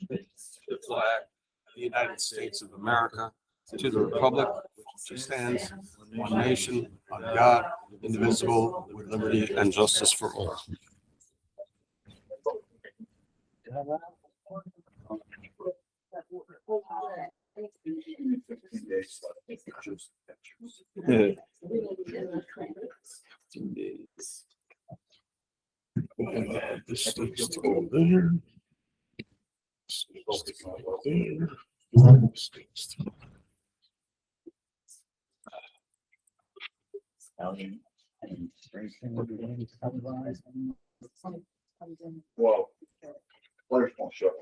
the flag of the United States of America, to the republic which stands one nation under God, indivisible, with liberty and justice for all. This needs to go there. This needs to go there. This needs to go. Well, players won't show up.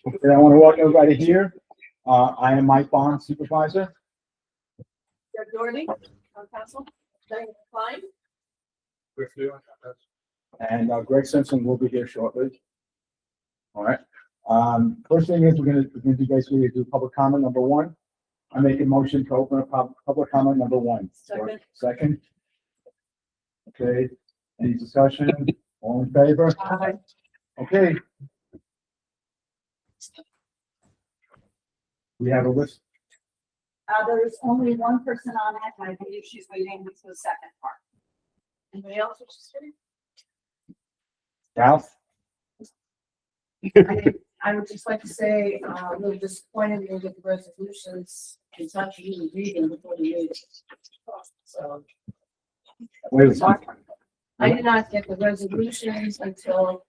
Okay, I want to welcome everybody here. I am Mike Bond, supervisor. Doug Doherty, on council. Diane Klein. And Greg Simpson will be here shortly. All right. First thing is we're gonna do basically do public comment number one. I make a motion to open up public comment number one. Second. Second. Okay, any discussion? All in favor? Aye. Okay. We have a list. There's only one person on it, and I believe she's waiting for the second part. Anybody else interested? Ralph? I would just like to say, a little disappointed to get the resolutions in such easy reading before the meeting. So Wait a second. I did not get the resolutions until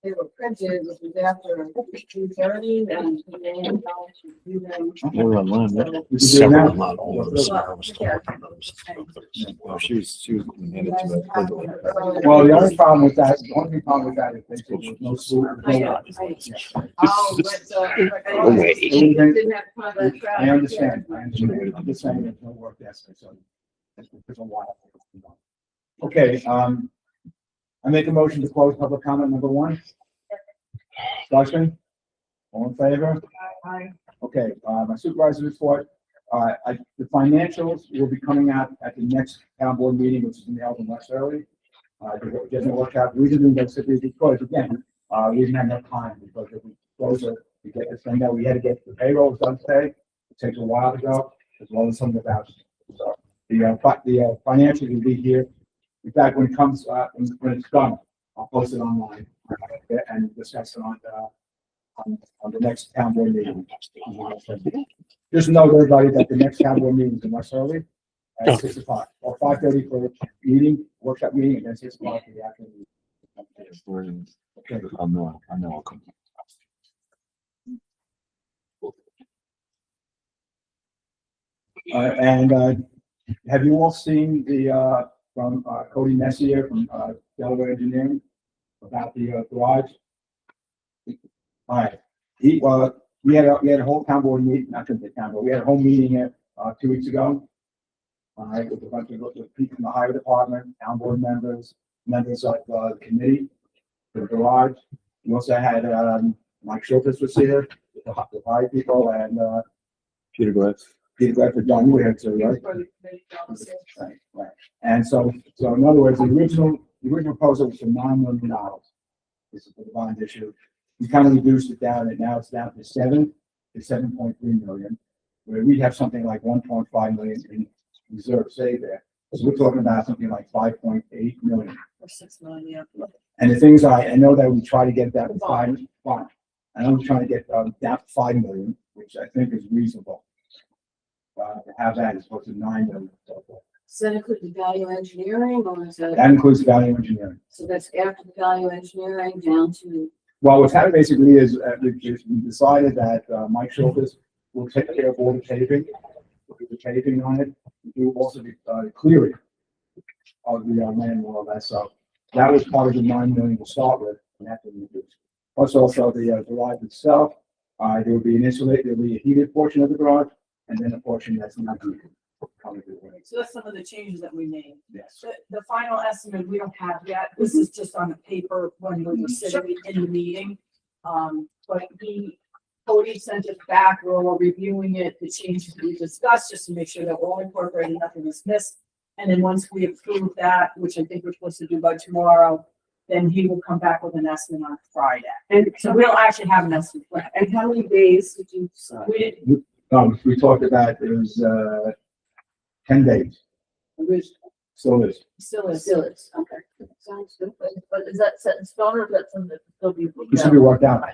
they were printed, which was after 2:30, and we didn't have time to do them. We're online, So- right? We can do it Several, now. not all of those. I was told Yeah. about those. Well, she was committed to it. Well, the only problem with that is basically no school. I know. Oh, but, No way. Didn't have time to try. I understand. I'm just saying there's no work ethic, so there's a while. Okay, I make a motion to close public comment number one. Discussion? All in favor? Aye. Okay, my supervisor report, the financials will be coming out at the next town board meeting, which is in the held in West Early. It doesn't work out, we didn't go simply because, again, we didn't have enough time, because if we close it, we get this thing out, we had to get the payrolls done today. It takes a while to go, as well as some of the vouchers. So the financials will be here. In fact, when it comes, when it's done, I'll post it online and discuss it on the next town board meeting. Just know everybody that the next town board meeting is in West Early at 6 o'clock, or 5:30 for a meeting, workshop meeting, and then 6 o'clock in the afternoon. Okay. I know, I'll come. And have you all seen the, from Cody Messier from Delaware Engineering about the garage? All right, we had a whole town board meeting, not the town board, we had a whole meeting here 2 weeks ago. All right, with a bunch of people from the highway department, town board members of the committee, the garage. We also had Mike Schultz was here, the highway people, and Peter Glass. Peter Bradford, John, you were here too, right? Right. And so in other words, the original proposal was for $9 million. This is for the bond issue. We kind of reduced it down, and now it's down to 7.3 million, where we have something like 1.5 million in reserve save there. So we're talking about something like 5.8 million. Or 6 million, yeah. And the things I know that we try to get that to five. I know we're trying to get down to 5 million, which I think is reasonable. To have that as opposed to 9 million. Does that include the value engineering, or is That that, includes value engineering. so that's after the value engineering down to, Well, what's happened basically is we decided that Mike Schultz will take care of all the taping. We'll do the taping on it. We will also be clearing of the land and all that. So that was part of the 9 million to start with, and that will reduce. Plus also the garage itself, there will be an insulated, there will be a heated portion of the garage, and then a portion that's not heated. So that's some of the changes that we made. Yes. The final estimate, we don't have yet. This is just on the paper when we were sitting in the meeting. But Cody sent it back, we're all reviewing it, the changes we discussed, just to make sure that we're all incorporating, nothing is missed. And then once we approve that, which I think we're supposed to do by tomorrow, then he will come back with an estimate on Friday. And So we don't actually have an estimate. and how many days did you decide? We didn't, We talked about, it was, 10 days, still is. still is. Still is, okay. Sounds good. But is that set in stone or is that something that can still be? It should be worked out.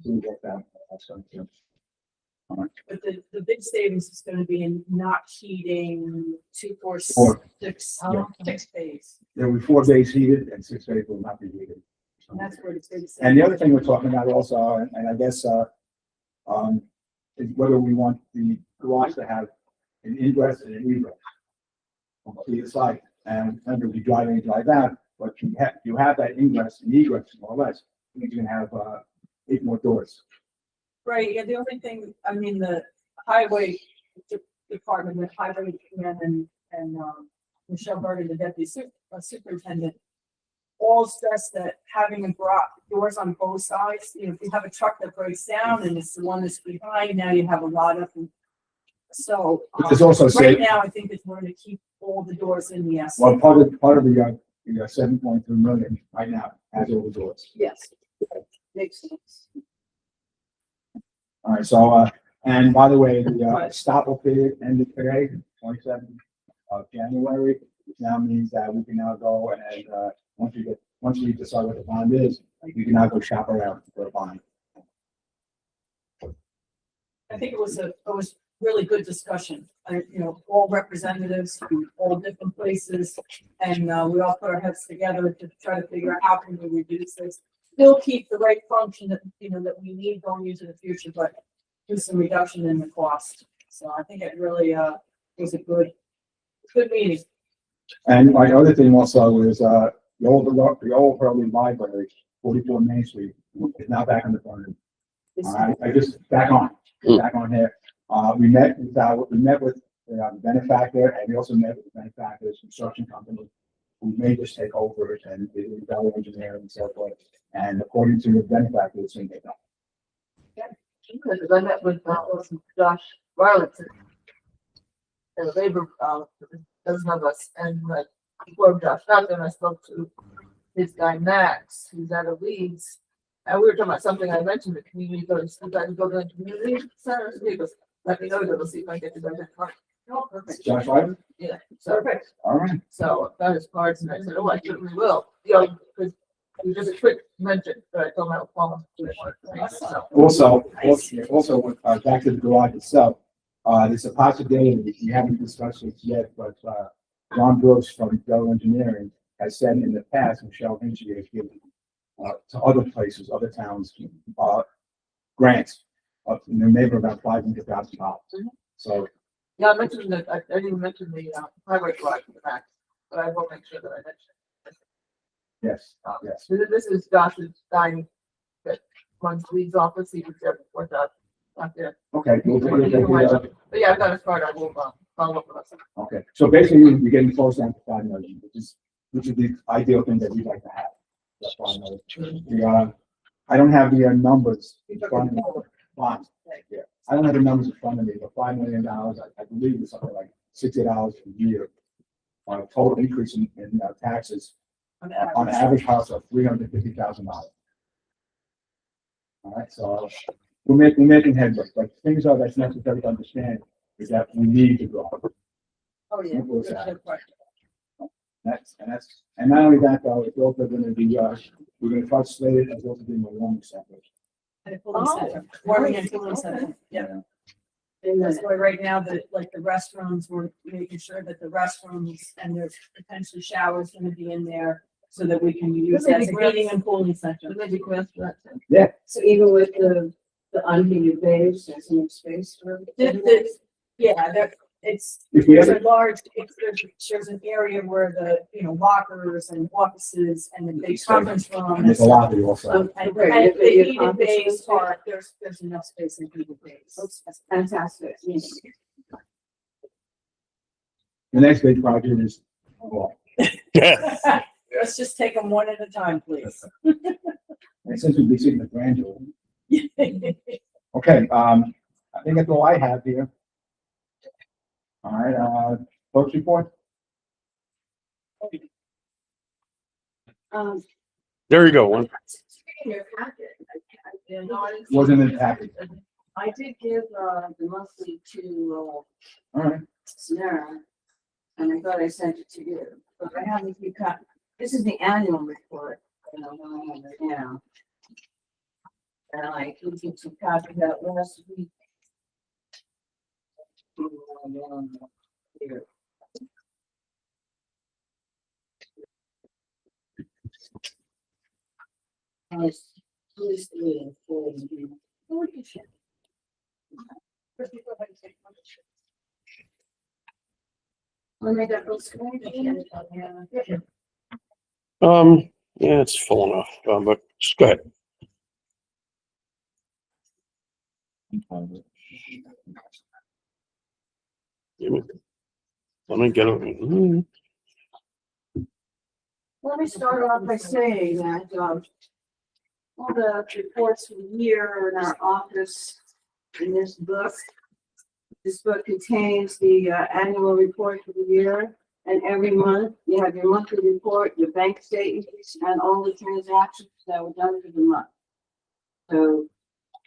Should be worked out. That's something, too. But the big savings is gonna be in not heating 2, 4, Four. 6, Yeah. 6 days. There will be 4 days heated and 6 days will not be heated. And that's where the big savings. And the other thing we're talking about also, and I guess, is whether we want the garage to have an ingress and an egress on either side. And remember, you drive in and drive out, but you have that ingress and egress more or less. You can have, 8 more doors. Right, yeah, the only thing, I mean, the highway department, the highway command and Michelle Berger, the deputy superintendent, all stress that having a doors on both sides, you know, if you have a truck that breaks down and it's the one that's behind, now you have a lot of them. So, But there's also right safe, now, I think it's going to keep all the doors in the S. well, part of the 7.3 million right now has all the doors. Yes. Makes sense. All right, so, and by the way, the stop period ended today, 27th of January, which now means that we can now go and, once we decide what the bond is, we can now go shop around for a bond. I think it was really good discussion. You know, all representatives from all different places. And, we all put our heads together to try to figure out how can we reduce this. Still keep the right function that, you know, that we need going into the future, but do some reduction in the cost. So I think it really, was a good meeting. And my other thing also is, the old Hurley Library, 44 Main Street, is now back on the phone. All right, I just, back on here. We met with the benefactor, and we also met with the benefactor's construction company, who made us take over it, and the value engineer and so forth. And according to the benefactor, it's going to get done. Because I met with Josh Barlett. The labor, doesn't have us, and before Josh got there, I spoke to his guy Max, who's out of Leeds. And we were talking about something I mentioned, the community buildings, you guys go to the community centers, he goes, let me know, to see if I can get to that part. Oh, perfect. Josh Ryder? Yeah, Perfect. All right. so Got his cards and I said, oh, I certainly will. You know, because it was just a quick mention, but I told him I would call him. So, Also, back to the garage itself, there's a possibility, we haven't discussed it yet, but, John Brooks from Dell Engineering has said in the past, Michelle Vinci has given, to other places, other towns, grants up in the neighborhood about $500,000. So, yeah, I mentioned that, I didn't even mention the highway garage in the back, but I will make sure that I mention. yes, yes. This is Josh's guy that runs Leeds office, he was there before that, not there. Okay. But yeah, I got his card, I will follow up with us. Okay, so basically, we're getting close down to 5 million, which is the ideal thing that we'd like to have. That's why I don't have the numbers in front of me. Bonds. Yeah, I don't have the numbers in front of me, but $5 million, I believe is something like $60 a year. On a total increase in taxes, on average house of $350,000. All right, so we're making headway, but things are that's necessary to understand is that we need to grow. Oh, yeah. Simple as there's that. no question. And not only that, though, it's also gonna be, we're gonna try to slate it as also being a long center. And a cooling center, warming and cooling center, yeah. And that's why right now, the restrooms, we're making sure that the restrooms and there's potentially showers gonna be in there so that we can use that as a heating and cooling center. Maybe grants for that too. So even with the unheated bays, there's no space for. Yeah, it's, If we there's have, a large, there's an area where the, you know, lockers and offices and the big conference room. there's a lobby also. And Right, the heated bays are, there's enough space in heated bays. Fantastic. The next big project is, well, Let's just take them one at a time, please. and since we'll be seeing the grandeur. Okay, I think that's all I have here. All right, folks report? There you go, one. In your packet, Yeah, no, I didn't see Wasn't in it. the package. I did give, the monthly to, All right. Sarah, and I thought I sent it to you, but I have a few copies. This is the annual report, you know, what I have right now. And I did get some copies out last week. Here. And it's police meeting for you. Oh, look at you. I'll make that full screen. Yeah. Yeah, it's full enough, but just go ahead. Let me get it. Let me start off by saying that, all the reports for the year in our office in this book. This book contains the annual report for the year, and every month you have your monthly report, your bank statements, and all the transactions that were done for the month. So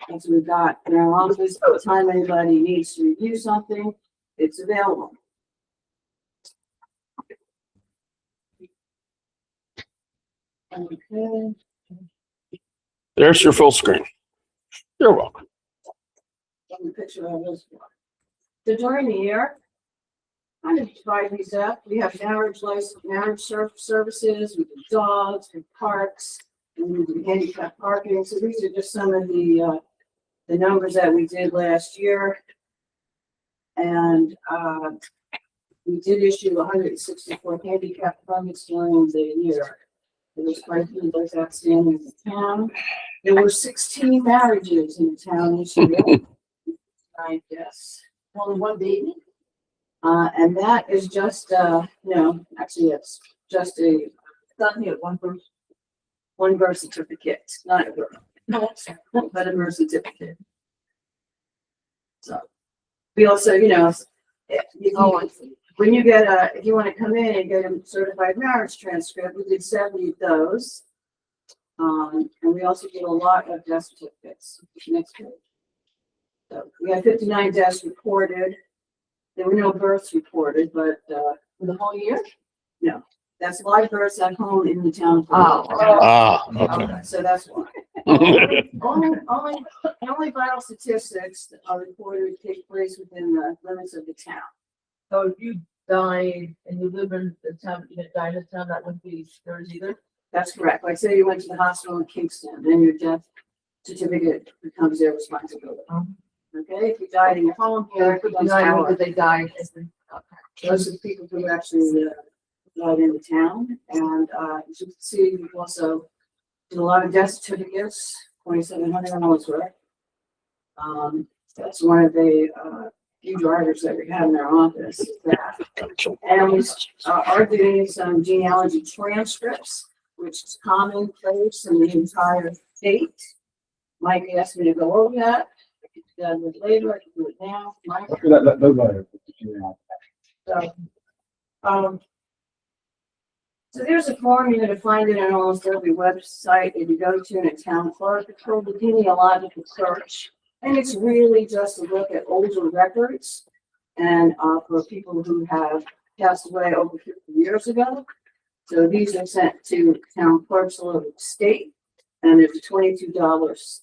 that's what we got in our office. By the time anybody needs to review something, it's available. Okay. There's your full screen. You're welcome. On the picture of this one. So during the year, I just divide these up. We have marriage license, services, we do dogs, we do parks, and we do handicap parking. So these are just some of the numbers that we did last year. And, we did issue 164 handicap permits during the year. There was quite a few of those outstanding in the town. There were 16 marriages in the town this year. I guess. Only one baby? And that is just, no, actually, it's just Doesn't get one person. one birth certificate, not a birth, but a birth certificate. So, we also, Oh, I see. when you get if you want to come in and get a certified marriage transcript, we did 70 of those. And we also did a lot of death certificates. Next page. So we had 59 deaths reported. There were no births reported, but For the whole year? that's live births at home in the town. Oh. Okay. So that's why. Only vital statistics that are reported take place within the limits of the town. So if you died and you live in the town, you died in the town, that wouldn't be yours either? That's correct. Like say you went to the hospital in Kingston, then your death certificate becomes their responsibility. Okay, if you died in your home here, it becomes Died ours. because they died. As the- okay. Those are the people who actually died in the town. And as you can see, we've also did a lot of death certificates, $2,700 worth. That's one of the few drivers that we have in our office. Is that. And we are doing some genealogy transcripts, which is commonplace in the entire state. Mike asked me to go over that. I can do that a little later. I can do it now. Mike? Those are, So there's a formula to find it on almost every website that you go to in a town clerk. It's called the genealogical search. And it's really just a look at older records and for people who have passed away over 50 years ago. So these are sent to town clerks all over the state. And there's a $22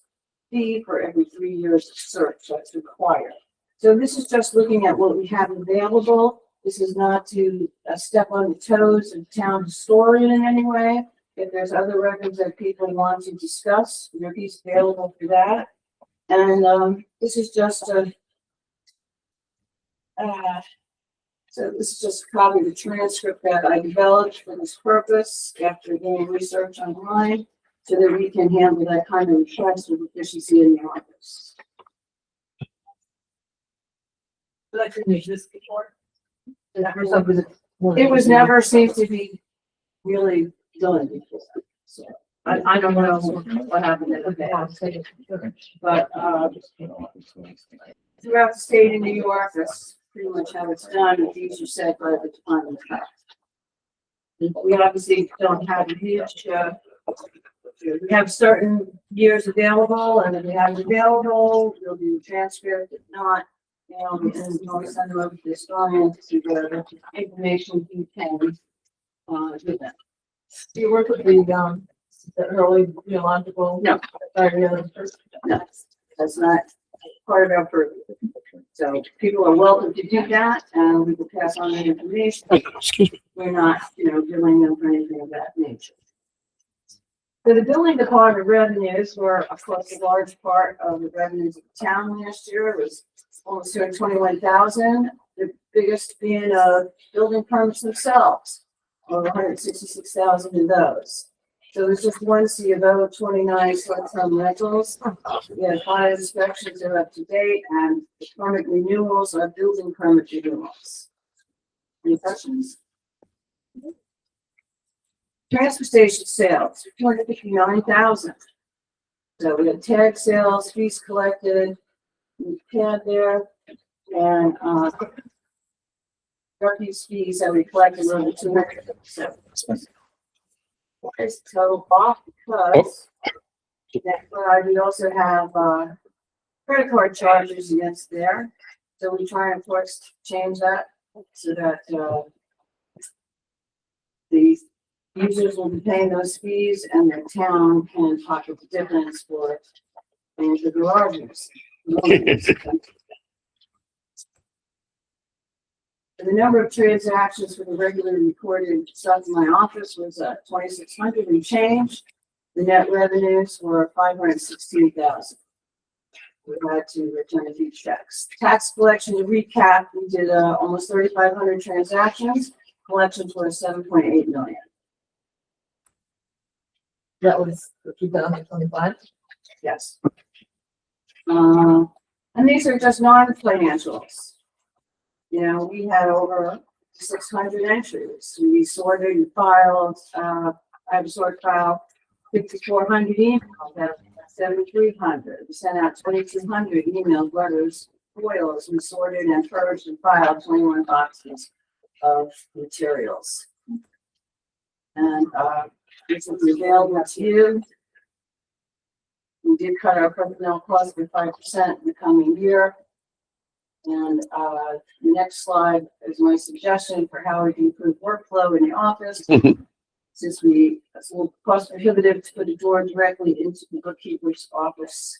fee for every 3 years of search that's required. So this is just looking at what we have available. This is not to step on the toes of the town historian in any way. If there's other records that people want to discuss, there'll be available for that. And this is just a, so this is just a copy of the transcript that I developed for this purpose after doing research online so that we can handle that kind of request with efficiency in the office. So that didn't exist before? Or something that- It was never seemed to be really done before, so I don't know what happened in the past. But throughout the state of New York, that's pretty much how it's done. These are set by the Department of Health. We obviously don't have a huge We have certain years available, and if we have it available, we'll do transcript. If not, we always send them over to the historian to see whatever information he can, with them. Do you work with the early geological? No. area? No, that's not part of our purview. So people are welcome to do that, and we will pass on the information. Excuse me. We're not, billing them for anything of that nature. So the building department revenues were, of course, a large part of the revenues of the town last year. It was almost 221,000. The biggest being building permits themselves, over 166,000 in those. So there's just one C of O, 29 short-term rentals. We had 5 inspections that are up to date, and the permit renewals are building permit renewals. Any questions? Transfer station sales, 259,000. So we had tag sales, fees collected, we had there, and, refuse fees that we collected over 200. So it's total off because that we also have, credit card charges against there. So we try and, of course, change that so that, the users will be paying those fees and the town can pocket the difference for paying for garages. The number of transactions for the regularly recorded stuff in my office was 2,600 and change. The net revenues were 516,000. We had to return a few checks. Tax collection, to recap, we did almost 3,500 transactions. Collections were 7.8 million. That was for 2025. Yes. And these are just non-financials. We had over 600 entries. We sorted and filed, I have a sort file, 5,400 emails, 7,300. We sent out 2,200 emails, letters, foils. We sorted and purged and filed 21 boxes of materials. And, this will be available to you. We did cut our personnel costs by 5% in the coming year. And the next slide is my suggestion for how we can improve workflow in the office. Since it's a little cost prohibitive to put a door directly into the bookkeeper's office.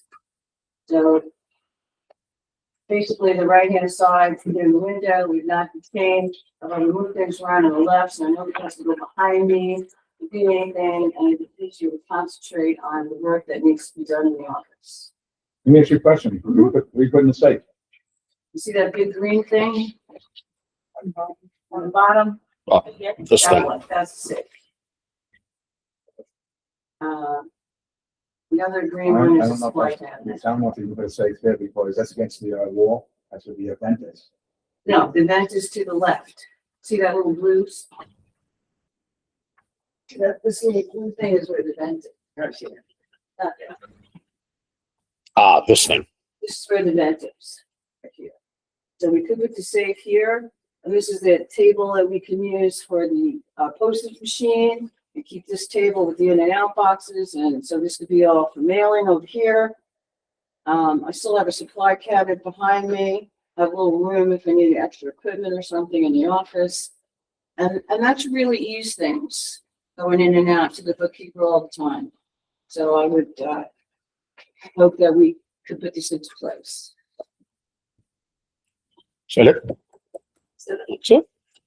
So basically the right-hand side near the window, we've not changed. I've moved things around on the left, so I know it has to go behind me to do anything, and it teaches you to concentrate on the work that needs to be done in the office. Let me ask you a question. We put in the safe. You see that big green thing on the bottom? Oh, this That thing. one, that's the safe. The other green I one is a don't know supply if cabinet. I don't know if you put a safe there because that's against the wall. That's what the event is. No, the vent is to the left. See that little blue? This little blue thing is where the vent is. Right here. Not there. This thing. This is where the vent is. Right here. So we could put the safe here, and this is the table that we can use for the postage machine. We keep this table with the in and out boxes, and so this could be all for mailing over here. I still have a supply cabinet behind me. I have a little room if I need extra equipment or something in the office. And that should really ease things going in and out to the bookkeeper all the time. So I would hope that we could put this into place. All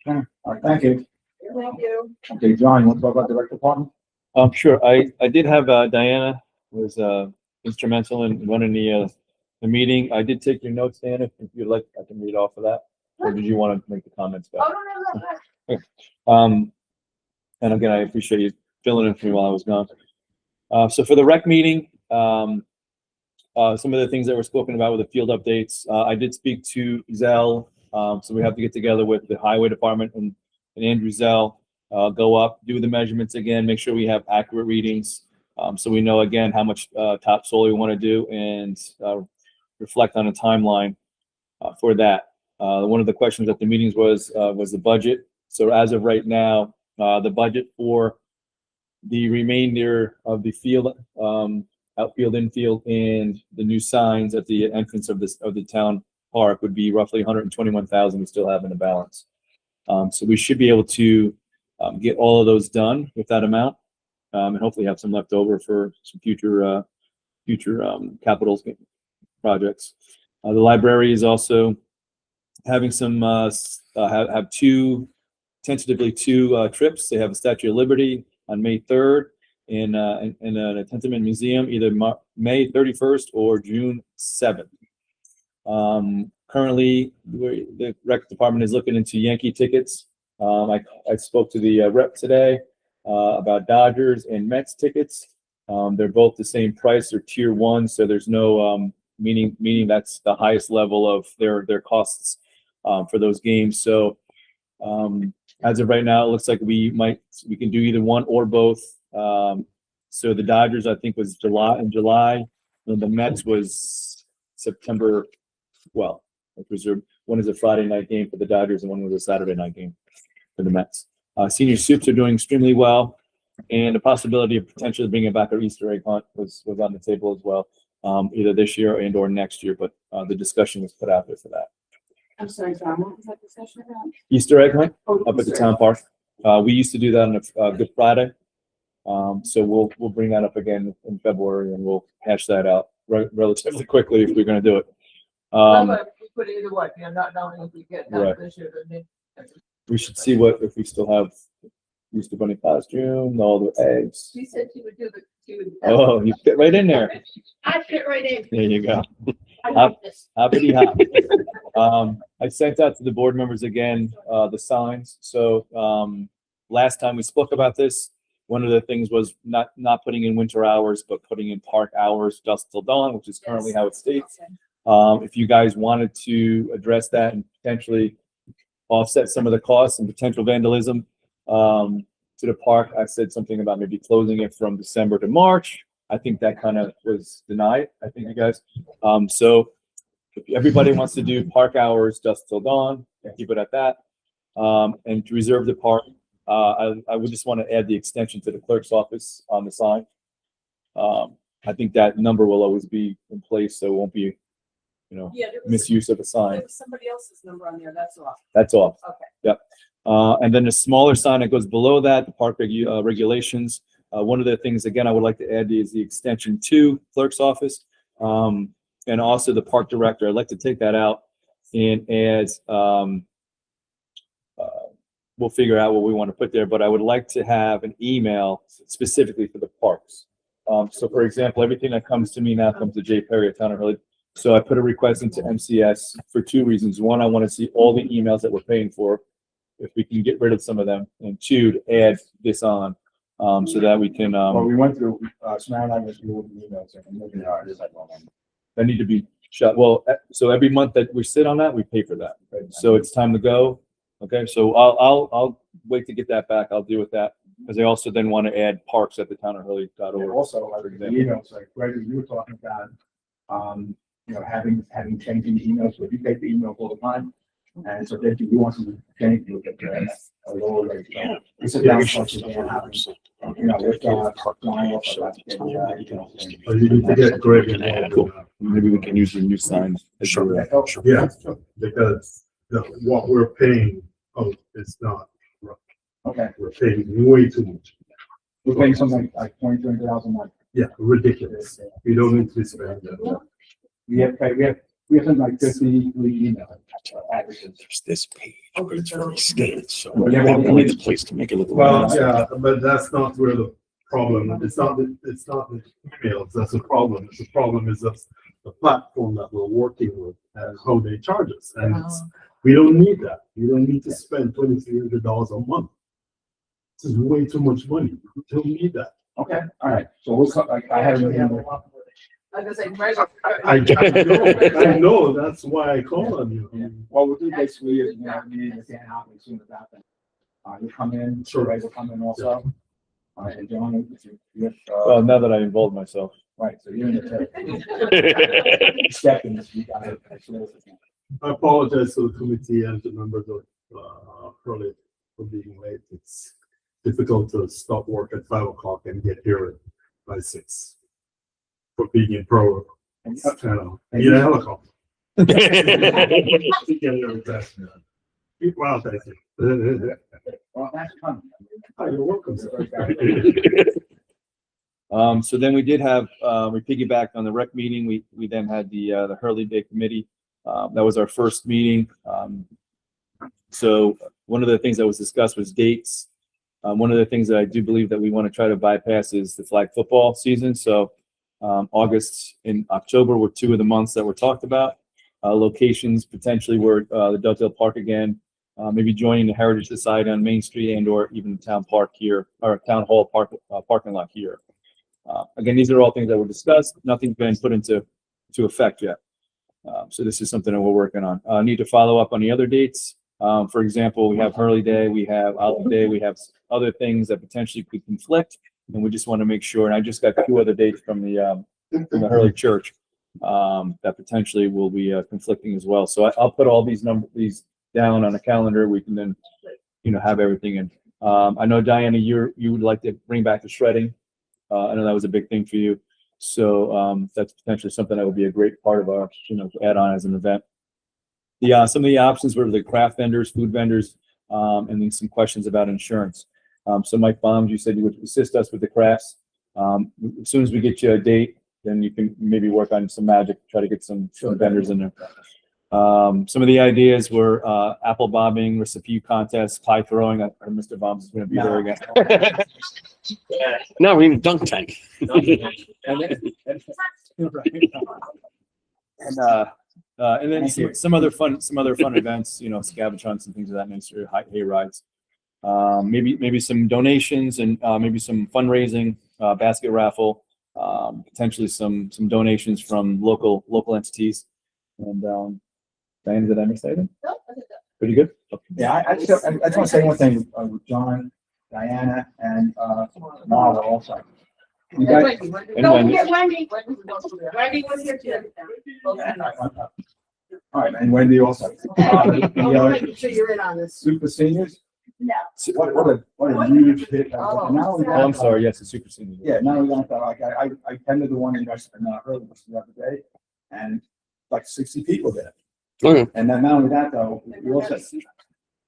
All right, thank you. Thank you. Okay, John, you want to talk about the rec department? Sure. I did have, Diana was, instrumental in running the meeting. I did take your notes, Diana. If you'd like, I can read off of that. Or did you want to make the comments Oh, back? no. And again, I appreciate you filling in for me while I was gone. So for the rec meeting, some of the things that were spoken about with the field updates, I did speak to Zell. So we have to get together with the highway department and Andrew Zell, go up, do the measurements again, make sure we have accurate readings. So we know again how much topsoil we want to do and reflect on a timeline for that. One of the questions at the meetings was the budget. So as of right now, the budget for the remainder of the field, outfield, infield, and the new signs at the entrance of the town park would be roughly 121,000 we still have in the balance. So we should be able to get all of those done with that amount, and hopefully have some left over for some future capital projects. The library is also having some have tentatively two trips. They have a Statue of Liberty on May 3rd in a Tentament Museum, either May 31st or June 7th. Currently, the rec department is looking into Yankee tickets. I spoke to the rep today about Dodgers and Mets tickets. They're both the same price. They're tier 1, so there's no meaning that's the highest level of their costs for those games. So as of right now, it looks like we can do either one or both. So the Dodgers, I think, was in July, and the Mets was September 12th. One is a Friday night game for the Dodgers and one was a Saturday night game for the Mets. Senior Soups are doing extremely well, and the possibility of potentially bringing back our Easter egg hunt was on the table as well, either this year and or next year, but the discussion was put out there for that. I'm sorry, Tom, what was that discussion about? Easter egg hunt Oh, up at the Easter town park. We used to do that on a Good Friday. So we'll bring that up again in February and we'll hash that out relatively quickly if we're gonna do it. We put it either way, not knowing if we get Right. that this year, then We should see if we still have Easter Bunny costume, all the eggs. she said she would do Oh, you fit right in there. I fit right in. There you go. I like this. Hoppity hop. I sent out to the board members again, the signs. So, last time we spoke about this, one of the things was not putting in winter hours, but putting in park hours, dusk till dawn, which is currently how it states. If you guys wanted to address that and potentially offset some of the costs and potential vandalism, to the park, I said something about maybe closing it from December to March. I think that kind of was denied. I think you guys. So if everybody wants to do park hours, dusk till dawn, keep it at that. And to reserve the park, I would just want to add the extension to the clerk's office on the sign. I think that number will always be in place, so it won't be, Yeah, there was, misuse of a there sign. was somebody else's number on there, that's all. That's all. Okay. Yep. And then the smaller sign that goes below that, the park regulations. One of the things, again, I would like to add is the extension to clerk's office. And also the park director. I'd like to take that out and add, we'll figure out what we want to put there, but I would like to have an email specifically for the parks. So for example, everything that comes to me now comes to Jay Perry at Town of Hurley. So I put a request into MCS for 2 reasons. One, I want to see all the emails that we're paying for, if we can get rid of some of them, and 2, to add this on, so that we can, Well, we went through, Samara and I went through all the emails and looking at it, it's like, well, that need to be shut. Well, so every month that we sit on that, we pay for that. So it's time to go. Okay, so I'll wait to get that back. I'll deal with that, because I also then want to add parks at the and townofhurley.org. also, like, the emails, like, Greg, you were talking about, having changing the emails, so if you take the emails all the time, and so if you want to change, you get a lower rate. So we sit down, and talk about having, with, flying off about getting, But you need to get Greg involved. Cool. Maybe we can use the new signs. Sure. Yeah, because what we're paying, it's not, Okay, we're paying way too much. we're paying something like 23,000 a month. Yeah, ridiculous. You don't need to spend that. We have something like 50 emails. There's this page, but it's very scanned, so Well, yeah, probably well, the place to make it look. Well, yeah, but that's not where the problem, it's not the emails, that's the problem. The problem is the platform that we're working with and how they charge us. And we don't need that. We don't need to spend $2,300 a month. This is way too much money. We don't need that. Okay, all right, so we'll, I have an email. Like I say, Greg. I know, that's why I call on you. Well, we'll do basically is, meeting with Dan Hoffman as soon as that then. You come in, Sure. Ray will come in also. And John, if, Well, now that I involved myself. right, so you're in the seconds, you got it. I apologize to the committee and the members of, probably for being late. difficult to stop work at 5 o'clock and get here by 6. For being in pro, And, need a helicopter. Get there with that. Well, thank you. well, that's coming. Oh, you're welcome. So then we did have, we piggybacked on the rec meeting. We then had the Hurley Day Committee. That was our first meeting. So one of the things that was discussed was dates. One of the things that I do believe that we want to try to bypass is the flag football season. So August and October were 2 of the months that were talked about. Locations potentially were the Dugdale Park again, maybe joining the Heritage Society on Main Street and or even the town park here, or town hall parking lot here. Again, these are all things that were discussed. Nothing's been put into effect yet. So this is something that we're working on. Need to follow up on the other dates. For example, we have Hurley Day, we have Outlet Day, we have other things that potentially could conflict. And we just want to make sure, and I just got 2 other dates from the Hurley Church that potentially will be conflicting as well. So I'll put all these these down on a calendar. We can then, have everything in. I know Diana, you would like to bring back the shredding. I know that was a big thing for you. So that's potentially something that would be a great part of our, to add on as an event. Some of the options were the craft vendors, food vendors, and then some questions about insurance. So Mike Bombs, you said you would assist us with the crafts. As soon as we get you a date, then you can maybe work on some magic, try to get some vendors in there. Some of the ideas were apple bobbing, recipe contest, pie throwing. Mr. Bombs is going to be there again. No, we need dunk tank. And then some other fun events, scavenger hunts and things of that nature, hay rides. Maybe some donations and maybe some fundraising, basket raffle, potentially some donations from local entities. And Diane, did I miss anything? No, I think that. Pretty good. Yeah, I just want to say one thing with John, Diana, and Marla also. You guys, Don't forget Wendy. Wendy was here too. all right, and Wendy also. Making sure you're in on this. Super seniors, No. what a huge hit. Oh, Now we Oh, I'm got- sorry. Yes, it's super senior. Yeah, now we got that, like, I attended the one in Western, Hurley the other day, and like 60 people there. Okay. And then not only that, though, we also,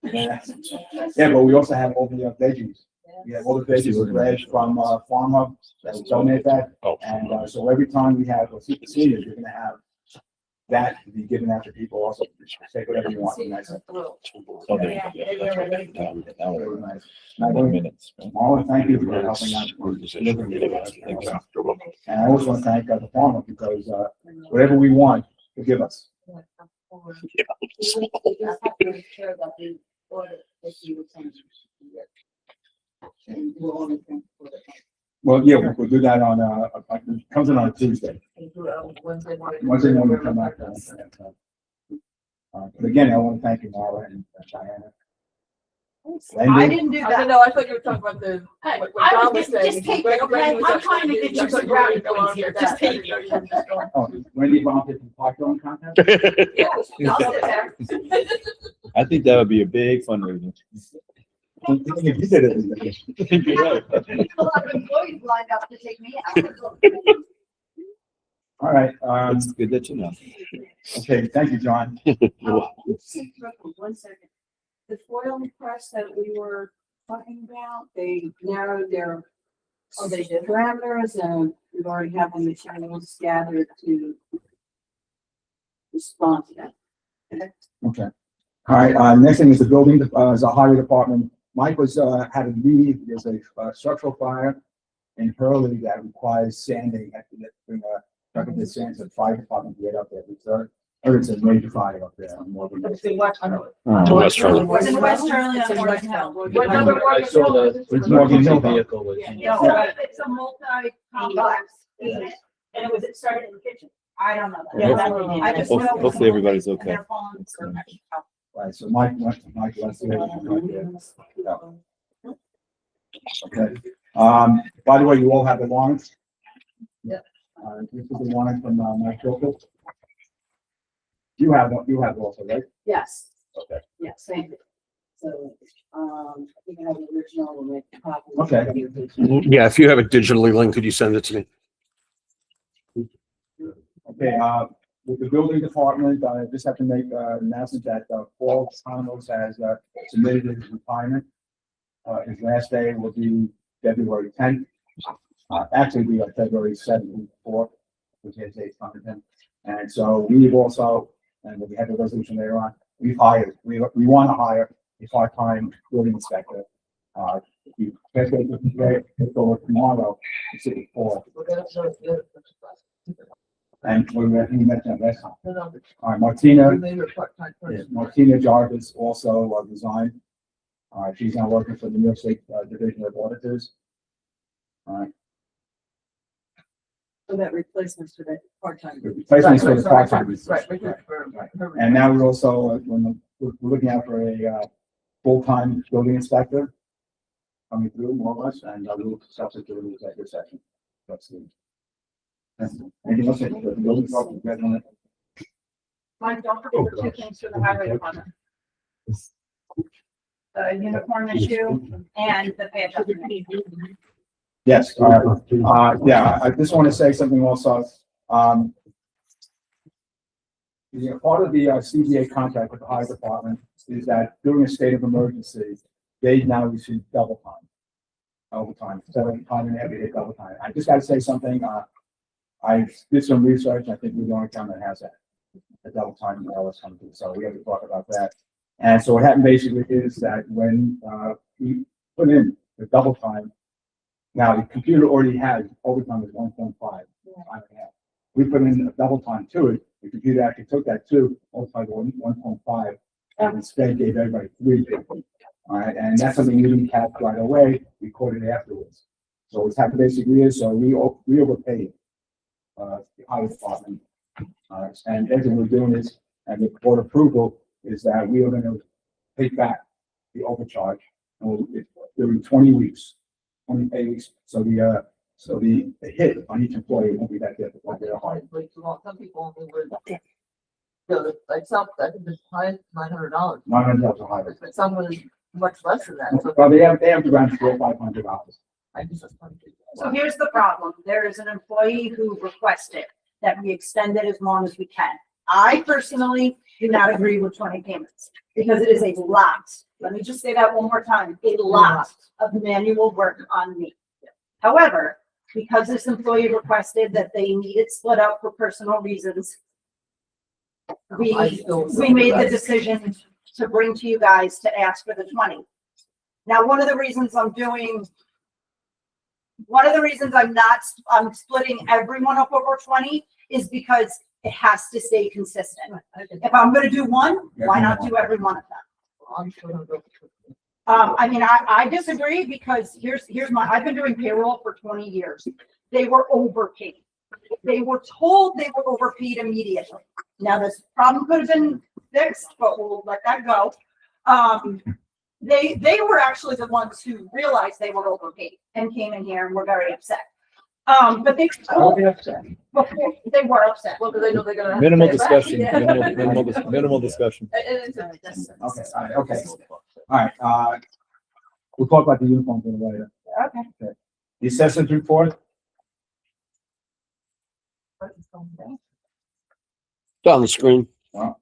but we also have all the veggies. We have all the veggies raised from Farm Hub, that we donate that. Oh. And so every time we have a super seniors, you're gonna have that to be given out to people also. Take whatever you want. Nice. Very nice. And I want to thank you for helping out. And I also want to thank the farmer because whatever we want, to give us. Well, yeah, we'll do that on, it comes in on a Tuesday. Wednesday morning. Wednesday morning, we come back. But again, I want to thank you, Marla and Diana. I Wendy, didn't do I don't that. know, I thought you were talking about the, Hey, what I John was was saying. just take it, okay? I'm trying to get you some brownie points here. Just take it. oh, Wendy volunteered for the park going contest? Yeah, I'll sit there. I think that would be a big fundraiser. If you did it. You're right. A lot of employees lined up to take me out. All right, It's good that you know. okay, thank you, John. One second. The foil press that we were talking about, they narrowed their parameters and we've already have the materials gathered to respond to that. Okay. All right, next thing is the building, is a highway department. Mike was, had a meeting, there's a structural fire in Hurley that requires sanding, have to bring a, recommended sand to the fire department to get up there, because it's a major fire up there. on Morgan Road. It's in West Hurley. West Hurley. Was in West Hurley It's on in West Morgan Hurley. Hill. What number Morgan I saw Hill? the- It's Morgan Hill. Vehicle was- No, it's a multi-complex, and it was, it started in the kitchen. I don't know. Yeah, that. I just Hopefully- know. hopefully everybody's And okay. they're falling for extra help. Right, so Mike, let's see. Okay, by the way, you all have the warrants? Yeah. This is the warrant from, Mike Gilchrist. You have also, right? Yes, Okay. yes, thank you. So, I think I have the original, we'll make copies. Okay. Yeah, if you have it digitally linked, could you send it to me? Okay, with the building department, I just have to make an announcement that Paul Thomas has submitted his retirement. His last day will be February 10th. Actually, be February 7th, 4th, which is his time. And so we've also, and we have a resolution later on, we want to hire a part-time building inspector. If you can't get it today, it's over tomorrow, it's at 4. We're gonna show it the other. And we mentioned that last time. No, no, All right, Martina. we made her part-time Yes, person. Martina Jarvis also resigned. She's now working for the New York State Division of Auditors. All right, So that replacements for that part-time. the replacement for the part-time. Right, right, right, right. And now we're also, we're looking out for a full-time building inspector coming through more or less, and we'll substitute the executive session. That's the. Anything else? The building department, you guys want to- Mike, don't forget the two things for the highway department. The uniform issue and the pay adjustment. Yes, yeah, I just want to say something also. Part of the CBA contract with the highway department is that during a state of emergency, they now receive double time. Overtime, 7 time and every day double time. I just got to say something, I did some research, I think we're the only town that has that. The double time and all this kind of thing, so we have to talk about that. And so what happened basically is that when, we put in the double time, now the computer already has overtime is 1.5, 5.5. We put in a double time to it, the computer actually took that too, multiplied by 1.5, and instead gave everybody 3. All right, and that's something we didn't catch right away, we caught it afterwards. So what's happened basically is, so we overpaid, the highway department. And everything we're doing is, and the board approval is that we are gonna take back the overcharge. And we'll, 20 weeks, 20 pay weeks, so the hit on each employee won't be that difficult. They're hard. Some people only would. Like some, I think the highest $900, $900 a higher. but some was much less than that, so Well, they have around $400-500. I just was wondering. So here's the problem. There is an employee who requested that we extend it as long as we can. I personally do not agree with 20 payments because it is a lot. Let me just say that one more time, a lot of manual work on me. However, because this employee requested that they need it split up for personal reasons, we made the decision to bring to you guys to ask for the 20. Now, one of the reasons I'm I'm splitting everyone up over 20 is because it has to stay consistent. If I'm gonna do one, why not do every one of them? I'm sure it'll go. I mean, I disagree because I've been doing payroll for 20 years. They were overpaid. They were told they were overpaid immediately. Now, this problem could have been fixed, but we'll let that go. They were actually the ones who realized they were overpaid and came in here and were very upset. But they told before they were upset. Well, do they know they're gonna? have to Minimal pay it back? discussion, Yeah. minimal discussion. Okay, all right, okay. All right, we'll talk about the uniform thing later. Okay. The assessment report, It's on the screen. Yeah.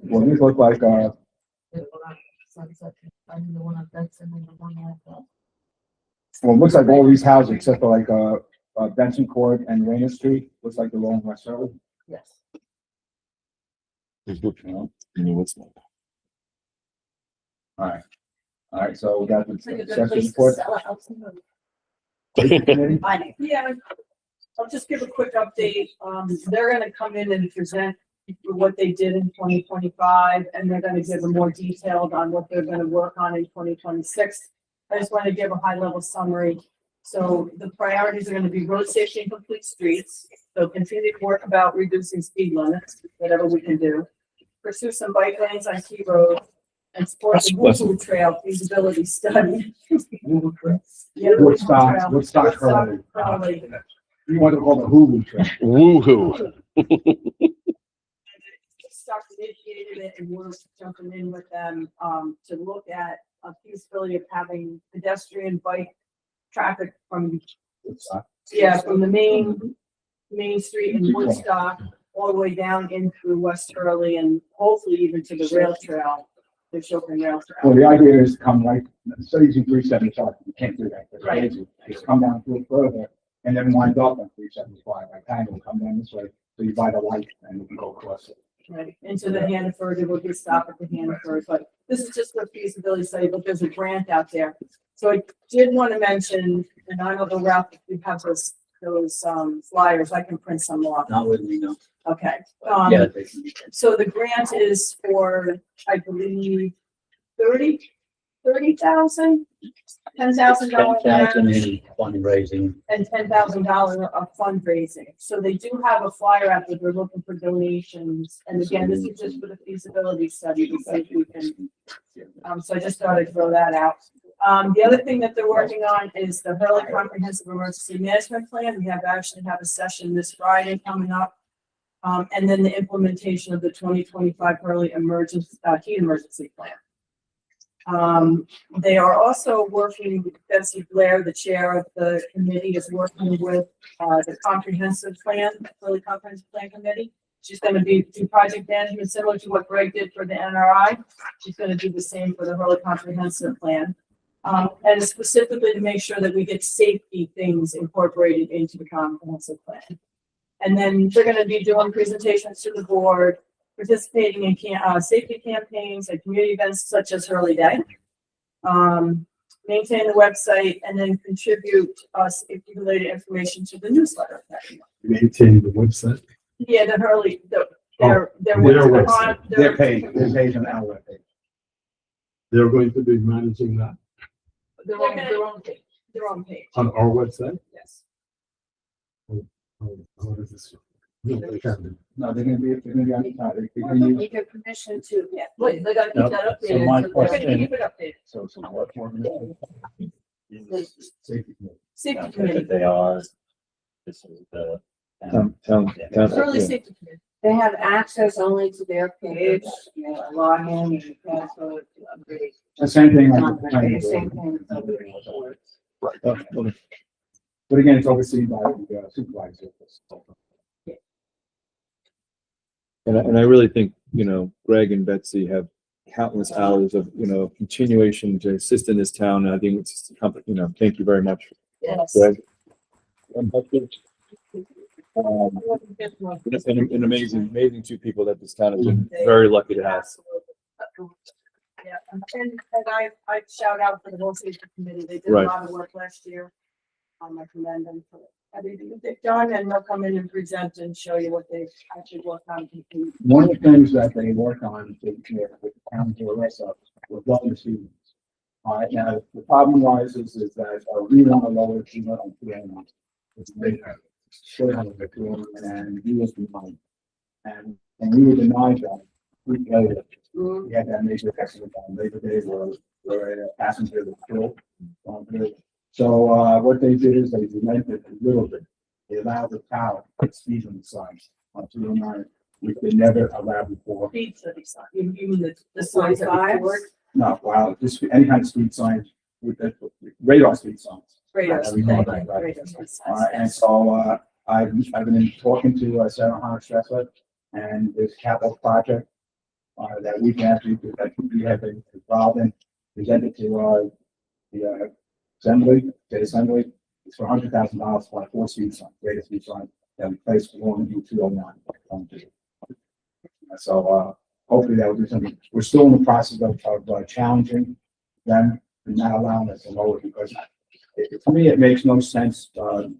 well, these look like, well, it looks like all these houses, except for like, Benson Court and Rainer Street, looks like they're all in West Shirley, Yes. you know? All right, so we got the It's like a good assessment place to report. sell a house. Committee? I know. Yeah, I'll just give a quick update. They're gonna come in and present what they did in 2025, and they're gonna give a more detailed on what they're gonna work on in 2026. I just want to give a high level summary. So the priorities are gonna be road safety and complete streets. So continue to work about reducing speed limits, whatever we can do. Pursue some bike lanes on key roads and support the Woo Trail feasibility study. Yeah, the Woo Trail. Woodstock, Woodstock, Curly. Curly. You want to call it Hulu train. Woo-hoo. Stock initiated it and we're jumping in with them, to look at a feasibility of having pedestrian bike traffic from, from the main street in Woodstock all the way down in through West Hurley and hopefully even to the rail trail, the Chopin Rail Well, Trail. the idea is to come right, instead of using 375, you can't do that. It's Right. crazy. Just come down a little further and then wind up on 375, like kind of come down this way, so you buy the light and you can go across it. Right, into the Hannaford, there will be a stop at the Hannaford, but this is just for feasibility study, but there's a grant out there. So I did want to mention, and I don't know, Ralph, if you have those flyers, I can print some off. Not with me, no. Okay, Yeah, they can be. so the grant is for, I believe, 30,000, $10,000 $10,000 in fundraising. and $10,000 of fundraising. So they do have a flyer out there. They're looking for donations. And again, this is just for the feasibility study to see if we can. So I just thought I'd throw that out. The other thing that they're working on is the Hurley Comprehensive Emergency Management Plan. We actually have a session this Friday coming up. And then the implementation of the 2025 Hurley Heat Emergency Plan. They are also working, Betsy Blair, the chair of the committee, is working with, the comprehensive plan, Hurley Comprehensive Plan Committee. She's gonna do project management similar to what Greg did for the NRI. She's gonna do the same for the Hurley Comprehensive Plan. And specifically to make sure that we get safety things incorporated into the comprehensive plan. And then they're gonna be doing presentations to the board, participating in safety campaigns and community events such as Hurley Day. Maintain the website and then contribute safety-related information to the newsletter. Maintain the website. Yeah, the Hurley, their their website. website. Their page on our webpage. They're going to be managing that Their own page, on our website. yes. How does this? No, they can't do. No, they're gonna be on the side. They're gonna use, You get permission to, Yeah, wait, they gotta keep Yep. that So updated. my They're gonna question- keep it updated. so what for? Safety committee. Safety committee, They are. This is the. Town. Hurley Yeah. Safety Committee. They have access only to their page, you know, log in, you can password, upgrade. The same thing like the planning Same board. thing. Okay. But again, it's overseen by the supervisor. And I really think, Greg and Betsy have countless hours of, continuation to assist in this town. And I think it's, thank you very much, Yes. Greg. And Betsy. An amazing two people that this town has been very lucky to have. Yeah, and I shout out for the whole safety committee. They did a Right. lot of work last year. I commend them for everything that they've done and they'll come in and present and show you what they've actually worked on. One of the things that they work on, taking care of with the county to arrest us, with wellness students. All right, now, the problem arises is that we want to lower the limit on PN. It's made, should have the PN and he was denied. And we were denied that. We had that major accident on Labor Day where a passenger was killed. So, what they did is they demented a little bit. They allowed the town to speed on the signs on 209, which they never allowed before. Speed study sign, you mean the signs that we forward? No, wow, just any kind of speed signs with the radar speed signs. Radar, Yeah, we know that, right? And so, I've been talking to Sarah Hunter Stressler and this capital project that we can actually, that we have been involved in, presented to the state assembly. It's for $100,000 for 4 speed signs, radar speed signs that we placed along U 209. So, hopefully that will do something. We're still in the process of challenging them and not allowing us to lower it because to me, it makes no sense, of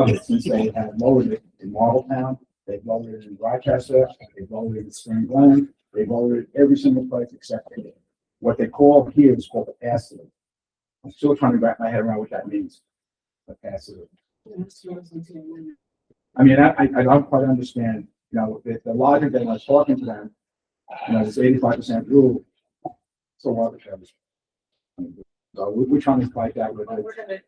it since they have lowered it in Marbletown, they've lowered it in Rochester, they've lowered it in Spring Glen, they've lowered it every single place except here. What they call here is called a pass-through. I'm still trying to wrap my head around what that means. A pass-through. I mean, I don't quite understand, the logic that I was talking to them, this 85% rule, so arbitrary. So we're trying to fight that with Well, we're gonna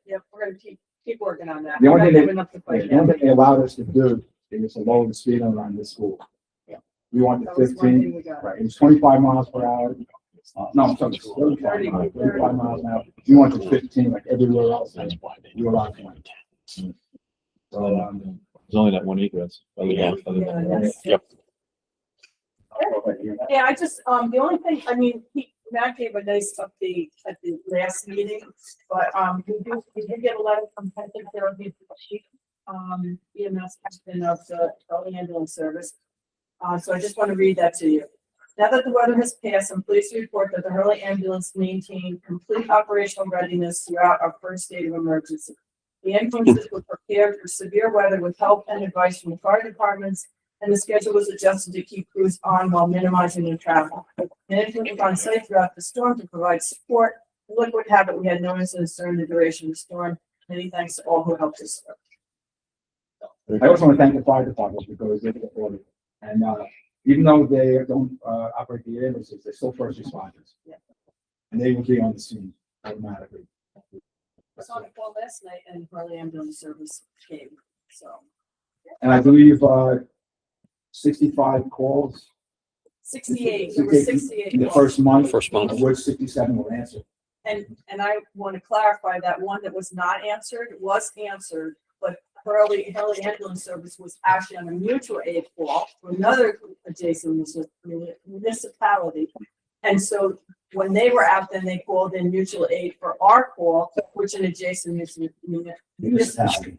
keep keep working on that. The only thing I they- have enough to The fight only thing they allowed us to do is to lower the speed limit on this school. Yeah. We wanted That was one 15, thing we got. right, it was 25 miles per hour. No, I'm sorry, 35 miles an hour. We wanted 15 like everywhere else. And we were allowed 20. So, There's only that one egress. Yeah, that's- Yeah, I just, the only thing, I mean, Matt gave a nice update at the last meeting, but, we did get a letter from Pension Therapy, chief, EMS captain of the early ambulance service. So I just want to read that to you. Now that the weather has passed, I'm pleased to report that the Hurley ambulance maintained complete operational readiness throughout our first state of emergency. The ambulances were prepared for severe weather with help and advice from fire departments, and the schedule was adjusted to keep crews on while minimizing their travel. Management was on site throughout the storm to provide support. Look what happened. We had no incidents during the duration of the storm. Many thanks to all who helped us. I also want to thank the fire department because they did it for me. And, even though they don't, operate the ambulances, they're still first responders. Yeah. And they will be on the scene automatically. I saw the call last night and Hurley ambulance service came, so. And I believe, 65 calls 68, there were 68. in the first month. First month. Of which 67 were answered. And I want to clarify that one that was not answered was answered, but Hurley ambulance service was actually on a mutual aid call to another adjacent municipality. And so when they were out, then they called in mutual aid for our call, which an adjacent municipality. Municipality.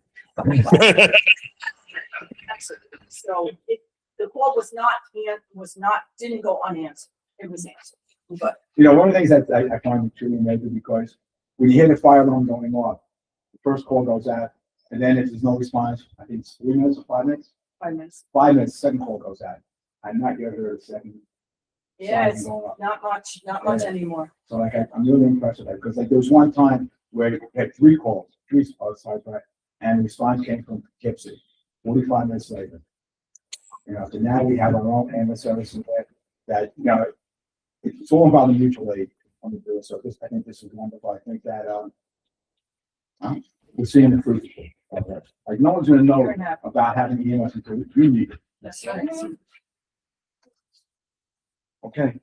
So the call didn't go unanswered. It was answered. But You know, one of the things that I find truly amazing because when you hear the fire alarm going off, the first call goes out, and then if there's no response, I think it's 3 minutes or 5 minutes. 5 minutes. 5 minutes, second call goes out. I've not yet heard a second. Yeah, siren it's going off. not much anymore. So like, I'm really impressed with that because like there was one time where we had 3 calls, 3 sides, right? And the response came from Poughkeepsie, 45 minutes later. You know, so now we have our own ambulance service in there that, you know, it's all about the mutual aid on the do it. So I think this is wonderful. I think that, we're seeing the fruit of that. Like no one's gonna know You're happy. about having EMS until you need it. That's right. Okay.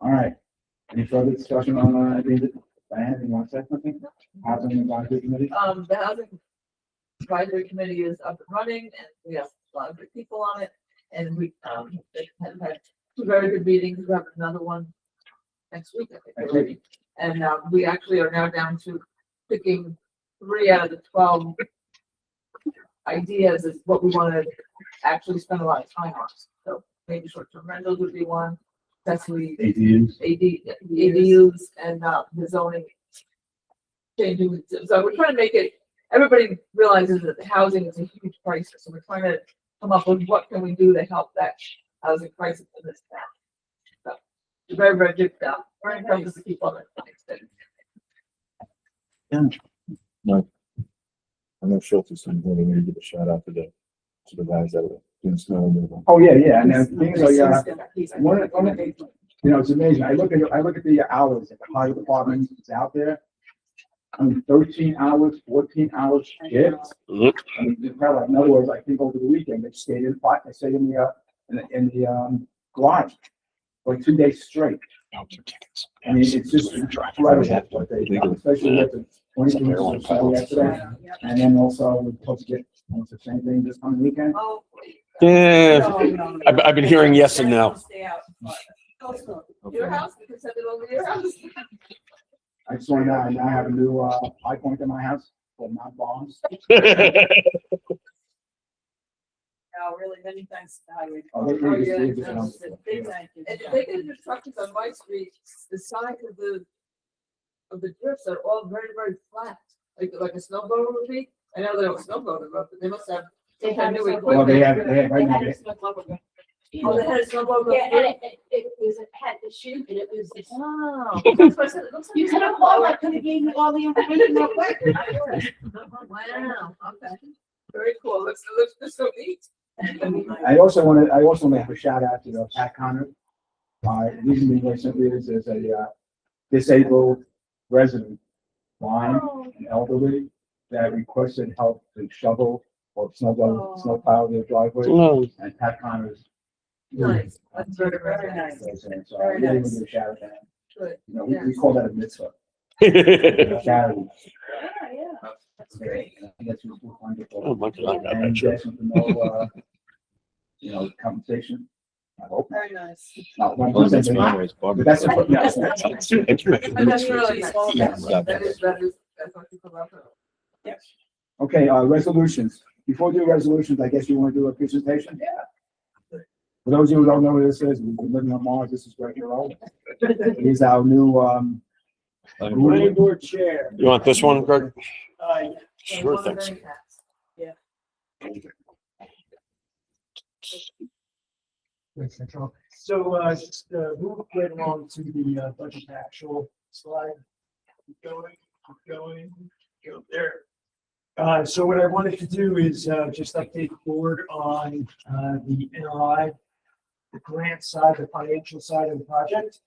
All right. Any further discussion on, Diane, you want to say something? Housing Advisory Committee? The housing advisory committee is up and running and we have a lot of good people on it. And we, have had 2 very good meetings. We have another one next week, I think. already. And, we actually are now down to picking 3 out of the 12 ideas is what we want to actually spend a lot of time on. So maybe short-term rentals would be one, especially ADUs. ADUs and, the zoning changing. So we're trying to make it, everybody realizes that the housing is a huge crisis. So we're trying to come up with what can we do to help that housing crisis in this town. So very, very good stuff. Very impressive to keep on it. I'm not sure if it's something we need to give a shout out to the guys that are doing snow removal. Oh, yeah. And then things like, one of the, you know, it's amazing. I look at the hours that the fire department is out there. I mean, 13 hours, 14 hours shifts. Mhm. I mean, incredible. In other words, I think over the weekend, they stayed in the garage for 2 days straight. I mean, it's just incredible what they do, especially with the 22 yesterday. And then also, we're supposed to get almost the same thing this coming weekend. Oh, Yeah, I've been hearing yes and no. Stay out, but- your house, we can send it over to your house. I just want to know, I now have a new, high point in my house called Mount Barnes. No, really, many thanks to the highway. Oh, they department. really just- Big thank you. And if they get the trucks on my street, the side of the drifts are all very, very flat, like a snowboard would be. I know they don't snowboard, but they must have. They some have new some- equipment. Well, they have right now, Oh, they had a snowboard. Yeah, and it had the shoe and it was. Oh. That's what I said, it looks like- You could have called, I could have gave you all the information real quick. Wow, okay. Very cool. Looks so neat. I also want to have a shout out to Pat Connor. Reason being simply is there's a disabled resident, blind and elderly, that requested help to shovel or snow plow their driveway, Oh, and Pat Connors. Nice. That's very, very nice. So I really want to shout out to him. Good. You know, we call that a mitzvah. oh Charity. Yeah, that's great. I think that's wonderful. Oh, my God, I And bet you. there's no, you know, compensation. I hope. Very nice. Not one Well, that's percent. memories, But that's the, yeah. But that's really nice. Yeah. That is, that's what people love. Yes. Okay, resolutions. Before we do resolutions, I guess you want to do a presentation? Yeah. For those of you who don't know what this is, we've been living on Mars, this is Greg Hero. He's our new, Planning board chair. You want this one, Greg? And Sure, one thanks. very fast. Yeah. So, just, move right along to the, budget actual slide. Keep going, go there. So what I wanted to do is, just update the board on, the NRI, the grant side, the financial side of the project,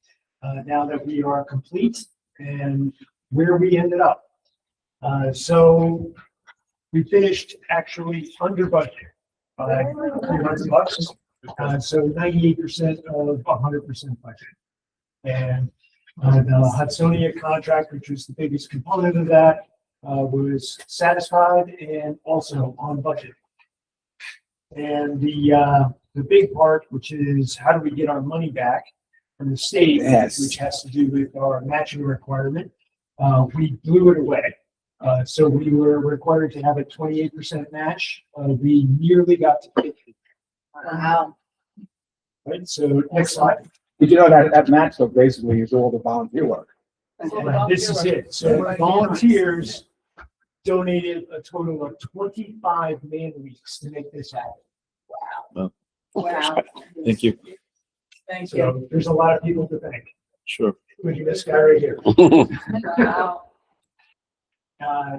now that we are complete and where we ended up. So we finished actually under budget by $300. So 98% of 100% budget. And the Hudsonia contract, which was the biggest component of that, was satisfied and also on budget. And the big part, which is how do we get our money back from the state, Yes. which has to do with our matching requirement, we blew it away. So we were required to have a 28% match. We nearly got to 50%. Wow. Right, so next slide. Did you know that match though basically is all the volunteer work? And this is it. So volunteers donated a total of 25 man weeks to make this happen. Wow. Thank you. Thank you. So there's a lot of people to thank, Sure. including this guy right here. Wow.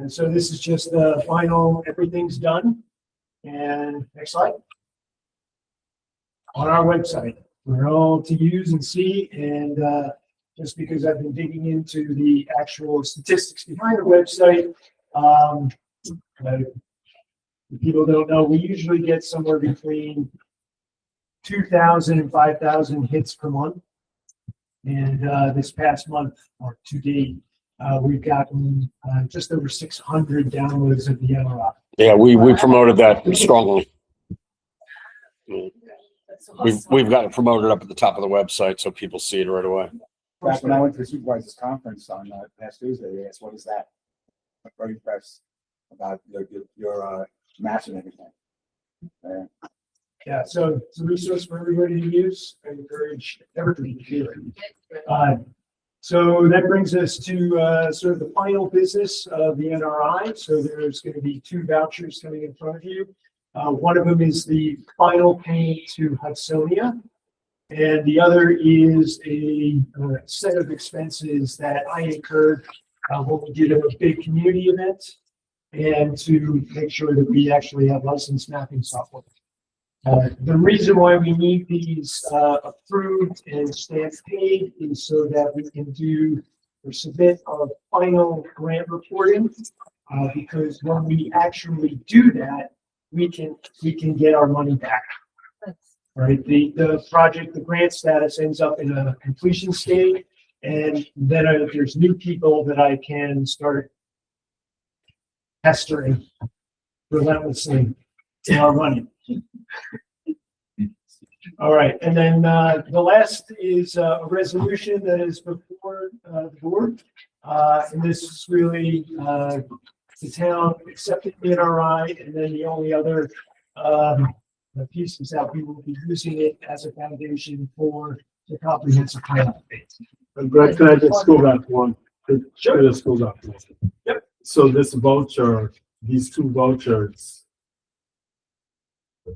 So this is just the final, everything's done. And next slide. On our website, we're all to use and see, and just because I've been digging into the actual statistics behind the website, if people don't know, we usually get somewhere between 2,000 and 5,000 hits per month. And this past month, or to date, we've gotten just over 600 downloads of the NRI. Yeah, we promoted that strongly. We've got it promoted up at the top of the website so people see it right away. Back when I went to the supervisor's conference on past Tuesday, they asked, what is that? I'm very impressed about your match and everything. Yeah, so it's a resource for everybody to use. I encourage everybody to do it. So that brings us to sort of the final business of the NRI. So there's going to be 2 vouchers coming in front of you. One of them is the final payment to Hudsonia, and the other is a set of expenses that I incurred when we did a big community event, and to make sure that we actually have licensed mapping software. The reason why we need these approved and stamp paid is so that we can do or submit our final grant reporting. Because when we actually do that, we can get our money back. Right, the project, the grant status ends up in a completion state, and then there's new people that I can start pestering relentlessly to our money. All right, and then the last is a resolution that is before the board, and this is really the town accepted the NRI, and then the only other piece is that we will be using it as a foundation for the comprehensive plan update. Greg, can I just go back one? Sure. Just go back one. Yep. So this voucher, these 2 vouchers,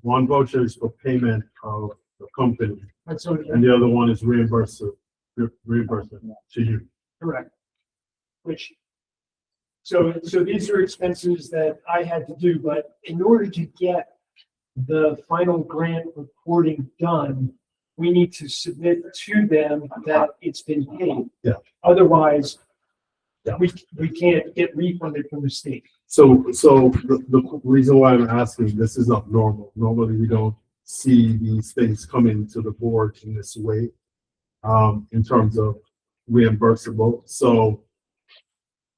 one voucher is for payment of the company, And so, and the other one is reimbursement to you. correct. Which, so these are expenses that I had to do, but in order to get the final grant reporting done, we need to submit to them that it's been paid. Yeah. Otherwise, we can't get refunded from the state. So the reason why I'm asking, this is not normal. Normally, we don't see these things coming to the board in this way, in terms of reimbursable. So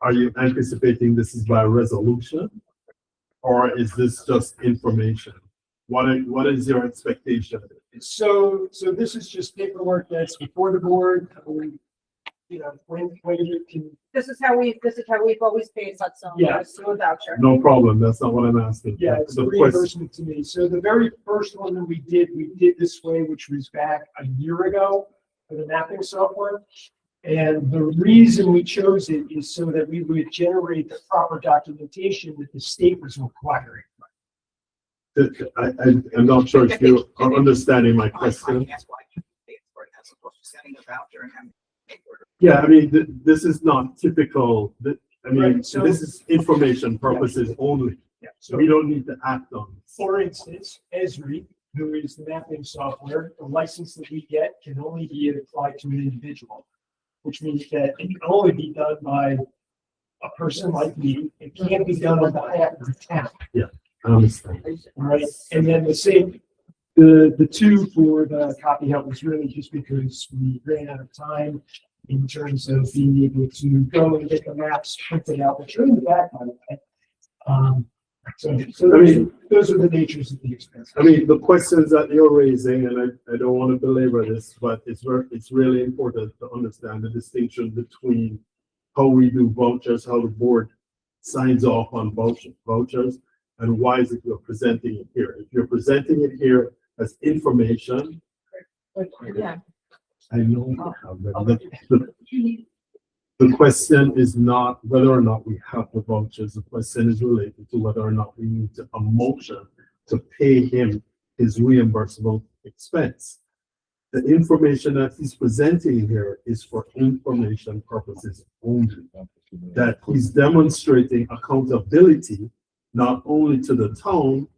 are you anticipating this is by resolution? Or is this just information? What is your expectation? So this is just paperwork that's before the board. You know, when you can, This is how we've always paid Hudson. Yeah. Through a voucher. No problem. That's not what I'm asking. yeah, it's a The question, reimbursement to me. So the very first one that we did this way, which was back a year ago for the mapping software. And the reason we chose it is so that we would generate the proper documentation that the state was requiring. I'm not sure if you are understanding my question. Yeah, I mean, this is not typical. I mean, Right, so- this is information purposes only. Yeah. So We don't need to act on this. for instance, Esri, who is the mapping software, the license that we get can only be applied to an individual, which means that it can only be done by a person like me. It can't be done on behalf of the town. I understand. All right, and then the same, the two for the copy help was really just because we ran out of time in terms of being able to go and get the maps printed out, which are in the back, by the way. So I mean- those are the natures of the expense. I mean, the questions that you're raising, and I don't want to belabor this, but it's really important to understand the distinction between how we do vouchers, how the board signs off on vouchers, and why is it you're presenting it here? If you're presenting it here as information, Yeah. I know. The question is not whether or not we have the vouchers. The question is related to whether or not we need a motion to pay him his reimbursable expense. The information that he's presenting here is for information purposes only. That he's demonstrating accountability, not only to the town,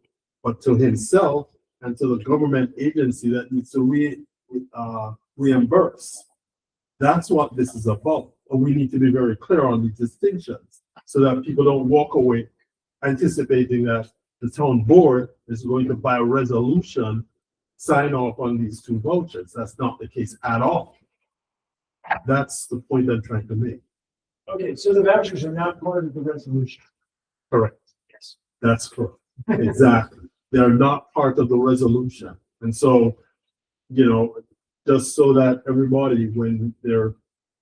but to himself and to the government agency that needs to reimburse. That's what this is about. And we need to be very clear on these distinctions so that people don't walk away anticipating that the town board is going to, by a resolution, sign off on these two vouchers. That's not the case at all. That's the point I'm trying to make. Okay, so the vouchers are not part of the resolution. Correct. Yes. That's correct. Exactly. They're not part of the resolution. And so, just so that everybody, when they're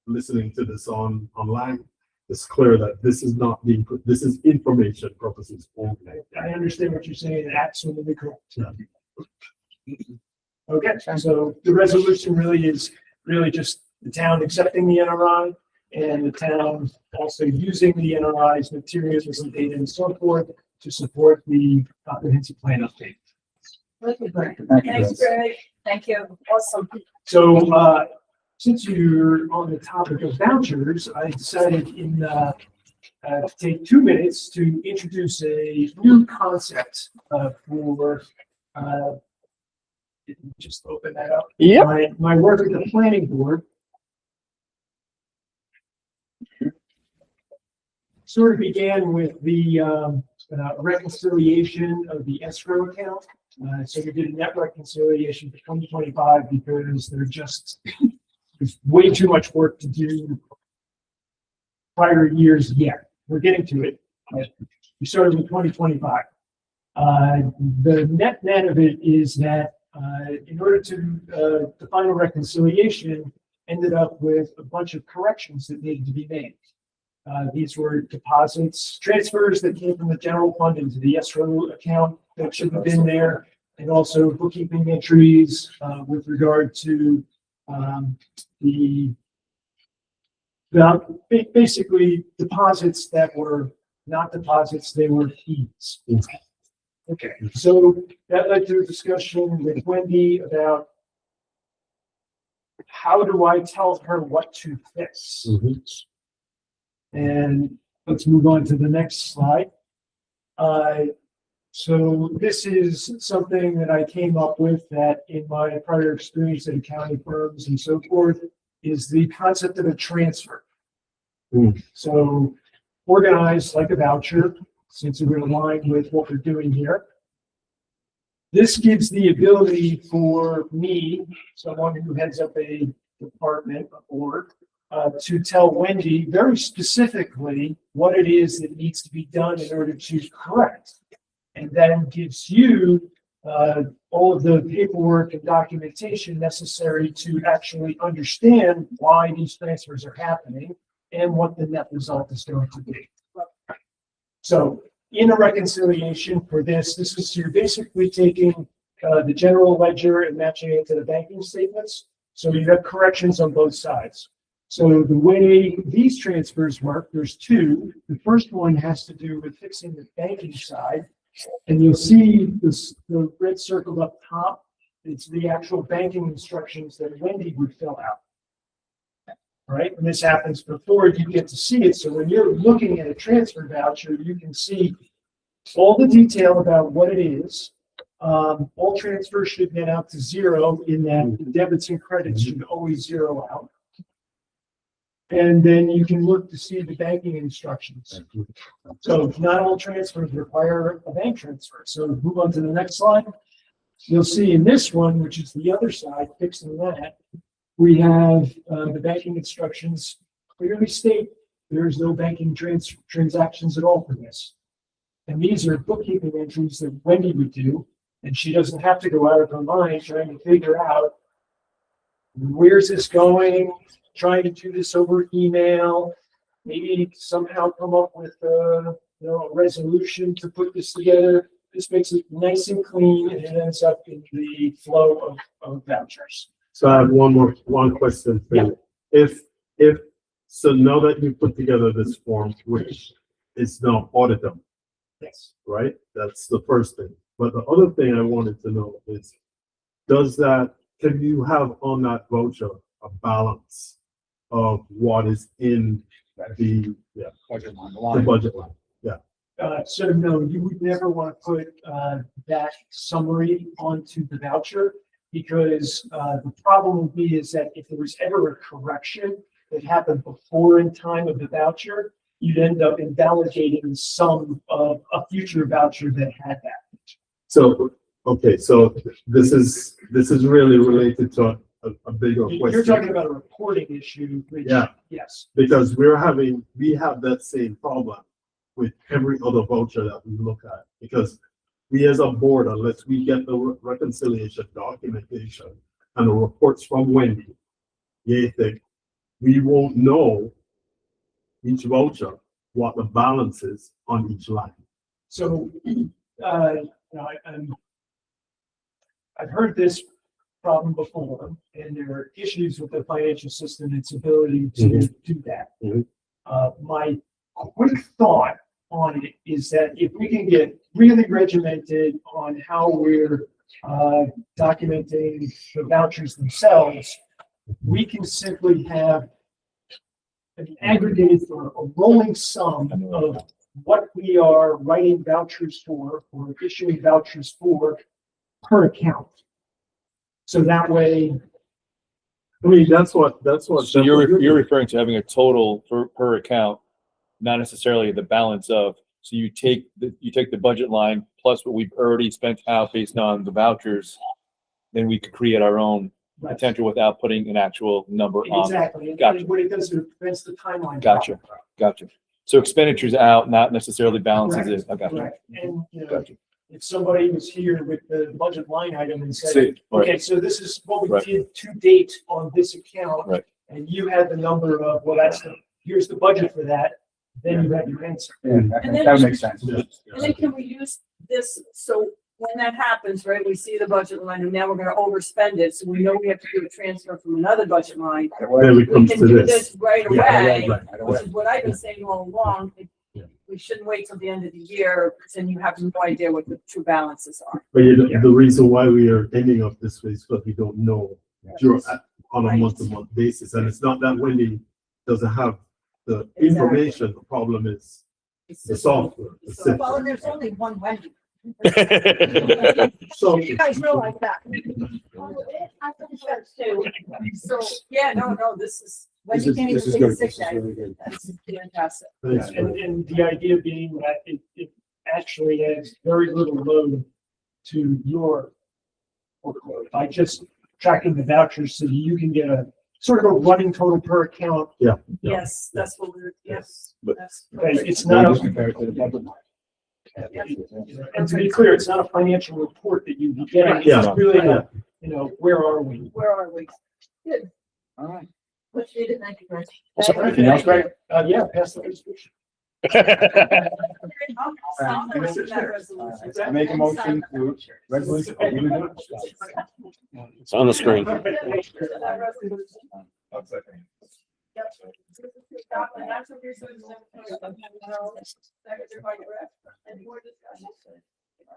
listening to this online, it's clear that this is not being put, this is information purposes only. I understand what you're saying, absolutely correct. Okay, so the resolution really is just the town accepting the NRI and the town also using the NRI's materials and data and so forth to support the comprehensive plan update. Thank you, Thanks, Greg. Greg. Thank you. Awesome. So, since you're on the topic of vouchers, I decided to take 2 minutes to introduce a new concept for, just open that up. Yep. My work at the planning board sort of began with the reconciliation of the escrow account. So we did a net reconciliation for 2025 because there's way too much work to do prior years yet. We're getting to it. We started with 2025. The net of it is that in order to the final reconciliation ended up with a bunch of corrections that needed to be made. These were deposits, transfers that came from the general fund into the escrow account that should have been there, and also bookkeeping entries with regard to basically deposits that were not deposits, they were fees. Okay, so that led to a discussion with Wendy about how do I tell her what to fix? And let's move on to the next slide. So this is something that I came up with that in my prior experience at accounting firms and so forth is the concept of a transfer. So organized like a voucher, since we're aligned with what we're doing here. This gives the ability for me, someone who heads up a department or to tell Wendy very specifically what it is that needs to be done in order to correct. And then gives you all of the paperwork and documentation necessary to actually understand why these transfers are happening and what the net result is going to be. So in a reconciliation for this is you're basically taking the general ledger and matching it to the banking statements. So you have corrections on both sides. So the way these transfers work, there's two. The first one has to do with fixing the banking side. And you'll see this, the red circle up top. It's the actual banking instructions that Wendy would fill out. All right, and this happens before you get to see it. So when you're looking at a transfer voucher, you can see all the detail about what it is. All transfers should net out to zero in that the debits and credits should always zero out. And then you can look to see the banking instructions. So not all transfers require a bank transfer. So move on to the next slide. You'll see in this one, which is the other side, fixing that, we have the banking instructions clearly state there is no banking transactions at all for this. And these are bookkeeping entries that Wendy would do, and she doesn't have to go out of her mind trying to figure out where's this going, trying to do this over email, maybe somehow come up with a resolution to put this together. This makes it nice and clean, and it ends up in the flow of vouchers. So I have one question for you. So now that you put together this form, which is now auditable, Yes. right? That's the first thing. But the other thing I wanted to know is, can you have on that voucher a balance of what is in the Budget line, the the line. budget line? So no, you would never want to put that summary onto the voucher, because the problem would be is that if there was ever a correction that happened before in time of the voucher, you'd end up invalidating some of a future voucher that had that. So, okay, so this is really related to a bigger You're question. talking about a reporting issue, which, Yeah. yes. Because we have that same problem with every other voucher that we look at. Because we as a board, unless we get the reconciliation documentation and the reports from Wendy, we won't know each voucher, what the balance is on each line. So, I've heard this problem before, and there are issues with the financial system, its ability to do that. Mhm. My quick thought on it is that if we can get really regimented on how we're documenting the vouchers themselves, we can simply have an aggregated or a rolling sum of what we are writing vouchers for or issuing vouchers for per account. So that way, I mean, that's what. So you're referring to having a total per account, not necessarily the balance of, so you take the budget line plus what we've already spent out based on the vouchers, then we could create our own potential without putting an actual number on. exactly. And Gotcha. what it does, it prevents the timeline. Gotcha. Gotcha. So expenditures out, not necessarily balances Correct. in. I got you. Correct. And, Gotcha. if somebody was here with the budget line item and said, See, okay, right, so this is what we Right. did to date on this account. Right. And you had the number of, well, here's the budget for that, then you have your answer. Yeah, And then- that makes sense. And then can we use this, so when that happens, right, we see the budget line and now we're gonna overspend it, so we know we have to do a transfer from another budget line. Then We we come can to do this. this right Yeah, away, Right away. which is what I've been saying all along. Yeah. We shouldn't wait till the end of the year, and you have no idea what the true balances are. But the reason why we are ending up this way is because we don't know on a Right. month-to-month basis. And it's not that Wendy doesn't have the information. The problem is the software. the So, system. Well, and there's only one Wendy. So, You guys realize that? I think so too. So, yeah, no, this is, when This you is, can't this even is take a good. sick This is day. really good. That's fantastic. And the idea being that it actually adds very little load to your workload by just tracking the vouchers so you can get a sort of a running total per account. Yes, that's what we're, yes. But- That's- And it's Not not, as compared to the budget. and to be clear, it's not a financial report that you get. Yeah. It's really, where are we? Where are we? All right. Much needed, thank you, guys. Anything else, Greg? Yeah, pass the resolution. I'll motion that resolution. I make a motion to resolution. It's on the screen. That resolution. Yep. Stop, and that's a resolution. Secretary by Brett. Any more discussion?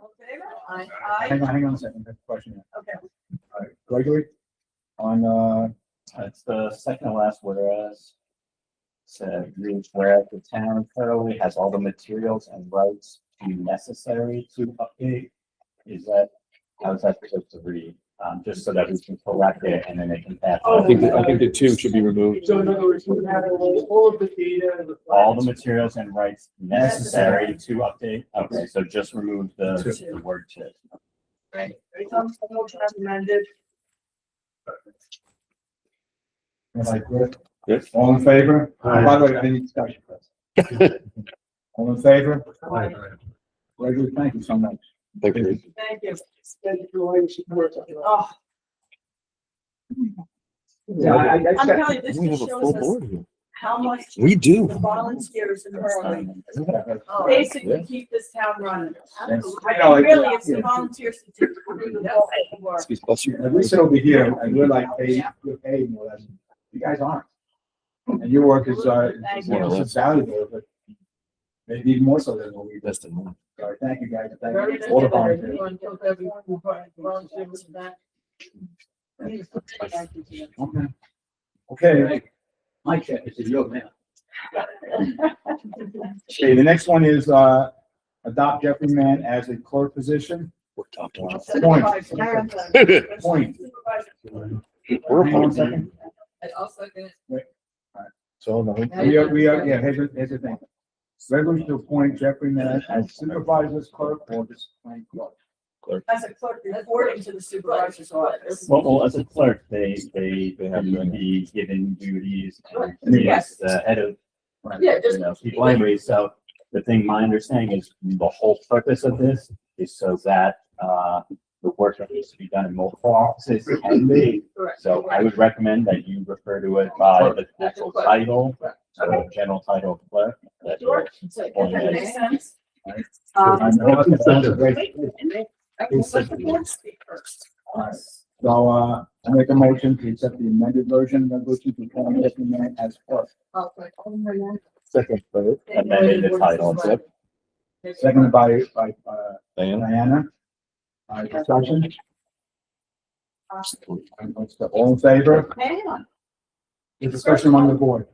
All in favor? Aye. Hang on a second, I have a question. Okay. All right, Gregory, on, It's the second to last whereas. Said, reads whereas the town currently has all the materials and rights necessary to update. Is that, how is that supposed to read? Just so that we can correct it and then it can pass. I think the two should be removed. So in other words, we have all of the data and the. All the materials and rights necessary to update. Okay, so just remove the word to. Right. Motion as amended. Yes. all in favor? Aye. By the way, any discussion? All in favor? Aye. Gregory, thank you so much. Thank you. Thank you. Thank you for all your support. Oh, Yeah, I'm telling you, this We have just a shows full us board here. how much We do. the volunteers in Berlin Oh, basically keep this town running. I I mean, really, it's the volunteers that do the work. Excuse bless you. We sit over here and we're like, hey, you're paid more than, you guys aren't. And your work is, Thank you. it's valuable, but maybe even more so than what we do. Less than one. So thank you guys. Thank very you good. all the volunteers. Everyone took everyone who volunteered for that. Okay. Okay. My check is your man. Okay, the next one is, adopt Jeffrey Mann as a clerk position. We're top down. Point. Point. We're Hang on a appointed. second. I'll second it. So, Yeah, here's the thing. Resolution to appoint Jeffrey Mann as supervisor's clerk or just plain clerk. As a clerk reporting to the supervisor's office. Well, as a clerk, they have to. be given duties. Right. And he Yes. is the head of, Yeah, just. people anyway, so the thing, my understanding is the whole purpose of this is so that, the work that needs to be done in multiple offices can be. Correct. So I would recommend that you refer to it by the actual title, so general title of clerk. That Sure. you're So, if appointed that as. makes sense. I know it's a great- Let the board speak first. Alright. So, I make a motion to accept the amended version of the resolution to appoint Jeffrey Mann as clerk. second, vote. Amended the title. Yep. Seconded by Diana? Diana. Discussion? All in favor? Hang on. Discussion among the board.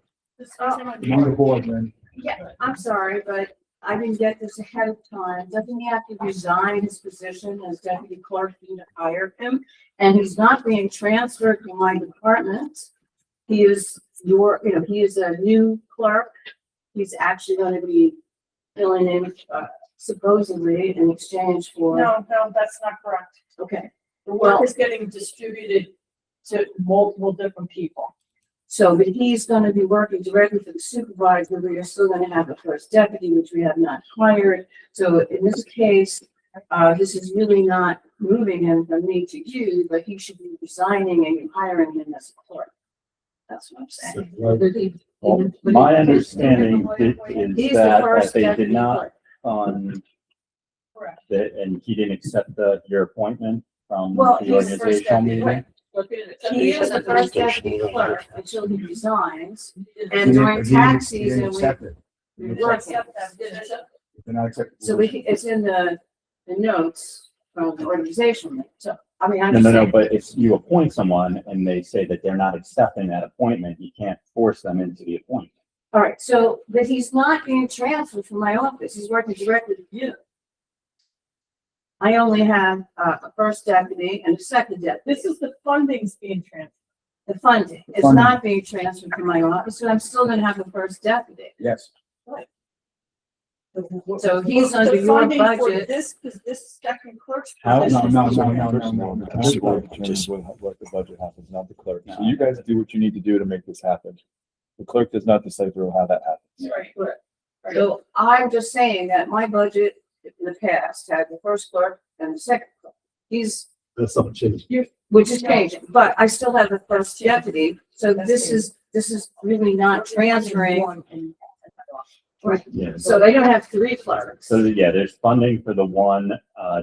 Among the Discussion. board, then. Yeah, I'm sorry, but I didn't get this ahead of time. Doesn't he have to resign his position as deputy clerk to hire him? And he's not being transferred to my department. He is he is a new clerk. He's actually going to be filling in, supposedly in exchange for, No, that's not correct. okay. The work is getting distributed to multiple different people. So, but he's gonna be working directly for the supervisor, we are still gonna have a first deputy, which we have not hired. So in this case, this is really not moving him from me to you, but he should be resigning and you hiring him as a clerk. That's what I'm saying. Well, my understanding is He's the that first they deputy did not, clerk. Correct. and he didn't accept your appointment from Well, the he's first organizational deputy, meeting. right. He is the first deputy clerk until he resigns. He And didn't- during he tax didn't- he didn't season, accept it. we We'll work. accept that. Did accept. He did not accept it. So it's in the notes from the organization. So, I mean, I'm No, just no, no, saying. but if you appoint someone and they say that they're not accepting that appointment, you can't force them into the appointment. All right, so, but he's not being transferred from my office. He's working directly with you. I only have a first deputy and a second deputy. This is the funding's being transferred. The funding is Funding. not being transferred from my office, so I'm still gonna have a first deputy. Yes. So he's under The your funding for budget. This, because this second clerk's. No, position no, is- no, no, no, no, no. Just what the budget happens, not the clerk. So you guys do what you need to do to make this happen. The clerk does not decide through how that happens. Right. So I'm just saying that my budget in the past had the first clerk and the second clerk. He's, That's not changed. which is changing, but I still have the first deputy, so this is really not transferring. Yes. So they don't have three clerks. So, yeah, there's funding for the one,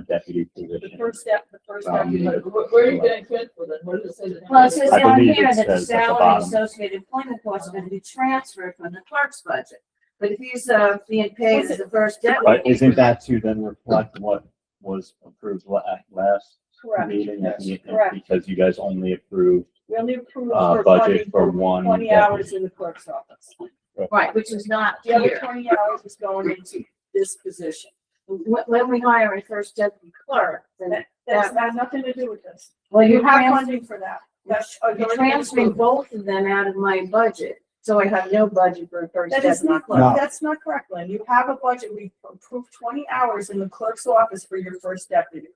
deputy The position. first step, the first Um, step. Where are you getting transferred then? What does it say? that- Well, it says I down believe here it that the says at the salary bottom. associated employment costs are going to be transferred from the clerk's budget. But if he's, being paid as the first But deputy, isn't that to then reflect what was approved last Correct. meeting? Correct. Because you guys only approved, We only approved budget for funding for for one 20 deputy. hours in the clerk's office. right, which is not The other here. 20 hours is going into this position. When we hire a first deputy clerk, then That has nothing to do with this. well, You you have have, funding for that. That's. you're transferring both of them out of my budget, so I have no budget for a first That is deputy not, clerk. No. that's not correct, Lynn. You have a budget. We approved 20 hours in the clerk's office for your first deputy.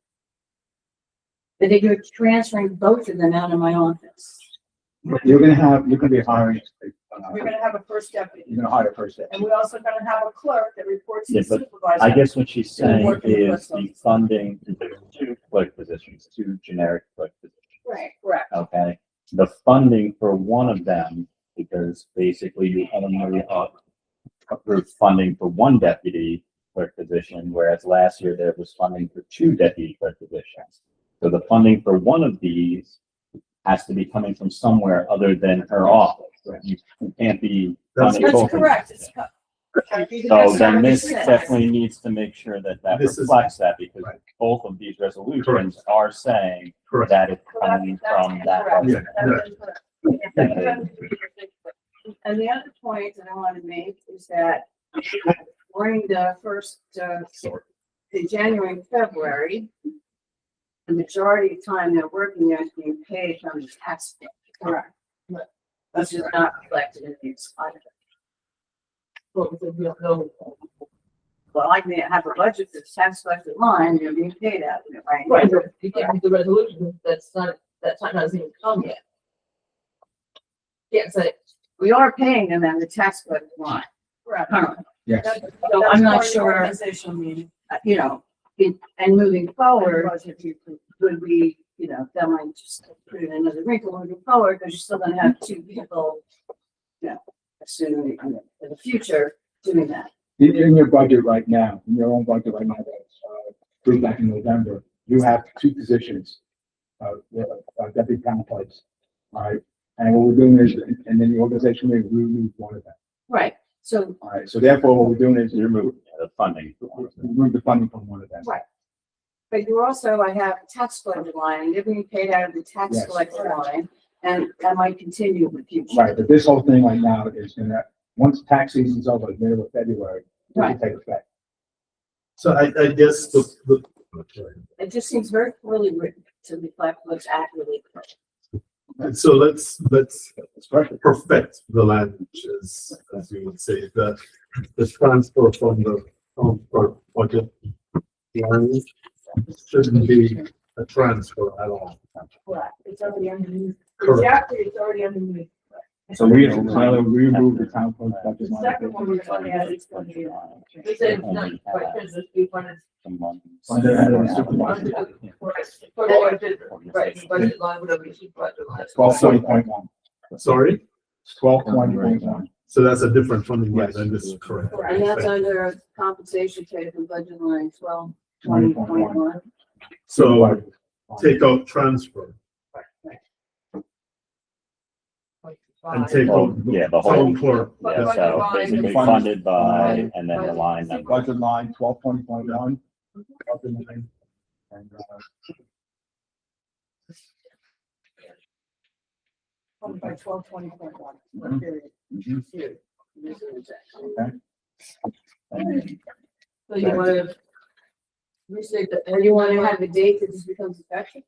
But if you're transferring both of them out of my office. You're gonna be hiring, We're gonna have a first deputy. you're gonna hire first deputy. And we're also gonna have a clerk that reports to Yeah, the but supervisor. I guess what she's saying Working with is us the on- funding, there's two clerk positions, two generic clerk positions. Right, correct. Okay, the funding for one of them, because basically you only approved funding for one deputy clerk position, whereas last year there was funding for two deputy clerk positions. So the funding for one of these has to be coming from somewhere other than her office. You can't be. funding That's both of them. correct. It's So then this definitely needs to make sure that that This is- reflects that, because Right. both of these resolutions Correct. are saying Correct. that it's coming from that. Correct. budget. And the other point that I want to make is that during the first, the January and February, the majority of time they're working there is being paid from the tax. bill. Correct. Which is not reflected in these items. But we don't know. Well, I may have a budget that's tax budget line, they're being paid out of it, right? Right, but you can't do the resolution, that's not, that time hasn't even come yet. Can't say, We are paying them on the tax budget line Correct. currently. Yes. So I'm not That's part of the sure, Organizational meeting. you know, and moving forward, Budget you approve. would we, you know, that might just put in another wrinkle moving forward, because you're still gonna have two people, you know, assuming in the future doing that. In your budget right now, in your own budget right now, that's, approved back in November, you have two positions, deputy town clerks. All right, and what we're doing is, and then the organization, we remove one of them. Right, so, All right, so therefore, what we're doing is Remove the funding. remove the funding from one of them. right. But you also, I have a tax budget line, they're being paid out of the tax Yes. collector line, and that might continue in the future. Right, but this whole thing right now is gonna, once tax season's over, middle of February, it will Right. take effect. So I guess the. It just seems very poorly written to reflect what's accurately. And so let's That's perfect. perfect the language, as you would say, the transfer from the budget line shouldn't be a transfer at all. Correct. It's already underneath. Correct. Exactly, it's already underneath. So we remove the town clerk's budget The line. second one we're gonna add is gonna be. we said, not, right, because if you wanted. Under the supervisor. For the budget, right, the budget line, whatever you should budget line. 12.1. Sorry, 12.1. so that's a different funding line, then this is correct. And that's under compensation paid from budget line 1220.1. So take out transfer and take out Yeah, the whole, town clerk. yeah, so basically funded by, and then the line number. Budget line 12.1. And, By 1220.1. Mhm. Period. mhm. Okay. So you wanna We say that. Or you want to have a date that this becomes effective?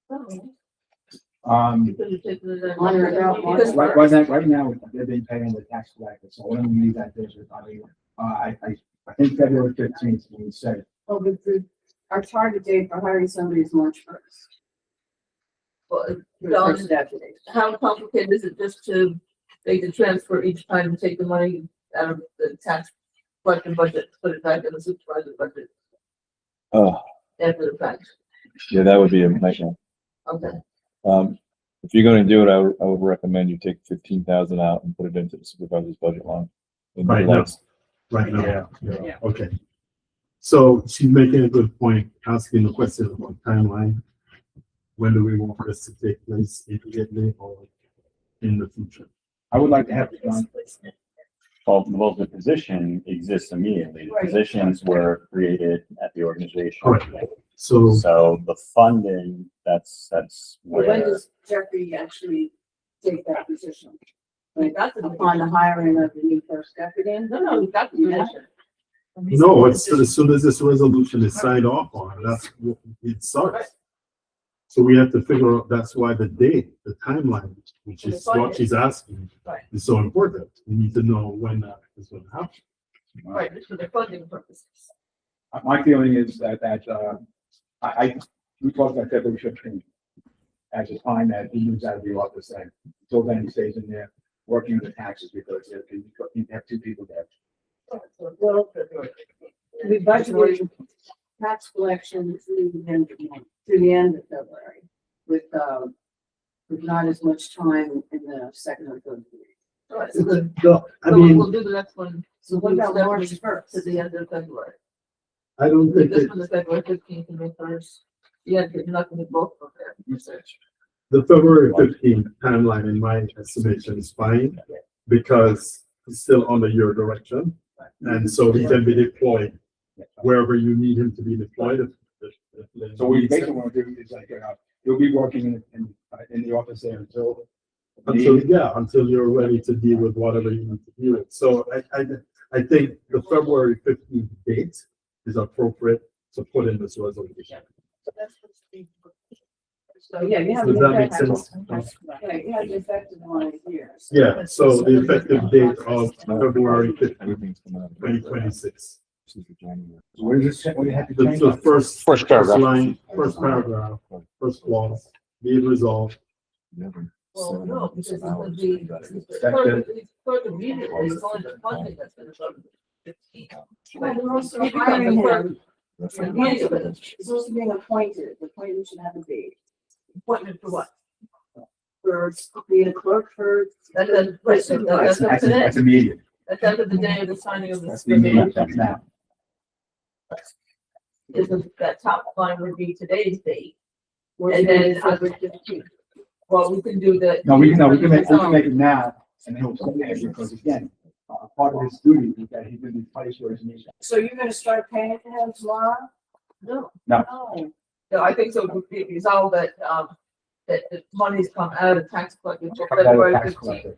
Because you take the. On or about March. Because- Right now, they've been paying the tax collector, so when we need that, there's, I think February 15th, when we said, Oh, but our target date for hiring somebody is March first. Well, The John, first deputy. how complicated is it just to make the transfer each time and take the money out of the tax collector budget, put it back in the supervisor budget Oh, after the fact? yeah, that would be a nightmare. Okay. If you're gonna do it, I would recommend you take 15,000 out and put it into the supervisor's budget line. Right now. Right now. Yeah. Okay. So she's making a good point, asking the question about timeline. When do we want this to take place, immediately or in the future? I would like to have it done. Well, the position exists immediately. The Right. Positions were created at the organization. Correct. So, So the funding, that's When where, does Jeffrey actually take that position? We got the Upon the hiring of the new first deputy? No, we got the position. no, it's as soon as this resolution is signed off on, that's what it starts. So we have to figure out, that's why the date, the timeline, which is what she's asking, Right. is so important. We need to know when that is going to happen. Right, just for the funding purposes. My feeling is that, we talked about February 15th as a time that he moves out of the office, and until then he stays in there working on the taxes, because you have two people there. Well, we budgeted tax collection through the end of February with not as much time in the second or third week. All right, so good. No, I So mean, we'll do the next one. So what about March To 1st? the end of February. I don't think This that one is February 15th and the first. Yeah, there's nothing to both of them. Research. the February 15th timeline in my estimation is fine because it's still under your direction. And so he can be deployed wherever you need him to be deployed. So what you basically want to do is like, you'll be working in the office there until. Until you're ready to deal with whatever you need to deal with. So I think the February 15th date is appropriate to put in this resolution. So, yeah, you have. Does that make sense? Yeah, you have the effective one here. Yeah, so the effective date of February 15th, Everything's coming out. 2026. What is it, what do you have to The change? the first paragraph. line, first paragraph, first clause, be it resolved. Well, no, because it would be. First immediately, it's only the funding that's gonna go to the 15th. Well, they're also He becomes hiring the him. first immediately. He's also being appointed. The appointment should have a date. Appointment for what? For being a clerk for. That's up to today. That's immediate. That's after the day of the signing of That's the. immediate, that's now. Isn't that top line would be today's date? And And then then February 15th. Well, we can do that. No, we can make it now, and then we'll stay there, because again, part of his duty is that he's gonna be placed where he's needed. So you're gonna start paying for him tomorrow? No, No. no, I think so. It would be resolved that, that the monies come out of tax collector until That was February tax 15th. collector.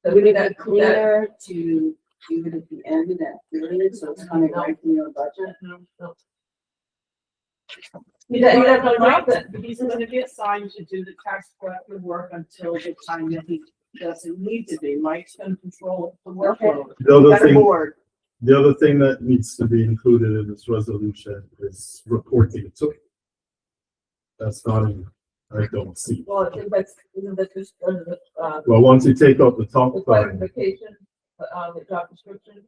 Would it be cleaner to do it at the end of that period, so it's coming right from your budget? No. You'd have no doubt that. He's gonna be assigned to do the tax collector work until the time that he doesn't need to be. Mike's gonna control the workload. The other thing that needs to be included in this resolution is reporting to. That's not in, I don't see. Well, I think that's, isn't that just under the, Well, once you take out the top the line, classification, the job description?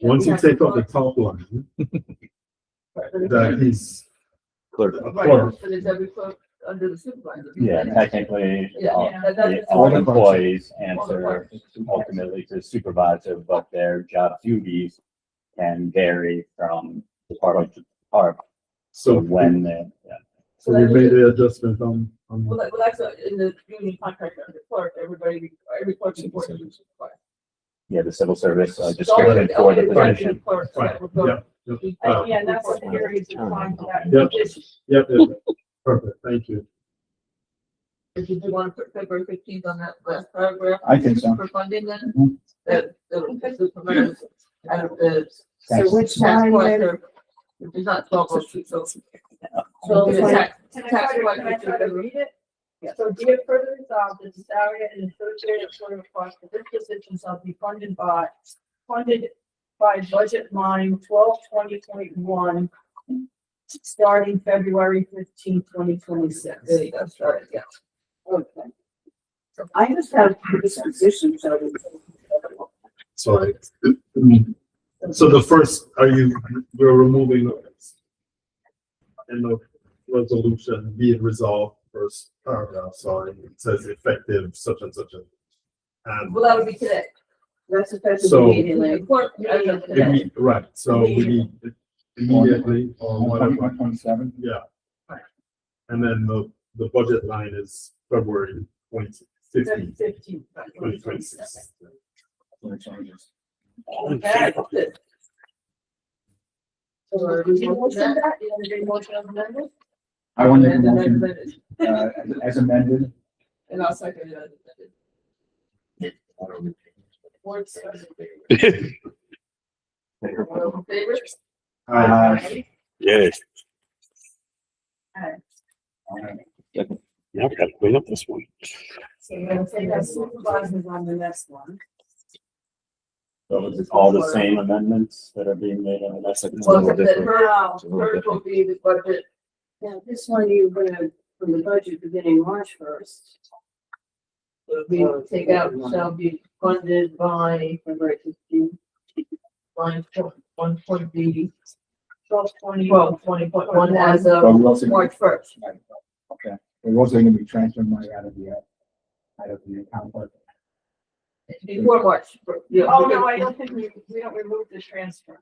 once you take out the top line, that he's a Right, clerk. but it's every clerk under the supervisor. yeah, technically, Yeah, all that's. all employees answer ultimately to the supervisor, but their job duties can vary from department to department. So So, when the, yeah. so we made the adjustment on, Well, that's in the union contract under clerk, every clerk reports to the supervisor. Yeah, the civil service It's description only- for only the direct position. clerks right, that would go- yep. Yeah, and that's what the areas of time for that Yep. position. Yep, perfect, thank you. If you do want to put February 15th on that last paragraph. I think so. For funding then, Mhm. that, the supervisors out of the Thanks. So which Tax line, collector, which is not 1202, so. So the tax, Can I tax try to, collector. can I try to read it? So be it further resolved that the salary and associated employment costs for this position shall be funded by budget line 1220.1, starting February 15, 2026. There you go, started, yeah. okay. I just have this position, so. So, so the first, you're removing in the resolution, be it resolved, first paragraph, sorry, it says effective such and such and. Well, that would be today. That's effective So- immediately. Report as of today. Right, so we need it immediately or whatever, 127. yeah. And then the budget line is February 2015, 15. 2026. Okay. So are we motion that? You want to do motion as amended? I want to make a And then motion, amended. as amended. And I'll second it as amended. Board discussion. All in favor? Yay. Alright. Now we gotta clean up this one. So you're gonna take that supervisors on the next one. So is it all the same amendments that are being made on the next? Well, first will be the budget. Now, this one you're gonna, from the budget beginning March 1st. We take out shall be funded by February 15th. line 1.B, 1220. 1220.1 as But of we're also, March 1st. okay, we're also going to be transferring money out of the account. clerk. Before March. Yeah, Oh, no, I don't think we don't remove the transfer.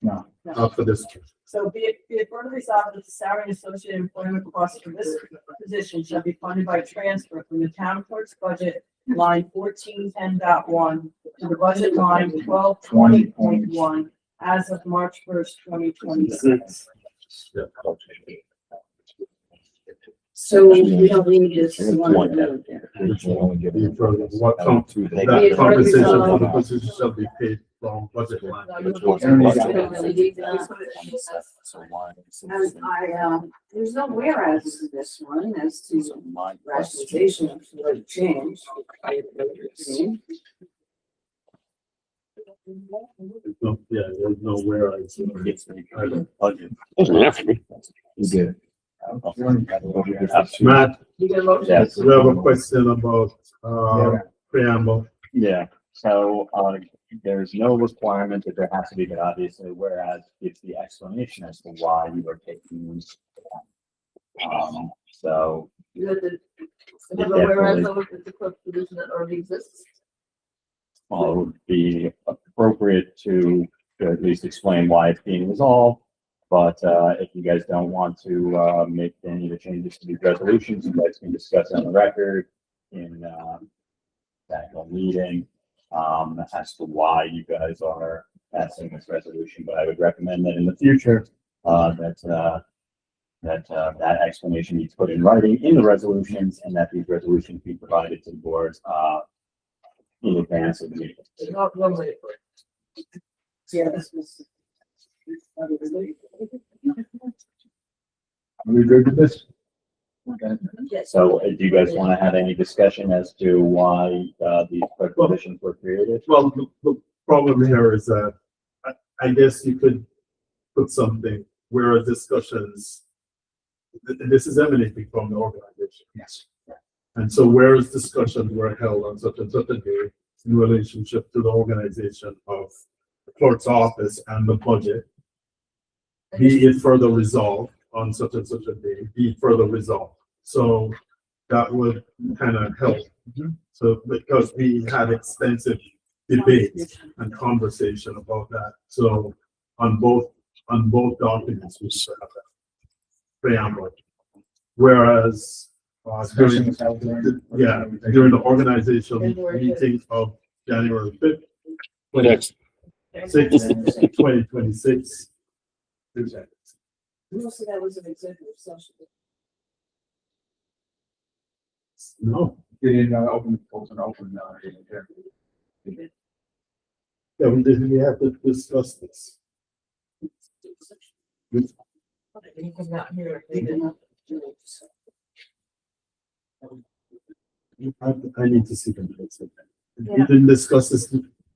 No, Not for this. So be it further resolved that the salary and associated employment costs for this position shall be funded by transfer from the town clerk's budget line 1410.1 to the budget line 1220.1 as of March 1st, 2026. Yeah. So we don't need this one. Be further, what Be that it further compensation for resolved. the position shall be paid from budget line. No, you don't need to. And there's no whereas in this one as to rationalization of the change. Yeah, there's no whereas. Doesn't have to be. You did. Matt, You get a motion? Yes. we have a question about, Yeah. preamble. Yeah, so, there's no requirement that there has to be, but obviously, whereas it's the explanation as to why you are taking these. So, You have to, whereas the clerk position that already exists. well, it would be appropriate to at least explain why it's being resolved. But, if you guys don't want to, make any of the changes to these resolutions, you guys can discuss on the record in, that whole meeting, as to why you guys are passing this resolution. But I would recommend that in the future, that explanation be put in writing in the resolutions and that these resolutions be provided to the boards, in advance of the meeting. It's not normally. Yeah, this was. Are we good with this? Okay. Yes. So do you guys want to have any discussion as to why, these positions were created? Well, the problem here is that I guess you could put something where discussions, this is emanating from the organization. Yes. And so whereas discussions were held on such and such a day in relationship to the organization of the clerk's office and the budget, be it further resolved on such and such a day, be further resolved. So that would kind of help. So because we had extensive debate and conversation about that. So on both documents, we should have that preamble. Whereas Discussion was held during. during the organizational meeting of January 5th, Next. 2026. Most of that was an executive session. No, They didn't open. yeah, we didn't, we have to discuss this. He was not here. He didn't. I need to see them. We didn't discuss this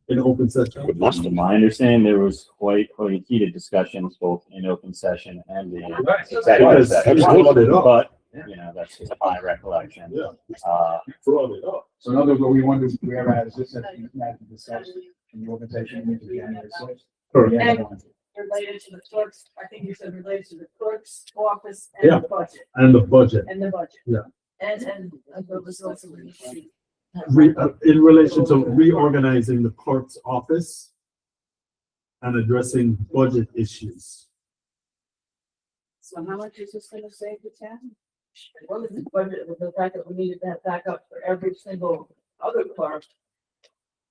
in open session. It must have. My understanding, there was quite heated discussions both in open session and in Yes, executive session. we brought it up. But, you know, that's just my recollection. Yeah. Uh, So in other words, what we want to, we ever had is this, that we had to discuss in the organization meeting January 6th. Correct. Yeah. Related to the clerk's, I think you said related to the clerk's office Yeah. and the budget, And the budget. and the budget. And there was also. In relation to reorganizing the clerk's office and addressing budget issues. So how much is this gonna save the town? One of the budget was the fact that we needed to have backup for every single other clerk.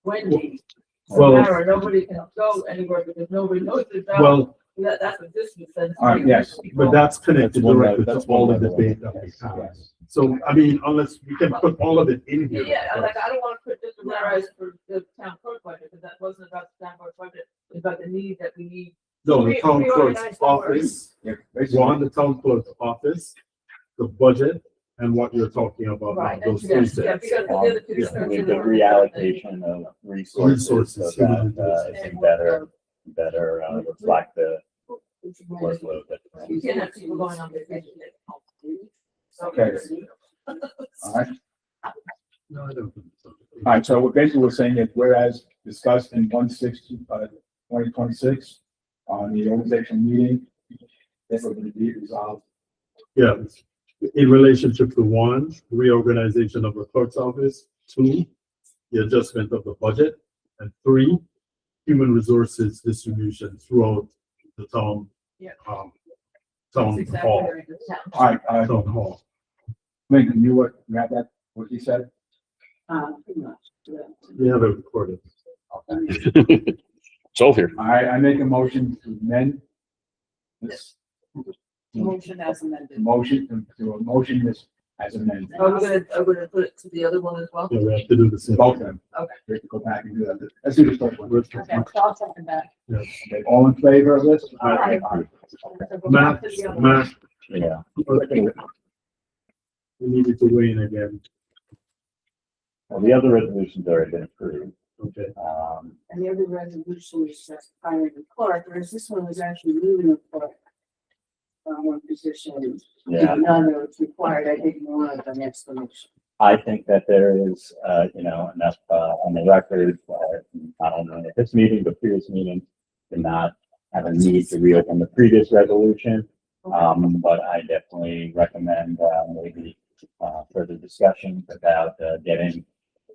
Wendy. Well- Sarah, nobody can go anywhere because nobody knows their job. Well, That's what this said. All right, yes. but that's connected That's one directly level, to that's all one the level. debate that we have. So, I mean, unless we can put all of it in here. Yeah, like, I don't wanna put just a whereas for the town clerk budget, because that wasn't about the town clerk budget, it's about the need that we need. No, the town Reorganize clerk's the work. office, Yeah, basically. one, the town clerk's office, the budget, and what you're talking about, now, Right, those and three yes, yeah, things. because the other two Yeah. starts with in the order. reallocation of resources so Resources, that, yeah. it can better reflect the workload that. You can't have people going on vacation. Okay. All right. No, I don't think so. All right, so what basically we're saying is whereas discussed in 1/6/2026 on the organizational meeting, this will be resolved. Yeah, in relationship to one, reorganization of the clerk's office, two, the adjustment of the budget, and three, human resources distribution throughout the town. Yeah. Town That's exactly hall, where it is now. All right, town hall. Lincoln, you have that, what he said? Pretty much. Yeah. We have it recorded. Okay. It's all here. All right, I make a motion to amend this Motion as amended. motion, to a motion this as amended. Are we gonna put it to the other one as well? Yeah, we have to do the same. Both of them. Okay. We have to go back and do that. Let's do the first one. Okay, so I'll second that. Okay, all in favor of this? Aye. Matt, Matt, Yeah. we needed to weigh in again. Well, the other resolution's already been approved. Okay. And the other resolution is just hiring the clerk, whereas this one was actually moving the clerk. One position, Yeah. none that was required, I didn't want an explanation. I think that there is, enough, on the record, not only at this meeting, but previous meetings, to not have a need to reopen the previous resolution. But I definitely recommend, maybe, further discussions about, getting,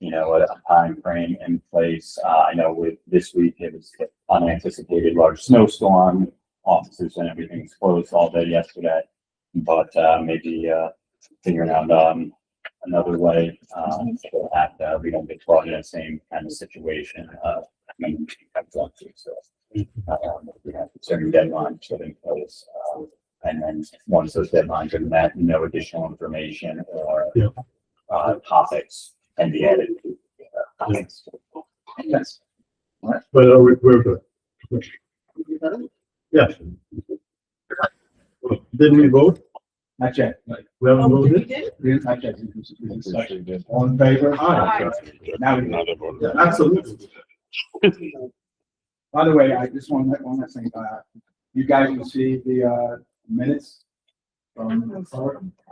a time frame in place. I know with this week, it was unanticipated large snowstorm, offices and everything was closed all day yesterday. But, maybe, figuring out, another way, so that, we don't get caught in the same kind of situation, when it comes up to, so. We have certain deadlines put in place, and then once those deadlines are met, no additional information or, Yeah. topics can be added to. Comments. Yes. But we're good. Yeah. Didn't we vote? Not yet. We haven't voted? Not yet. All in favor? Aye. Now we Yeah, absolutely. By the way, I just want one last thing. You guys will see the minutes from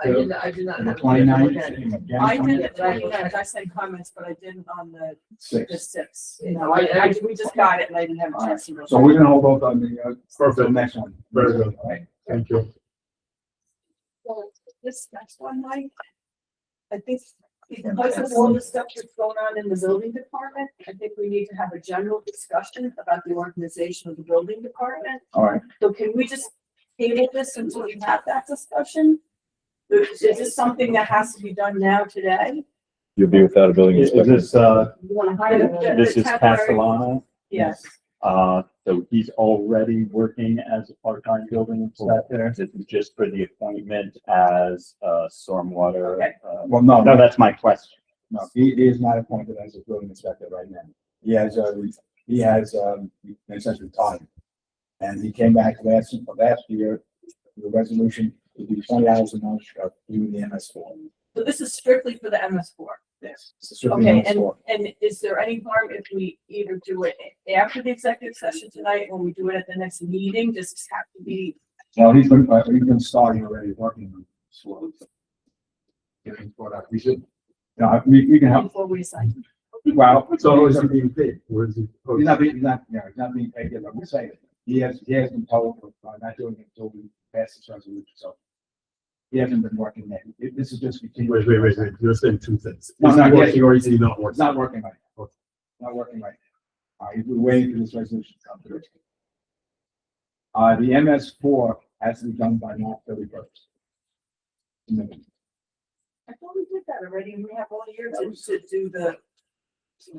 I did not the have. 29th. I didn't, I said comments, but I didn't on the Six. six. We just got it, and I didn't have a chance to. So we're gonna hold off on the, for the Perfect. next one. Very good. Right. Thank you. This next one, Mike, I think because of all the stuff that's going on in the building department, I think we need to have a general discussion about the organization of the building department. All right. So can we just table this until we have that discussion? Is this something that has to be done now today? You'll be without a building Is inspector. this, You want to hire? this is Castellano? Yes. So he's already working as a part-time building inspector. This is just for the appointment as, stormwater. Okay. Well, no, No, that's my question. no, he is not appointed as a building inspector right now. He has, been since retired. And he came back last year, the resolution would be 20 hours a month through the MS4. So this is strictly for the MS4. Yes. It's strictly Okay, MS4. and is there any harm if we either do it after the executive session tonight, or we do it at the next meeting? Does this have to be? Well, he's been starting already working on SWOT. Getting brought up. We should, no, we can help. Before we assign? Well, So is he being paid? Where is he? he's not being paid yet, but we're saying, he has been told, not doing it until we pass this resolution, so. He hasn't been working yet. This is just. Wait. You're saying two things. No, Is no, he yes, working or is he not It's working? not working right now. Not working right now. We're waiting for this resolution to come through. The MS4 has to be done by March 31st. I thought we did that already, and we have all year to do the.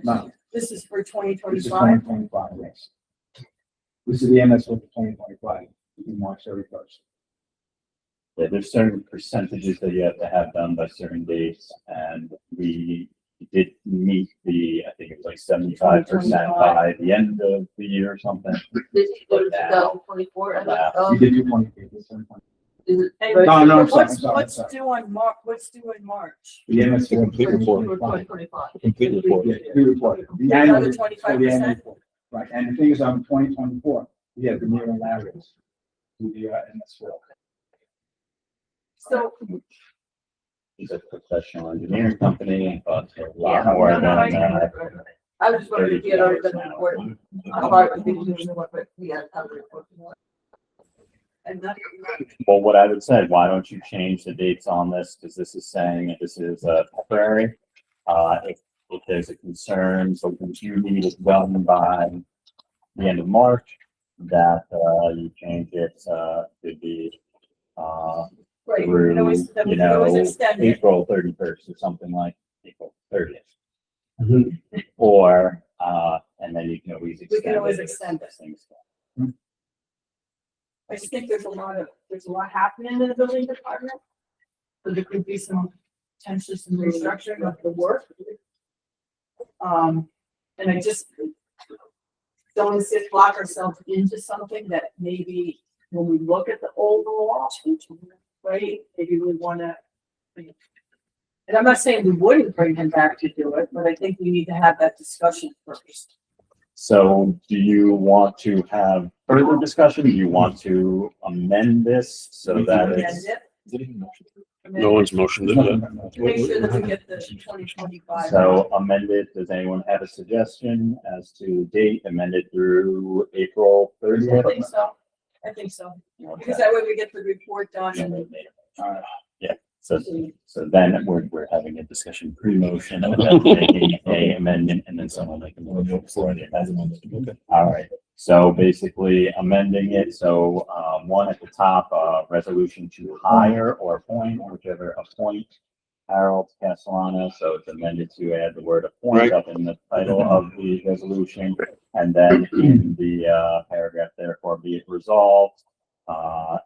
No. This is for This is 2025. 2025, yes. This is the MS4 for 2025, March 31st. Yeah, there's certain percentages that you have to have done by certain dates, and we did meet I think it was like 75% by the end of the year or something. This is for 2024 and Yeah. We did do 20. is it? Hey, No, no, I'm sorry, What's I'm sorry. due on what's due in March? The MS4. The complete report. 2025. Complete report. Yeah, the report. The Another annual. 25%? for the annual report. Right, and the thing is, on 2024, we have the Near and Larry's to the MS4. So, It's a professional engineering company, but a Yeah. lot more No, no, I than, get it. I was just wondering if you had already done the report. How would be doing the work, but we had to have the report. and that, well, what I would say, why don't you change the dates on this? Because this is saying that this is temporary. If there's a concern, so if you need it done by the end of March, that you change it to be right, we through, can always, then we you can always know, extend it. April 31st or something like April 30th. Mhm. Or, and then you can always extend it. We can always as extend it. things go. I just think there's a lot happening in the building department. So there could be potentially some restructuring of the work. And I just don't want to lock ourselves into something that maybe when we look at the overall, right, maybe we want to. And I'm not saying we wouldn't bring him back to do it, but I think we need to have that discussion first. So do you want to have further discussion? Do you want to amend this so that And it's? No one's motioned it yet. Make sure that we get the 2025. So amended, does anyone have a suggestion as to date amended through April I 30th? think so. I think so. Because that way we get the report done and. So then we're having a discussion pre-motion about making a amendment and then someone make a motion for the amendment. All right, so basically amending it, so one at the top, resolution to hire or appoint, whichever appoint Harold Castellano, so it's amended to add the word appoint Right. up in the title of the resolution. And then in the paragraph, therefore be it resolved,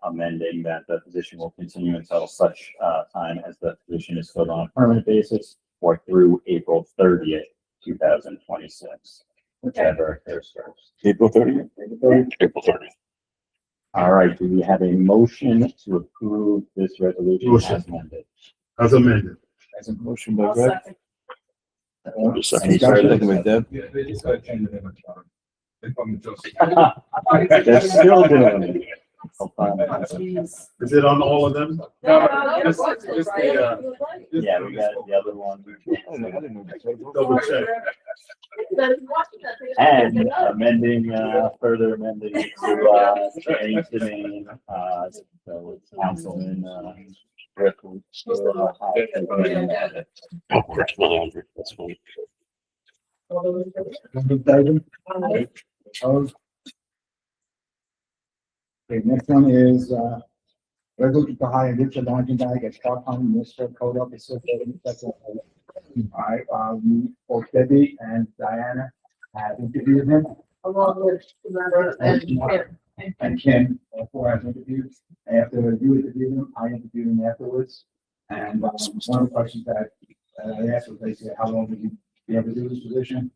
amending that the position will continue until such time as the position is filled on a permanent basis or through April 30th, 2026, whichever occurs first. April 30th? April 30th. All right, do we have a motion to approve this resolution Motion. as amended? As amended. As a Motion by I'll Greg. second. Just a second. Any further Second by Deb. They're still doing it. Oh, jeez. Is it on all of them? Just Yeah, we got the other one. Double check. And amending, further amending it to, change the name, so it's Councilman, Rick. Oh, Chris Melandri, that's fine. Okay, next one is, resolution to hire Richard Longenberg as part-time municipal code officer. All right, both Debbie and Diana have interviewed him, Along with Samantha and Kim. and Kim, before I interviewed. After you interviewed him, I interviewed him afterwards. And, one of the questions that I asked was basically, how long would you be able to do this position?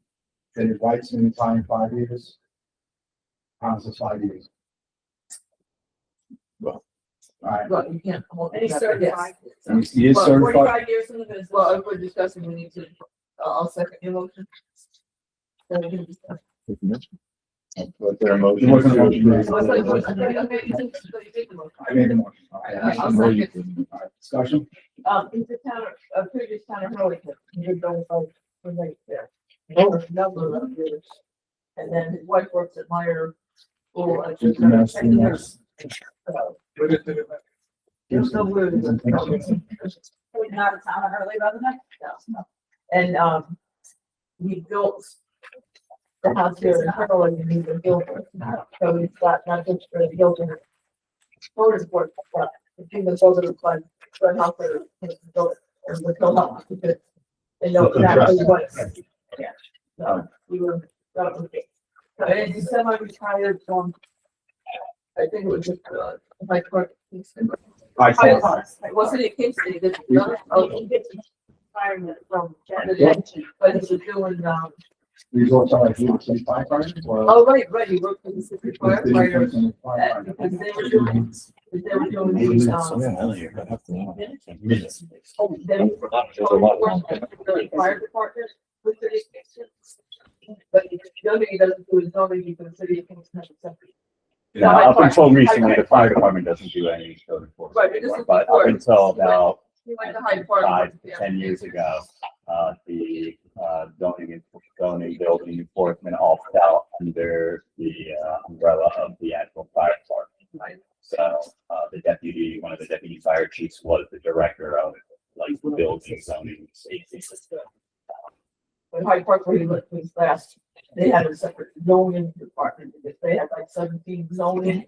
Said his wife's going to retire in 5 years. Hans is 5 years. Alright, But you can't. hold And he's it. certified. and he is Well, certified. 45 years in the business. Well, if we're discussing, we need to, I'll second your motion. Then we can discuss. Was there a motion? There wasn't a motion. to- So I thought you were- I thought you did the motion. I made the motion. Alright, I'll second. alright, discussion? He's a town, a previous town of Hurlington, he lived on, for right there. For a number of years. And then his wife works at Meyer School. and she's a technician. So, there's no word. We're not a town of Hurley, by the way. And, he built the house here in Hurley and he's a builder. So he's got not just for the builder. Motorsport, but the thing that's over the flood, flood house or built, or the hill house, because they know exactly what. Yeah. So we were, that was it. So, and he's semi-retired from, I think it was just, like, Alright, wasn't it Kingston? He did, oh, he did retirement from Canada, but he was doing, these also like, you say firefighters? or- oh, right, he worked for the city firefighter. Firefighter. Because they were doing the, then he, then he There's a lot of- the fire department with the Kingston. But the other thing he doesn't do is normally because the city of Kingston has a separate. Yeah, up until recently, the fire department doesn't do any code Right, but this enforcement, is but up before. until about He went to Hyde Park. 5 to 10 years ago, the zoning building enforcement all fell under the umbrella of the actual fire department. So the deputy, one of the deputy fire chiefs was the director of like the building zoning safety system. When Hyde Park, where he lived his last, they had a separate zoning department, because they had like 17 zoning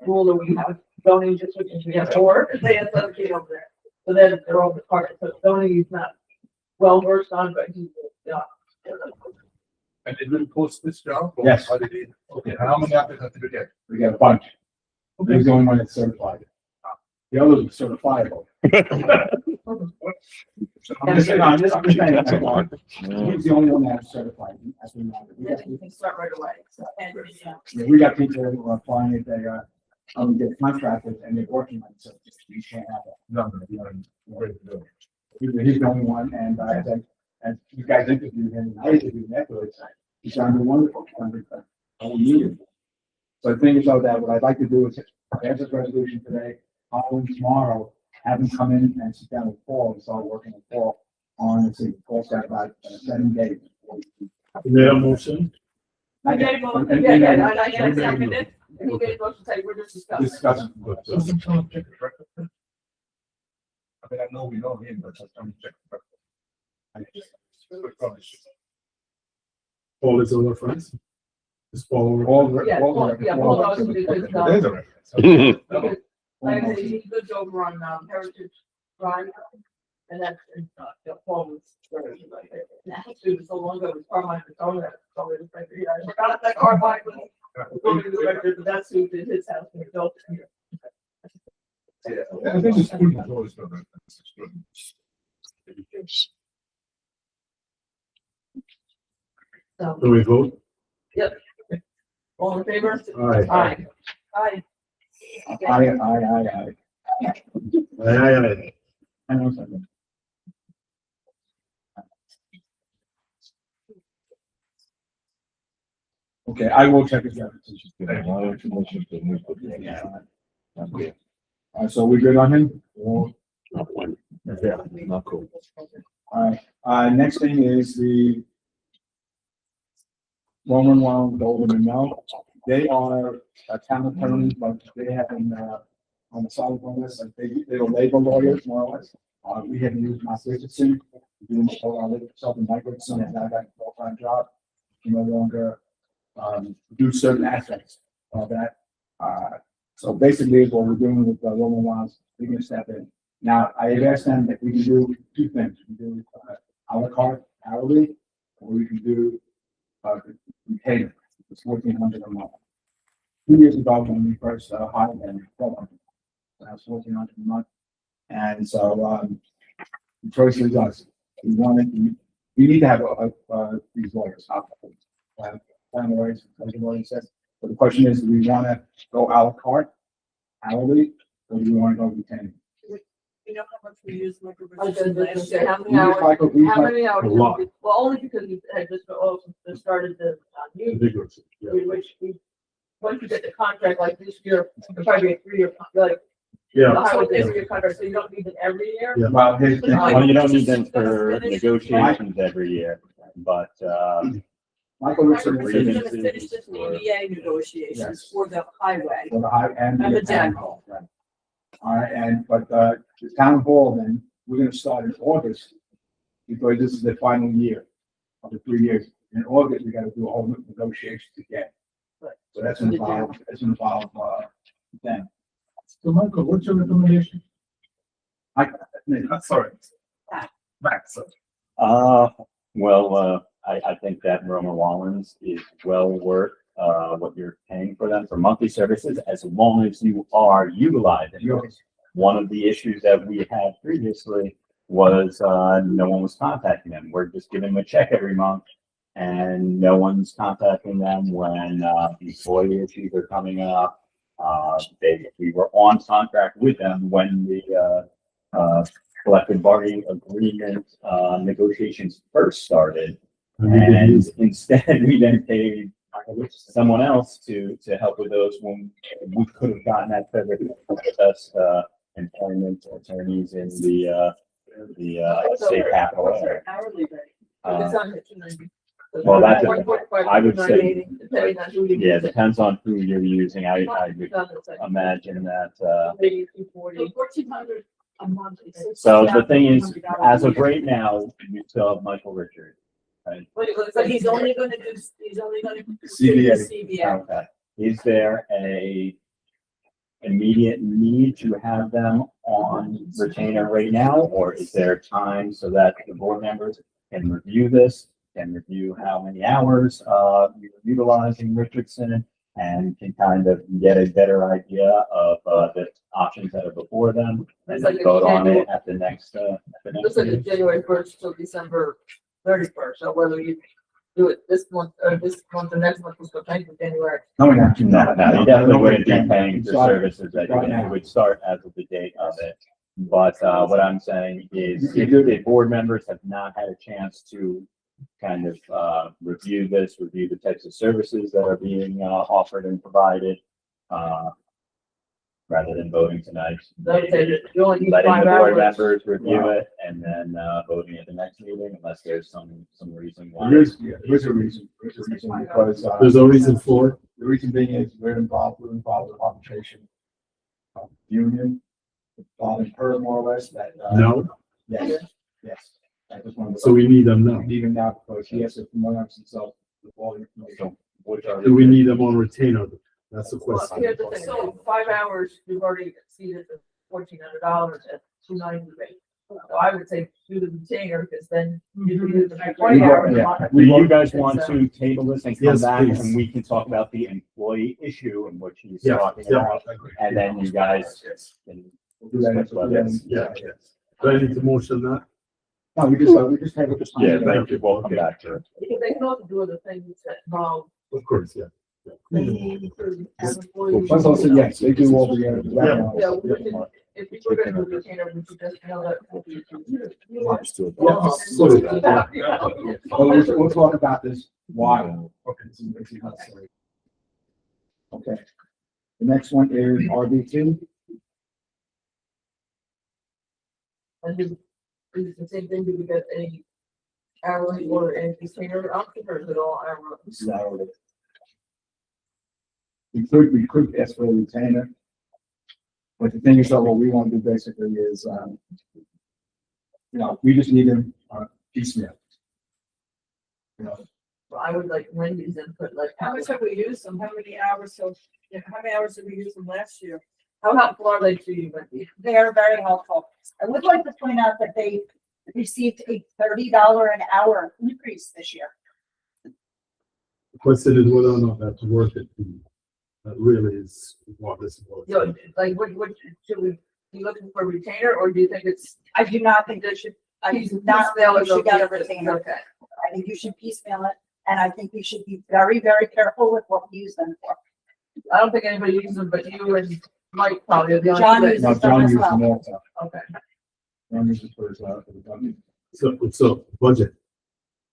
rule, and we have zoning district, and we have 4, and they had 17 over there. So then their own department, so zoning is not well versed on, but he's, yeah. And did we post this job? or Yes. how did it- Okay, how many applicants did we get? We got a bunch. He's the only one that's certified. The others are certifiable. I'm just saying, I'm just saying, that's a lot. He's the only one that's certified. As we know. You can start right away, so. And, We got people who are applying if they, get contracted and they're working on it, so you can't have that. No, ready to go. He's the only one, and I think, and you guys interviewed him, and I interviewed him afterwards. He sounded wonderful, all needed. So the thing is though, that what I'd like to do is, pass this resolution today, I'll tomorrow, have him come in and sit down with Paul, and start working with Paul on, let's see, Paul's got about 7 days. Their motion, Yeah, And- I seconded it, and he made a motion, say, we're just discussing. Discussing. But, someone check the record. I mean, I know we know him, but just someone check the record. We probably should. Paul is our friends. Is Paul? Paul, Yeah, Paul, yeah, Paul also did his, There's a record. because, like I said, he lives over on, Heritage Drive, and that's, Paul was, it was so long ago, it was Carmine, it's all that, so it was like, yeah, I forgot that Carmine was. Going to the record, but that's who did his house when he built it here. Yeah, I think the school has always done that. That's good. So, Do we vote? all in favor? Aye. Aye. Aye. I. Aye, aye, aye. Hang on a second. Okay, I will check it out. So we good on him? Not cool. Alright, next thing is the Roman Wild Golden and Mel. They are a town attorney, but they have been, on the solid on this, like they were labor lawyers more or less. We have used my Richardson, doing something like Richardson, and I got a full-time job. You no longer, do certain aspects of that. So basically what we're doing with the Roman Wilds, we're gonna step in. Now, I have asked them if we can do 2 things. We can do, a la carte hourly, or we can do, retainer. It's 1,400 a month. 2 years ago, when we first, hired them, that's 1,400 a month. And so, the choice is us. We need to have, these lawyers. Plan lawyers, as the lawyer says. But the question is, do we want to go a la carte? hourly, or do you want to go retained? You know how much we use Michael I was Richardson gonna last say, year? how many We use hours, Michael, we use how Michael- many hours? A lot. Well, only because we had just started the, new, Vigorous, yeah. which we, once you get the contract like this year, it'll probably be a 3-year, like, the Yeah, highway 3-year contract, so you don't need it every year. Yeah. Well, here's the thing. Well, you don't need them for negotiations every year, but, Michael Michael Richardson Richardson's is gonna finish the CBA negotiations Yes. for the highway. for the high and And the town jack. hall, right. All right, the town hall, then, we're gonna start in August, because this is the final year of the 3 years. In August, we gotta do a whole negotiations again. Right. So that's involved, then. So Michael, what's your recommendation? sorry. Back, so. I think that Roma Wallens is well worth, what you're paying for them for monthly services, as long as you are utilizing those. One of the issues that we had previously was, no one was contacting them. We're just giving them a check every month, and no one's contacting them when, employee issues are coming up. We were on contract with them when the, collective bargaining agreement, negotiations first started. And instead, we then paid someone else to help with those when we could have gotten that for the best, employment attorneys in the state capital area. Hourly rate. It's Uh, on the 290. well, that's- 145, I would say- 290, depending on who you Yeah, use. depends on who you're using. I would It's on the site. imagine that, Maybe 240. 1,400 a month. so the thing is, as of right now, you still have Michael Richards, right? But he's only gonna do, he's only gonna do CBA. the CBA. Okay. Is there a immediate need to have them on retainer right now, or is there time so that the board members can review this, can review how many hours, you're utilizing Richardson, and can kind of get a better idea of, the options that are before them, and It's like then a vote on January- it at the next, Looks like it's January 1st till December 31st, so whether you do it this month, or next month, we'll still pay for January. No, we're not. No, you definitely wouldn't be paying for Sorry. services that Right you're gonna, now. it would start as of the date of it. But, what I'm saying is, if the board members have not had a chance to kind of, review this, review the types of services that are being, offered and provided, rather than voting tonight, Like I said, you only need letting 5 the board hours. members review it and then, voting at the next meeting, unless there's some reason why. There is a reason, because, There's a reason for it. the reason being is we're involved with arbitration. Union, involved in her more or less, that. No, Yes, yes. I just wanted to. so we need them now. Need him now because he has to familiarize himself with all the information. Which are. Do we need them on retainer? That's the Well, question. here's the thing, so 5 hours, you've already exceeded the $1,400 at 290 rate. So I would say do the retainer, because then you do the 20 hours. a month. Do you guys want to table this and come Yes, back please. and we can talk about the employee issue in which he's Yeah, talking yeah. about? And then you guys can. We'll do that next discuss week. whether- Yeah. Do I need to motion that? No, we just have it. Yeah, thank you. We'll come back to it. Because they can also do other things that involve. Of course, yeah. Plus also, yes, they do all the, Yeah, we can- if we were gonna do the retainer, we should just know that. We'll talk about this while. Okay. The next one is RB2. And is the same thing, do we get any hourly or any retainer option, or is it all hourly? We could ask for a retainer. But the thing is, what we want to do basically is, we just need them, piecemeal. Well, I would like Wendy's input, like, How much have we used them? How many hours did we use them last year? how helpful are they to you, Wendy? They are very helpful. I would like to point out that they received a $30 an hour increase this year. The question is whether or not that's worth it. That really is what this was. You know, like, what, should we be looking for a retainer, or do you think it's? I do not think there should, I do not think we should get a retainer. Okay. I think you should piecemeal it, and I think we should be very, very careful with what we use them for. I don't think anybody uses them but you and Mike probably. the only John two that- uses No, them John as uses well. them also. Okay, John uses for his, for the company. So budget,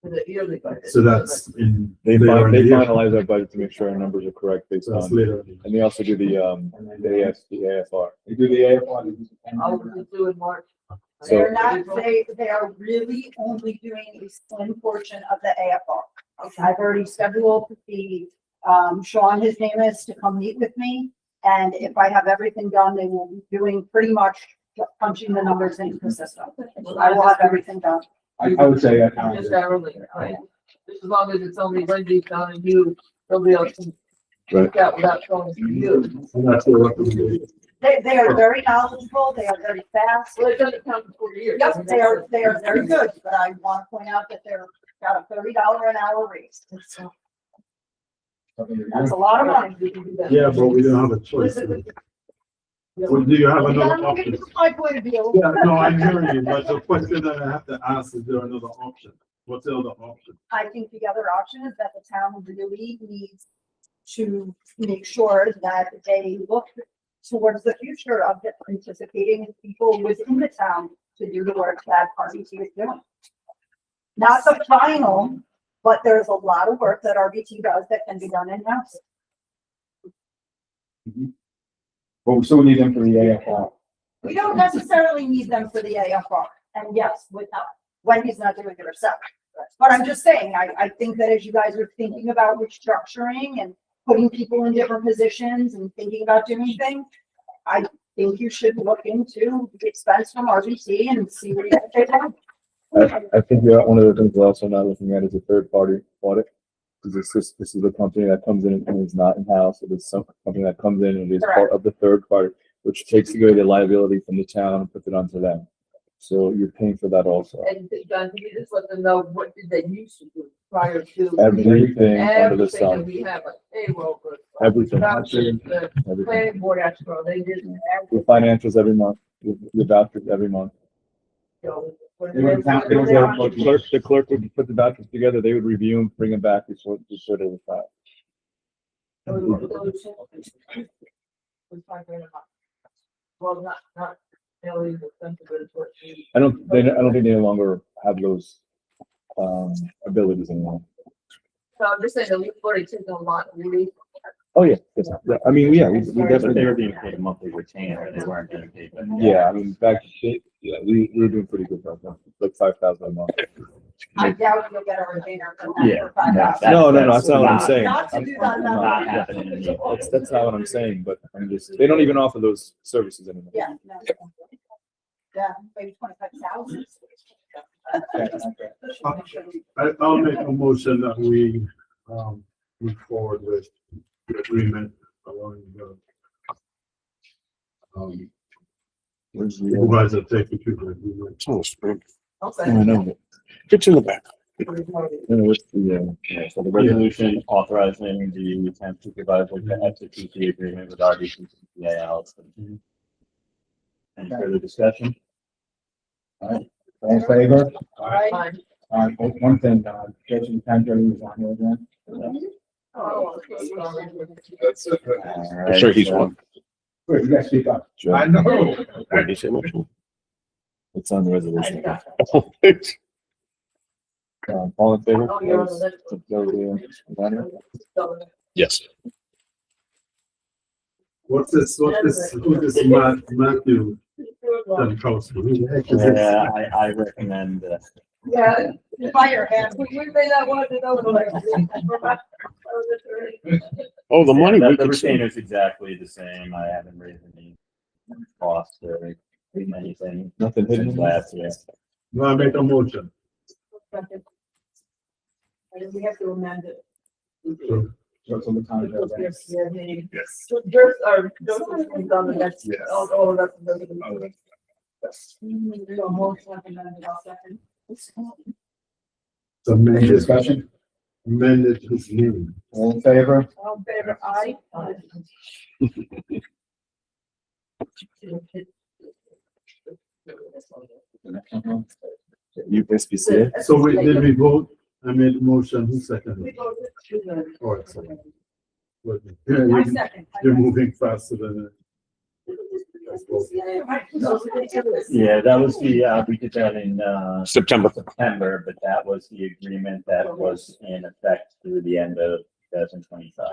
for the yearly budget. so that's in. They, later in the year. finalize our budget to make sure our numbers are correct based So that's on, later. in the year. and they also do the AFR. They do the AFR. they do the- I'll just do in March. So- They're not, they are really only doing a slim portion of the AFR. I've already scheduled Sean, his name is, to come meet with me. And if I have everything done, they will be doing pretty much just punching the numbers into the system. I will have everything done. I would say, Just hourly, right? Just as long as it's only Wendy, Don, and you, nobody else can Right. check out without going to you. And that's the recommendation. They are very knowledgeable, they are very fast. Well, it doesn't count for years. Yep, they are very good, but I want to point out that they're got a $30 an hour raise. That's a lot of money. Yeah, but we don't have a choice. Well, do you have another option? It's my point of view. Yeah, no, I hear you, but the question that I have to ask, is there another option? What's the other option? I think the other option is that the town really needs to make sure that they look towards the future of anticipating people within the town to do the work that RBT is doing. Not the final, but there's a lot of work that RBT does that can be done in-house. but we still need them for the AFR. We don't necessarily need them for the AFR, and yes, without, Wendy's not doing it herself. But I'm just saying, I think that as you guys are thinking about restructuring and putting people in different positions and thinking about doing things, I think you should look into the expense from RBC and see what you can take on. I think one of the things we're also not looking at is a third party audit. Because this is a company that comes in and is not in-house. It is some company that comes in and is part of the third party, which takes away the liability from the town and puts it onto them. So you're paying for that also. And John, can you just let them know what did they used to do prior to? Everything under the Everything that sun, we have, like payroll, for everything, vouchers, the everything. planning board escrow, they did The everything. financials every month, the vouchers every month. They don't count- they don't get a The clerk would put the vouchers together, they would review them, bring them back before they were filed. Well, not really expensive, but it's what you. I don't think they no longer have those, abilities anymore. So I'm just saying that we've already taken a lot, really. Oh, yeah, yes, yeah, I mean, yeah, we But definitely, they were being paid a monthly retainer, they weren't getting paid. yeah, I mean, back, yeah, we were doing pretty good back then, like 5,000 a month. I doubt you'll get a retainer from that Yeah, for $5,000. No, that's not what I'm saying. Not to do that, no. Not happening anymore. That's not what I'm saying, but I'm just, they don't even offer those services anymore. Yeah, no. Yeah, maybe 25,000. I'll make a motion that we, move forward with the agreement allowing the Where's the, supervisor to take the people agreement. Oh, spring. Okay. I know, It's in the back. what's the, Yeah, so the resolution authorizing the town supervisor to execute the agreement with RDC CPAL. Any further discussion? All in favor? Right. One thing, Jason Pandry was on here again. Oh, That's it. I'm sure he's one. Wait, you guys speak up. Joe, I know. What did he say, motion? it's on the resolution. Oh, All in favor? you're on the list. Yes. Who's this Matthew Stankowski? Who the heck is this? Yeah, I recommend, Yeah. Fire hand. We may not want to know. Like. Oh, the money we The could save. retainer's exactly the same, I haven't raised any costs or anything Nothing since hidden. last year. No, I make a motion. We have to amend it. So, So the time. Yes. So just, Joseph is on the next, Yes. all of us. So motion amended, I'll second. So Any discussion? amended his name. All in favor? All in favor, aye. USPCA. So did we vote? I made a motion, who seconded? All right, so. Wait a minute. Yeah, I you- second. You're moving faster than Yeah, that was the, we did that in, September. September, but that was the agreement that was in effect through the end of 2025.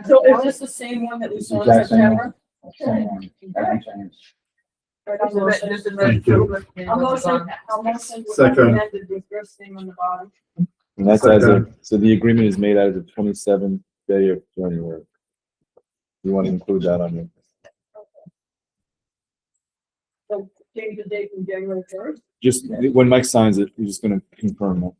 So is this the same one that we saw in Exact same one. September? Same one. Hasn't changed. Right, I'll motion. Thank you. I'll motion with Second. recommended with first name on the bottom. And that's as of, so the agreement is made as of 27th day of January. You want to include that on your, So change the date from January first. just when Mike signs it, you're just gonna confirm that.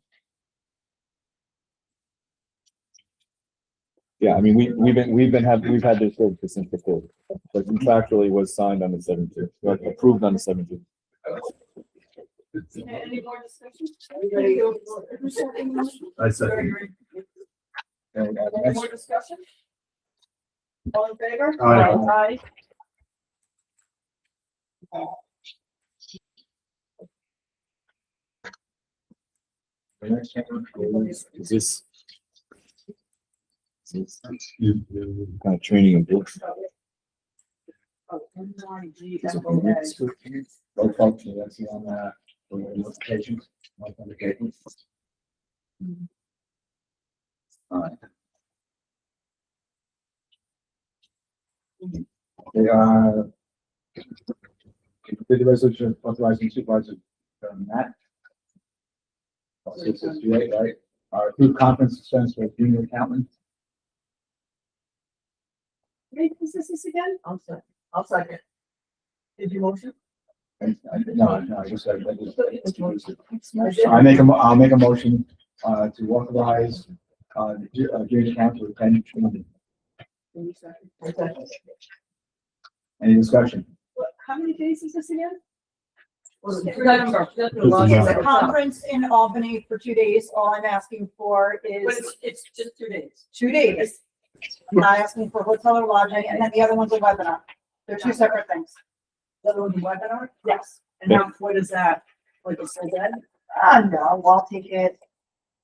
Yeah, I mean, we've had this service since before, but contractually was signed on the 17th, like approved on the 17th. Any more discussion? I said, Okay, Any next- more discussion? All in favor? Aye. Aye. the next one is- Is this? Is this you- kind of training and books? Oh, NRG, It's a FOA. Roll call, so that's on, notifications, notifications. All right. They are. The resolution authorizing supervisor, Matt. 668, right? Approved conference expense for junior accountant. Wait, is this again? I'll second. Did you motion? No, I just said, I'll make a motion, to authorize, junior accountant to attend training. Any discussion? How many days is this again? It's a conference in Albany for 2 days. All I'm asking for But is it's just 2 days. 2 days. I'm not asking for hotel or lodging, and then the other one's a webinar. They're two separate things. The other one's a webinar? Yes. And how, what is that? Like you said that? No, I'll take it.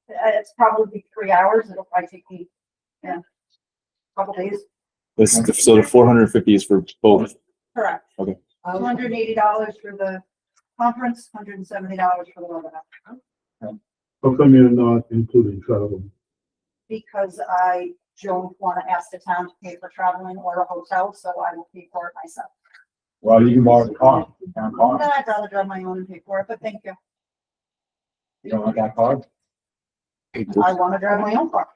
It's probably 3 hours. It'll probably take me, couple days. This is so the 450 is for both. Correct. Okay. $280 for the conference, $170 for the webinar. How come you're not including travel? Because I don't want to ask the town to pay for traveling or a hotel, so I will pay for it myself. Well, you can borrow the car, town car. No, I'd rather drive my own and pay for it, but thank you. You don't want that car? I want to drive my own car.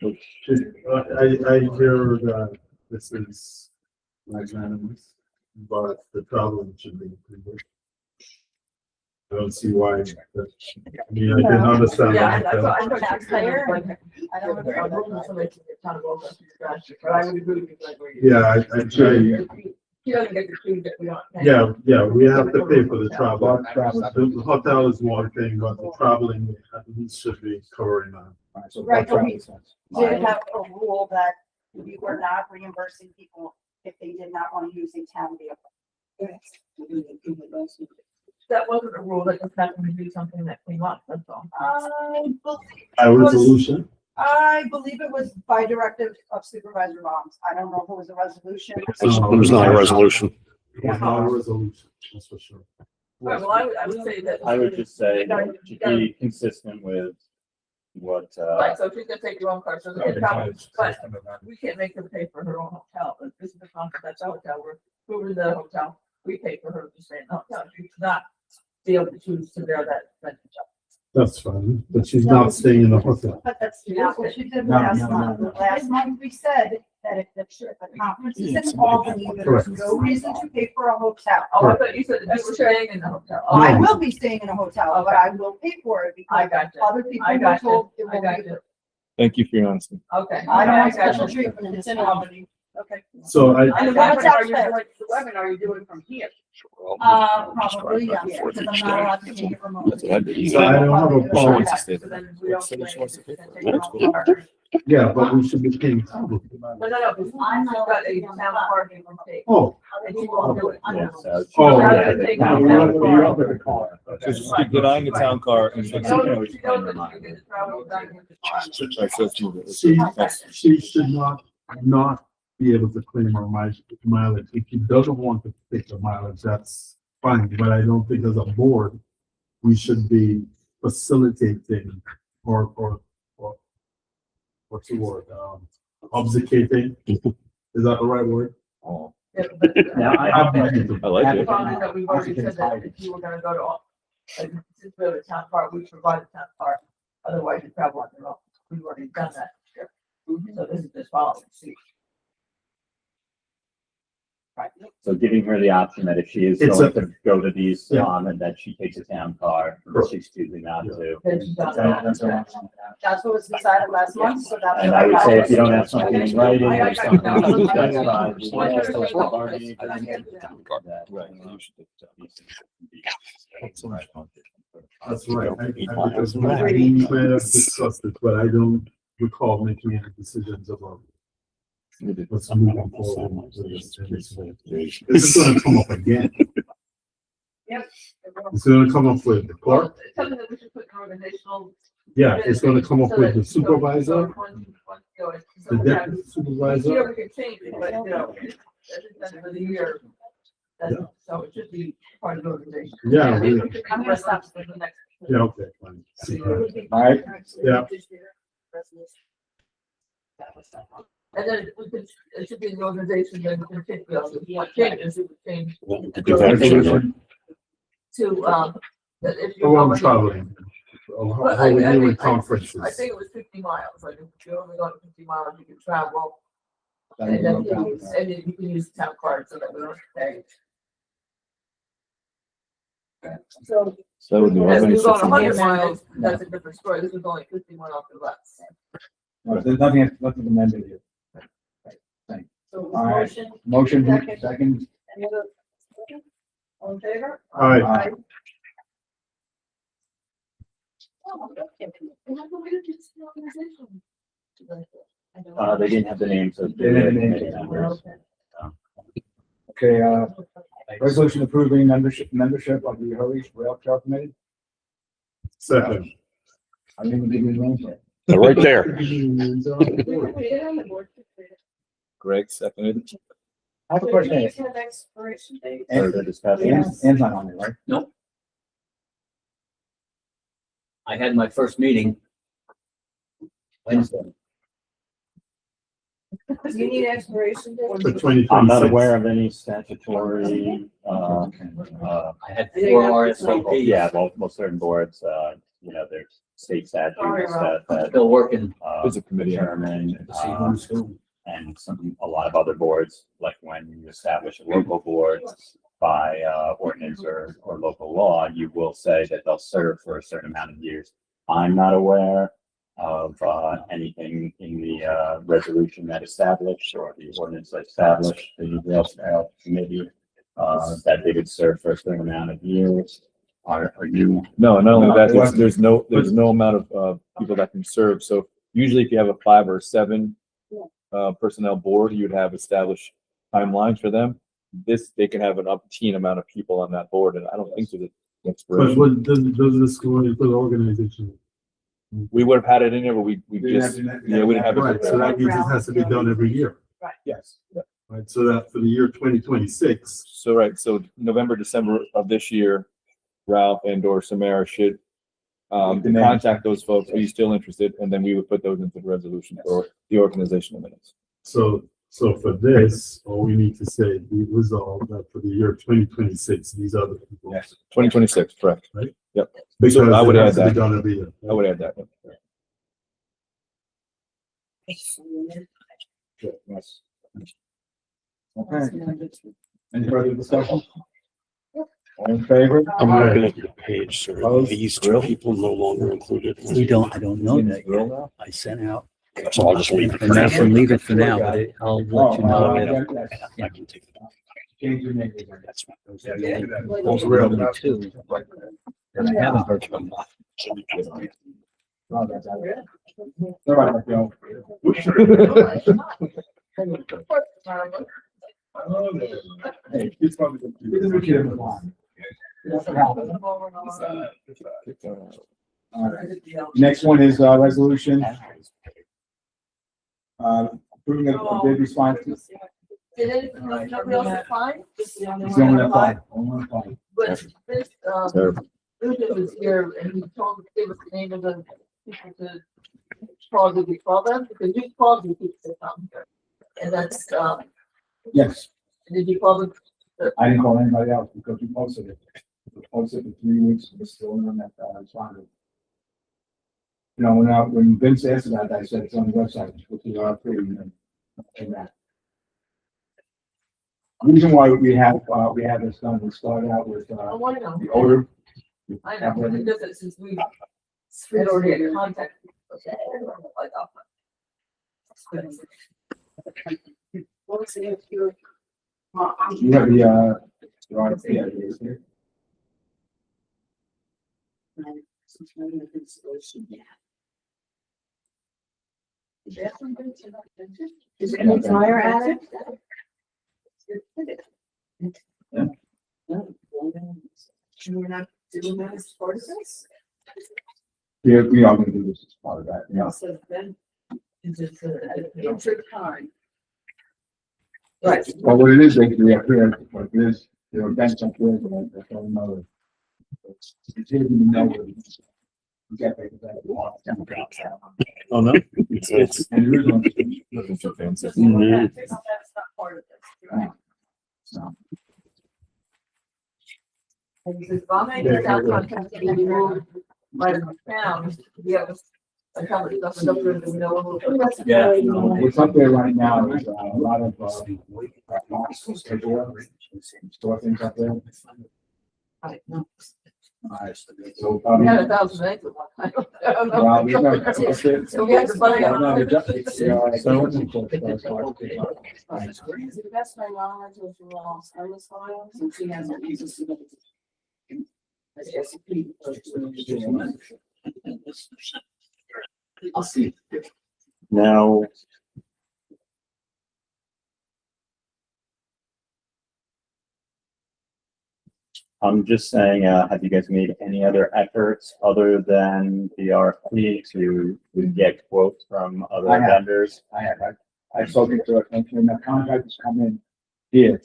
I hear that this is magnanimous, but the traveling should be included. I don't see why. I mean, I can understand. Yeah, that. I thought Taxpayer. I don't know. Somebody to get town of Oakland, but I would agree with you. like, where you- Yeah, I He doesn't get the food that we don't. pay. yeah, we have to pay for the travel. Travel. The hotel is one thing, but the traveling at least should be covering that. All right, so Right, but travel we expense. did have a rule that we were not reimbursing people if they did not want to use a town vehicle. That wasn't a rule, that just happened to be something that came up, that's all. By resolution? I believe it was by directive of Supervisor Bonds. I don't know if it was a resolution. It was not a resolution. It was not a resolution, that's for sure. Right, well, I would say that. I would just say, to be consistent with what, Right, so if she's gonna take your own car, so it's travel, but we can't make her pay for her own hotel, but this is a contract, that's our hotel, we're the hotel, we pay for her to stay in the hotel, she should not be able to choose to bear that. That's fine, but she's not staying in the hotel. But that's not what she did No, last no, month. no. Last month, we said that if the conference is in Albany, there's no reason to pay for a hotel. Oh, I thought you said that you were staying in the hotel. Oh, I will be staying in a hotel, but I will pay for it I because got you, other people I were got you, told it I will got be. you. Thank you for your honesty. Okay. I don't want got you. special treatment in this Albany. Okay. So And the I'm webinar, you're upset. doing, the webinar, you're doing from here. Probably, yes, because I'm not allowed to take it remotely. So I don't have a problem. So then we don't pay, it's gonna take your own car. Yeah, but we should be paying travel. But no, because I'm not got a town parking from state. Oh, And you won't do it. yeah, so. Oh, Rather okay. than take No, out you're town up- you're up car. with the car. So just keep denying the town car and. She knows, she knows that you get the travel done with the car. Alright, so let's move it. She should not be able to claim our mileage. If he doesn't want to take the mileage, that's fine, but I don't think as a board, we should be facilitating or what's the word? Obfuscating. Is that the right word? Yeah, but, Now, I like The it. problem is that we've already said that if you were gonna go to, like, since we have a town park, we provide a town park, otherwise you travel on your own. We've already done that. So this is just following suit. Right. So giving her the option that if she is It's going to go to these, Yeah. and that she takes a town car, Correct. she's choosing not to. Then she's done That's that. all. That's what was decided last month, so that's. And what I would say if you don't have Okay. something in writing I- I- or something, I- that's fine. I- We can ask those for bargaining I- I- agreement. Right. That's right. Because we might have discussed it, but I don't recall making any decisions about what's moving forward. This is gonna come up again. Yep. It's gonna come up with the Well, clerk. it's something that we should put in organizational. Yeah, it's gonna come up so with that- the so- supervisor, so you know, so the we have- deputy Here supervisor. we can change it, but you know, it's for the year. So it should be part of the organization. Yeah, Maybe yeah. we could come rest up for the next. Yeah, okay, fine. All right. Yeah. And then we could, it should be the organization that we can pick, you know, if you want changes, it would change Resolution. to, that if you. Oh, I'm traveling. How But are we I doing think- conferences? I think it was 50 miles, like if you're only going 50 miles, you can travel. Then And then, you go you down. and then you can use the town card so that we don't pay. So, So that would be As we go 160 100 miles. miles, that's a different story, this is only 50 miles or less. No, There's nothing amended here. so All right. motion, Motion, Second. second. any other? All in favor? All right. Aye. Oh, okay. And how come we didn't do this in the organization? They didn't have the names of the They didn't have the committee names. members. Okay, resolution approving membership of the Hurley Rail Trail Committee. Second. I didn't even give you the name yet. They're right there. Greg seconded. I have a question. These have expiration dates. Further discussion? Ann's not on it, right? I had my first meeting Wednesday. Do you need expiration dates? For 2026. I'm not aware of any statutory, I had 4 RSVPs. yeah, well, certain boards, there's state statutes that, Still working. There's a committee. determine, to see who's who. and a lot of other boards, like when you establish a local board by, ordinance or local law, you will say that they'll serve for a certain amount of years. I'm not aware of, anything in the, resolution that established or the ordinance that established the rail trail committee, that they would serve for a certain amount of years. Are you? No, not only that, there's no amount of people that can serve. So usually if you have a 5 or 7 personnel board, you'd have established timelines for them. They can have an obscene amount of people on that board, and I don't think there's an But expiration. what does this go into the organization? We would have had it in there, but we just, yeah, we didn't have Right, it. so that means it has to be done every year. Yes. Right, so that for the year 2026, So, right, so November, December of this year, Ralph and or Samara should contact those folks. Are you still interested? And then we would put those into the resolution for the organizational minutes. so for this, all we need to say, we resolve that for the year 2026, these other people. Yes. 2026, correct. Right? Yep. Because So I would it add has to be that. done every year. I would add that. Yes. Okay. Any further discussion? All in favor? I'm looking at your page, sir. Opposed? These 2 people no longer included. I don't know that yet. I sent out. So I'll just leave it. And I can leave it for now, but I'll let you know. I can take it off. Change your name. That's fine. Those are only 2. And I haven't heard from them. Oh, that's all right. All right, Joe. Hey, it's probably good. This is what you have in mind. All right. Next one is, resolution, approving of bid response. Did anything, nobody else apply? Just the only It's the only one. apply, only apply. But this, Terrible. Luther was here and he told, gave us the name of the people to call, did we call them? Because you called the people to come here. And that's, Yes, did you call them? I didn't call anybody else because we posted it. We posted it for 3 weeks, we're still on that, responded. You know, when Vince asked about that, I said it's on the website, which is our free, and that. Reason why we have this done, we started out with, Oh, I know. the odor. I know, but it doesn't, since we had already had contact. Okay, like, What was the, You have the RFP ideas here. Is any fire added? we're not doing that as part of this? We are gonna do this as part of that, yeah. Also, then, is it time? Right. Well, what it is, we have here, what it is, there are events up there, but that's all another. It's here to know. We get back to that. Oh, no? It's, And the original. That's not part of this. So, And he says, well, I'm making that contract to be removed by the town, we have a company that's up there, we know. yeah, what's up there right now is a lot of, store things up there. Right, no. So, We had 1,000 acres. I don't know. well, we got- that's it. So we had to buy Well, no, it. so what's it called? Is it best my knowledge of the laws on this file, since he hasn't used this? I'll see. Now, I'm just saying, have you guys made any other efforts other than the RFP to get quotes from other I have. vendors? I've spoken to it, and when the contractors come in here,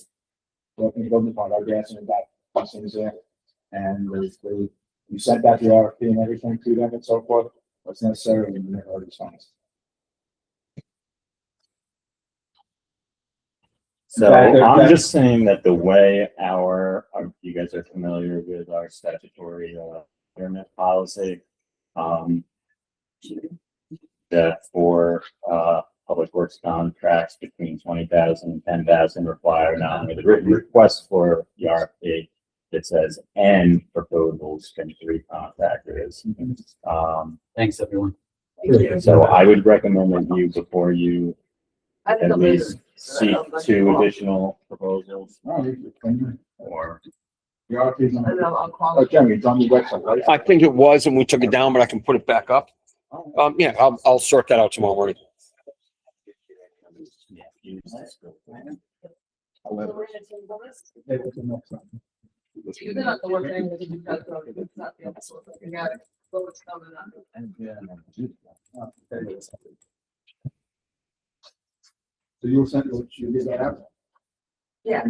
working building part, our gas and that, things there. And we sent out the RFP and everything to them and so forth, what's necessary, and they're already signed. So That- I'm that- just saying that the way you guys are familiar with our statutory procurement policy, that for public works contracts between 20,000 and 10,000 require not only the written request for the RFP, it says and proposals from 3 contractors. Thanks, everyone. So I would recommend that you, before you I think at I'm least seek later. 2 additional proposals The or RFP is on, And I'll call. oh, Jeremy, it's on the website, right? I think it was, and we took it down, but I can put it back up. Yeah, I'll sort that out tomorrow morning. You didn't have to work anything with you, that's all. It's not the episode, but you got it. So it's coming up. So you'll send, you get that out? Yeah.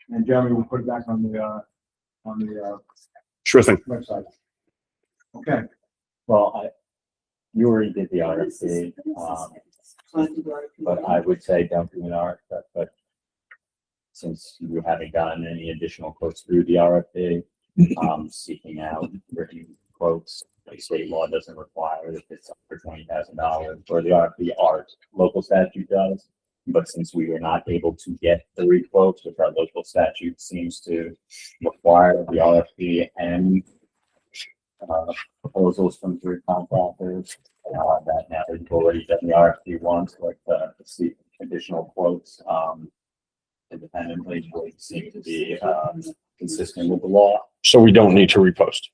And Jeremy will put it back on the Sure thing. website. Okay. Well, you already did the RFP, but I would say don't do an RFP, but since you haven't gotten any additional quotes through the RFP, seeking out written quotes, like state law doesn't require that it's for $20,000 or the RFP, our local statute does. But since we were not able to get 3 quotes, which our local statute seems to require the RFP and proposals from 3 contractors, that now we've already done the RFP once, like to see additional quotes, independently, would seem to be, consistent with the law. So we don't need to repost.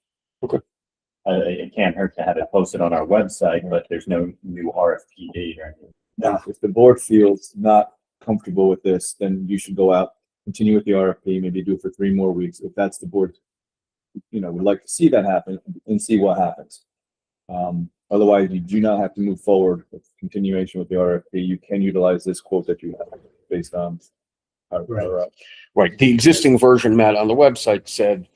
It can't hurt to have it posted on our website, but there's no new RFP date or anything. now, if the board feels not comfortable with this, then you should go out, continue with the RFP, maybe do it for 3 more weeks. If that's the board, would like to see that happen and see what happens. Otherwise, you do not have to move forward with continuation with the RFP. You can utilize this quote that you have based on. Right, the existing version, Matt, on the website said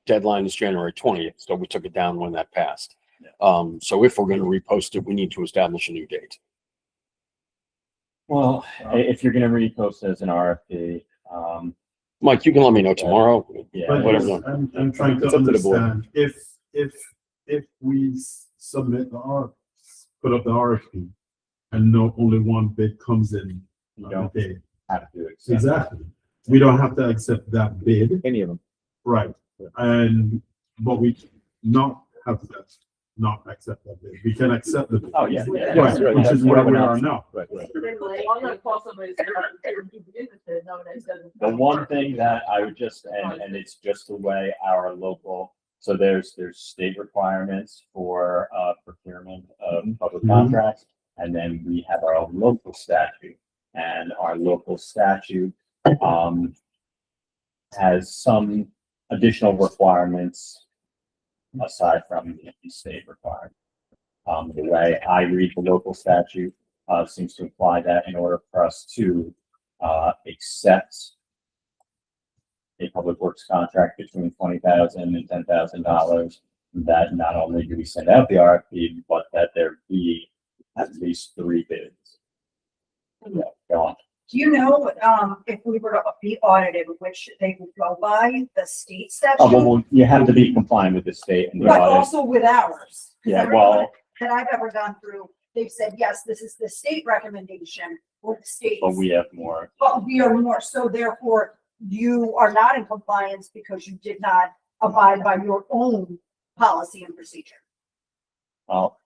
deadline is January 20th, so we took it down when that passed. So if we're gonna repost it, we need to establish a new date. Well, if you're gonna repost it as an RFP, Mike, you can let me know tomorrow. yeah. But Whatever. I'm trying to It's up to the board. understand, if we submit put up the RFP and no, only one bid comes in You on don't the day. have to accept. Exactly. We don't have to accept that bid, Any of them. right? But we not have to not accept that bid. We can accept the bid. Oh, yeah, yeah. Right, Yes, right. which is where we That's are now. Right, right. I'm gonna call somebody. The one thing that I would just, and it's just the way our local, so there's state requirements for procurement of public contracts. And then we have our own local statute, and our local statute has some additional requirements aside from the state requirement. The way I read the local statute seems to imply that in order for us to accept a public works contract between $20,000 and $10,000, that not only do we send out the RFP, but that there be at least 3 bids. Yeah, go on. Do you know, if we were to be audited, which they would go by, the state statute? Well, you have to be compliant with the state and the But audit. also with ours. 'Cause Yeah, everyone well- That I've ever gone through, they've said, yes, this is the state recommendation or the state. But we have more. But we are more, so therefore you are not in compliance because you did not abide by your own policy and procedure. Well,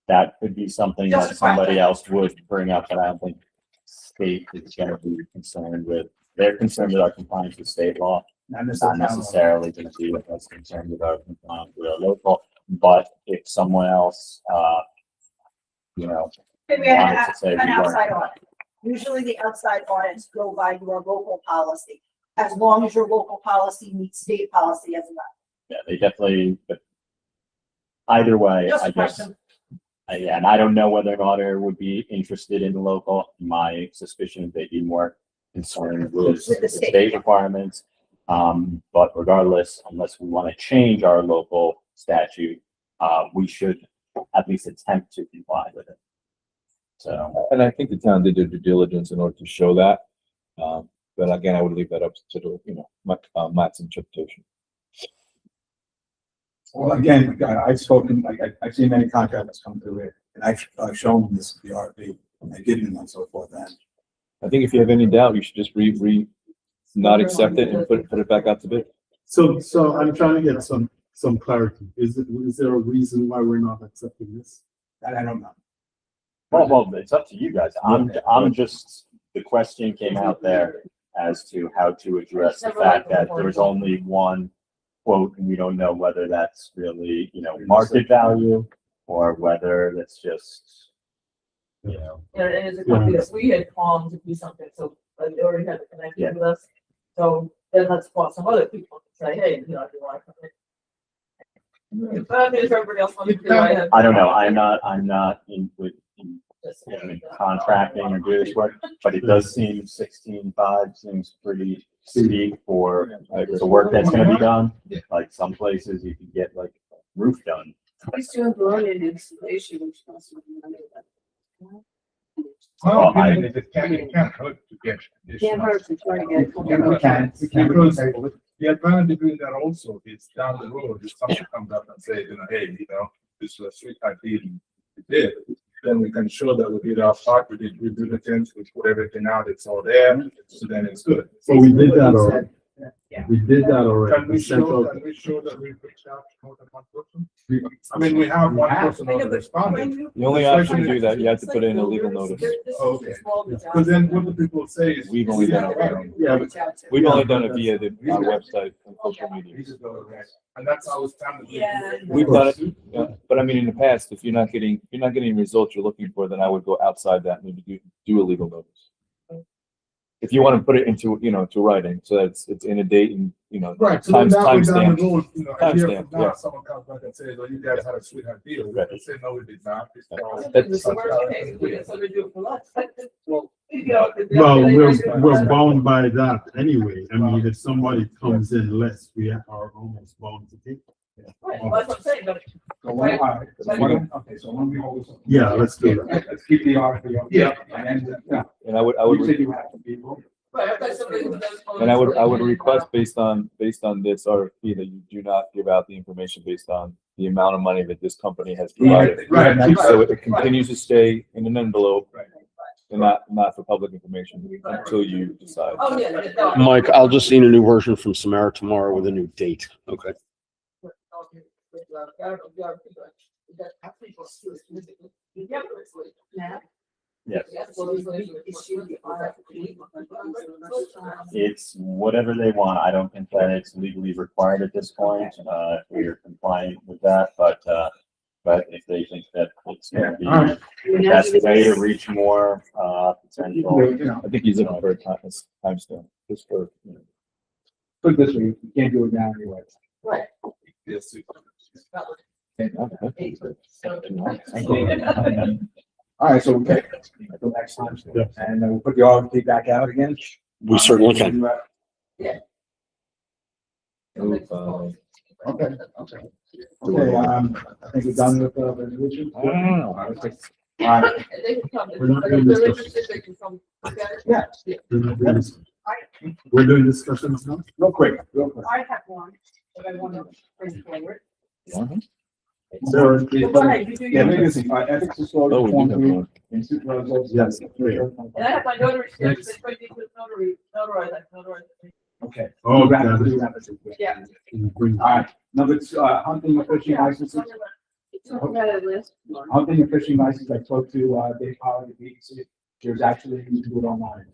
that could be something Just that a somebody question. else would bring up, but I don't think state is gonna be concerned with, they're concerned with our compliance with state law. Not Not necessarily gonna be with us concerned with our compliance with our local, but if someone else, you know, Maybe wanted to say an we weren't. outside audit. Usually the outside audits go by your local policy, as long as your local policy meets state policy as well. Yeah, they definitely, but either way, Just I a guess. question. Yeah, and I don't know whether an auditor would be interested in the local. My suspicion is they'd be more concerned with With the the state. state requirements. But regardless, unless we want to change our local statute, we should at least attempt to comply with it. So, And I think the town did their due diligence in order to show that. But again, I would leave that up to the, Matt's interpretation. Well, again, I've spoken, I've seen many contractors come through it, and I've shown them this, the RFP, and they didn't and so forth, and I think if you have any doubt, you should just not accept it and put it back out to bid. So I'm trying to get some clarity. Is there a reason why we're not accepting this? that I don't know. well, it's up to you guys. I'm just, the question came out there as to how to address the fact that there was only one quote, and we don't know whether that's really, market value or whether that's just, Yeah, and it's a company that we had called to do something, so like they already had a Yeah. connection with us. So then let's call some other people and say, hey, if you want to come in. But I mean, if everybody else wants to do it. I don't know, I'm not in contracting or do this work, but it does seem 16.5 seems pretty steep for the work that's gonna be done. Like some places you can get like roof done. He's doing drone installation, which costs money. Well, it can't hurt to get. Can't hurt to try to get. We can. Because the advantage of doing that also is down the road, if someone comes up and says, hey, this was a sweet idea, we did, then we can show that we did our part, we did due diligence, we put everything out, it's all there, so then it's good. So we did that already. Yeah. We did that already. Can we show that we've reached out to more than one person? I mean, we have one person already responding. The only option to do that, you have to put in a legal notice. Okay. But then what the people say is. We've only done it. Yeah, but We've only done it via our website and social media. And that's how it's done. Yeah. We've done it, yeah, but I mean, in the past, if you're not getting results you're looking for, then I would go outside that, maybe do a legal notice. if you want to put it into, to writing, so that's, it's in a date and, Right, so time, then that way down timestamp. the road, a year Timestamp, from yeah. now, someone comes back and says, oh, you guys had a sweetheart deal. We Right. can say, no, we did not. It's all- That's- The worst case, we get somebody to do it for less. Well, Well, we're bound by that anyway. I mean, if somebody comes in less, we are almost bound to take. Right, well, that's what I'm saying, but So why, all right, so why don't- okay, so when we hold this. Yeah, let's do that. Let's keep the RFP up. Yeah. And, yeah, And I would you said you have some people. right, I thought somebody who does. And I would request based on this RFP that you do not give out the information based on the amount of money that this company has provided. Right. So it continues to stay in an envelope Right. and not for public information until you decide. Oh, yeah, no. Mike, I'll just need a new version from Samara tomorrow with a new date. Okay. Yes. Issue the RFP. It's whatever they want. I don't think that it's legally required at this point. If we're compliant with that, but if they think that it's gonna be, All right. the best way to reach more, potential. You know, I think he's looking for a timestamp, just for, put it this way, you can't do it now anyway. Right. Yes, we- All right, so we'll take it until next time, Yeah. and then we'll put the RFP back out again. We certainly can. Okay, okay. Okay, I think we're done with the resolution. All right. They can come. We're not doing this They're stuff. interested, they can come. Yeah. We're doing discussions now? Real quick, real quick. I have one that I want to bring forward. Sarah, Go ahead, you do Yeah, your- maybe it's, ethics is sort Oh, of we do have form one. and supervisors. Yes. And I have my notary stamp, it's going to be notarize. Okay. Oh, Wrap it, got it. wrap it. Yeah. Bring- All right, number two, hunting and fishing licenses. Hunting and fishing license, I spoke to, Dave Holly, the BBC. There's actually, you can do it online.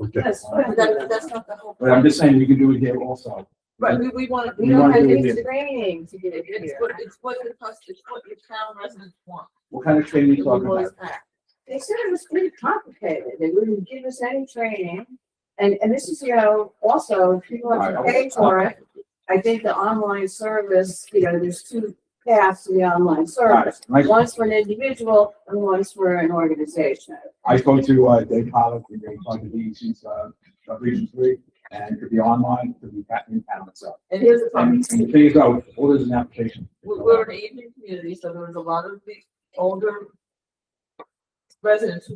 Okay. That's not the whole. But I'm just saying, you can do it here also. Right, we want, We don't have any training to get it. It's what the it's what your town residents want. What kind of training are you We talking always about? ask. They said it was pretty complicated. They wouldn't give us any training. And this is, also, if people have to pay for it, I think the online service, there's two paths to the online service. Right. One's for an individual and one's for an organization. I spoke to, Dave Holly, the BBC's, Region 3, and it could be online, it could be in town itself. And here's the And problem, the thing is, though, all is an application. we're an aging community, so there's a lot of the older residents who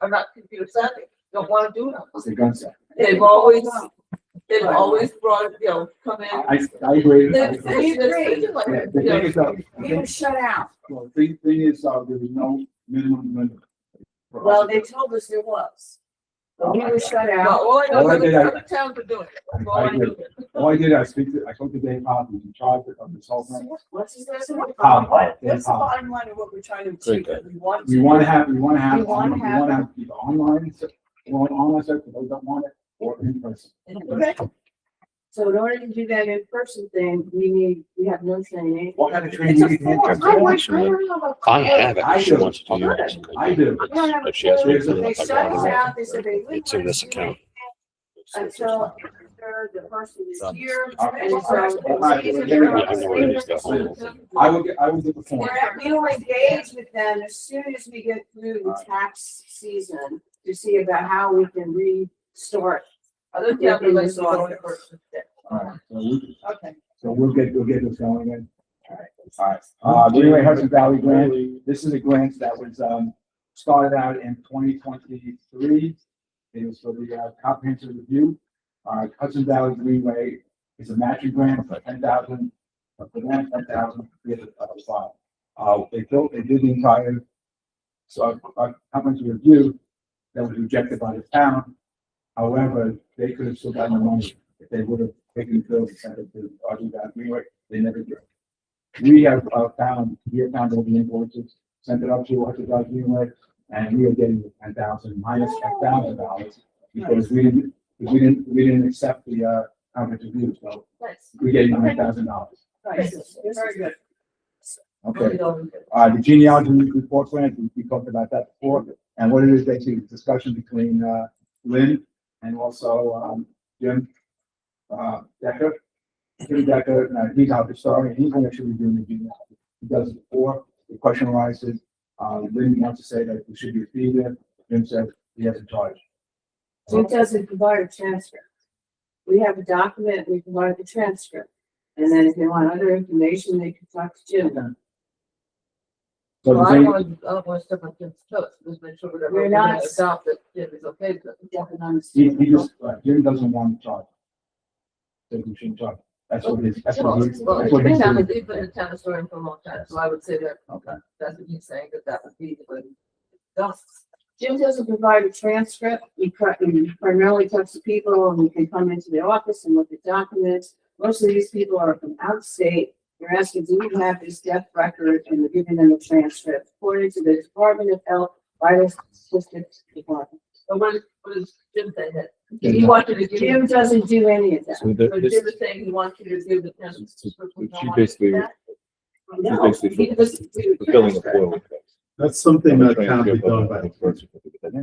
are not computer savvy, don't want to do them. It's a gun set. They've always brought, come in. I agree. I There's- agree. there's- there's like, Yeah, the you know, thing is, though, We were shut out. well, the thing is, there is no minimum limit. for us. Well, they told us there was. But we were shut Well, out. all I know All I is did, other towns are doing it. That's all I I know. All I did, I spoke to Dave Holly, who's in charge of this whole thing. What's his name? Holly, Dave What's the Holly. bottom line of what we're trying to achieve? That we want We to. want to have either online, online stuff, if they don't want it, or in person. Okay. So in order to do that in-person thing, we have no training. What kind of training It's do a you think? form. I don't know about. I have it. I She do. wants to do yours. I do. I don't have a If she has clue. reason, They if I shut got us it. out. They said they wouldn't. It's in this account. Until after the person is here. Okay. And so. Yeah, I know where it is, the whole thing. I will get the form. We will engage with them as soon as we get through the tax season to see about how we can restart. Other towns are like, so on first. All right, Okay. so we'll get this going then. All right. Greenway Hudson Valley Grant, this is a grant that was, started out in 2023. It was for the comprehensive review. Hudson Valley Greenway is a matching grant for 10,000, for them, 10,000, we had a file. They did the entire, comprehensive review that was rejected by the town. However, they could have still gotten the money if they would have taken the bill and sent it to Hudson Valley Greenway. They never did. We have found all the invoices, sent it up to Hudson Valley Greenway, and we are getting the 10,000 minus $10,000 because we didn't accept the comprehensive review, so Nice. we're getting $9,000. Nice. Very good. Okay. The genealogy report grant, we talked about that before, and what it is basically a discussion between, Lynn and also, Jim, Decker. Jim Decker, he's our historian, he's going to actually be doing the genealogy. He does it before, the question arises, Lynn wants to say that there should be a fee there, Jim said he has a charge. Jim doesn't provide a transcript. We have a document, we provide the transcript. And then if they want other information, they can talk to Jim. So Well, the I thing, don't want to step on Jim's toes, just make sure whatever We're we're not- gonna adopt that Jim is okay with. he just, Jim doesn't want to charge. So we shouldn't charge. That's what his, that's Well, what it's he's, well, that's it's what been he's down, doing. they've been a town historian for a long time, so I would say that, Okay. that's what he's saying, that would be the way. Done. Jim doesn't provide a transcript. He primarily talks to people and we can come into the office and look at documents. Most of these people are from out of state. They're asking, do you have this death record? And we're giving them a transcript according to the Department of Health, Vital Statistics Department. But what is Jim saying that, he wanted to give. Jim doesn't do any of that. So But Jim is saying he wants you to give the. she basically- No, basically he doesn't do the fulfilling a transcript. FOIL. That's something that can be done by.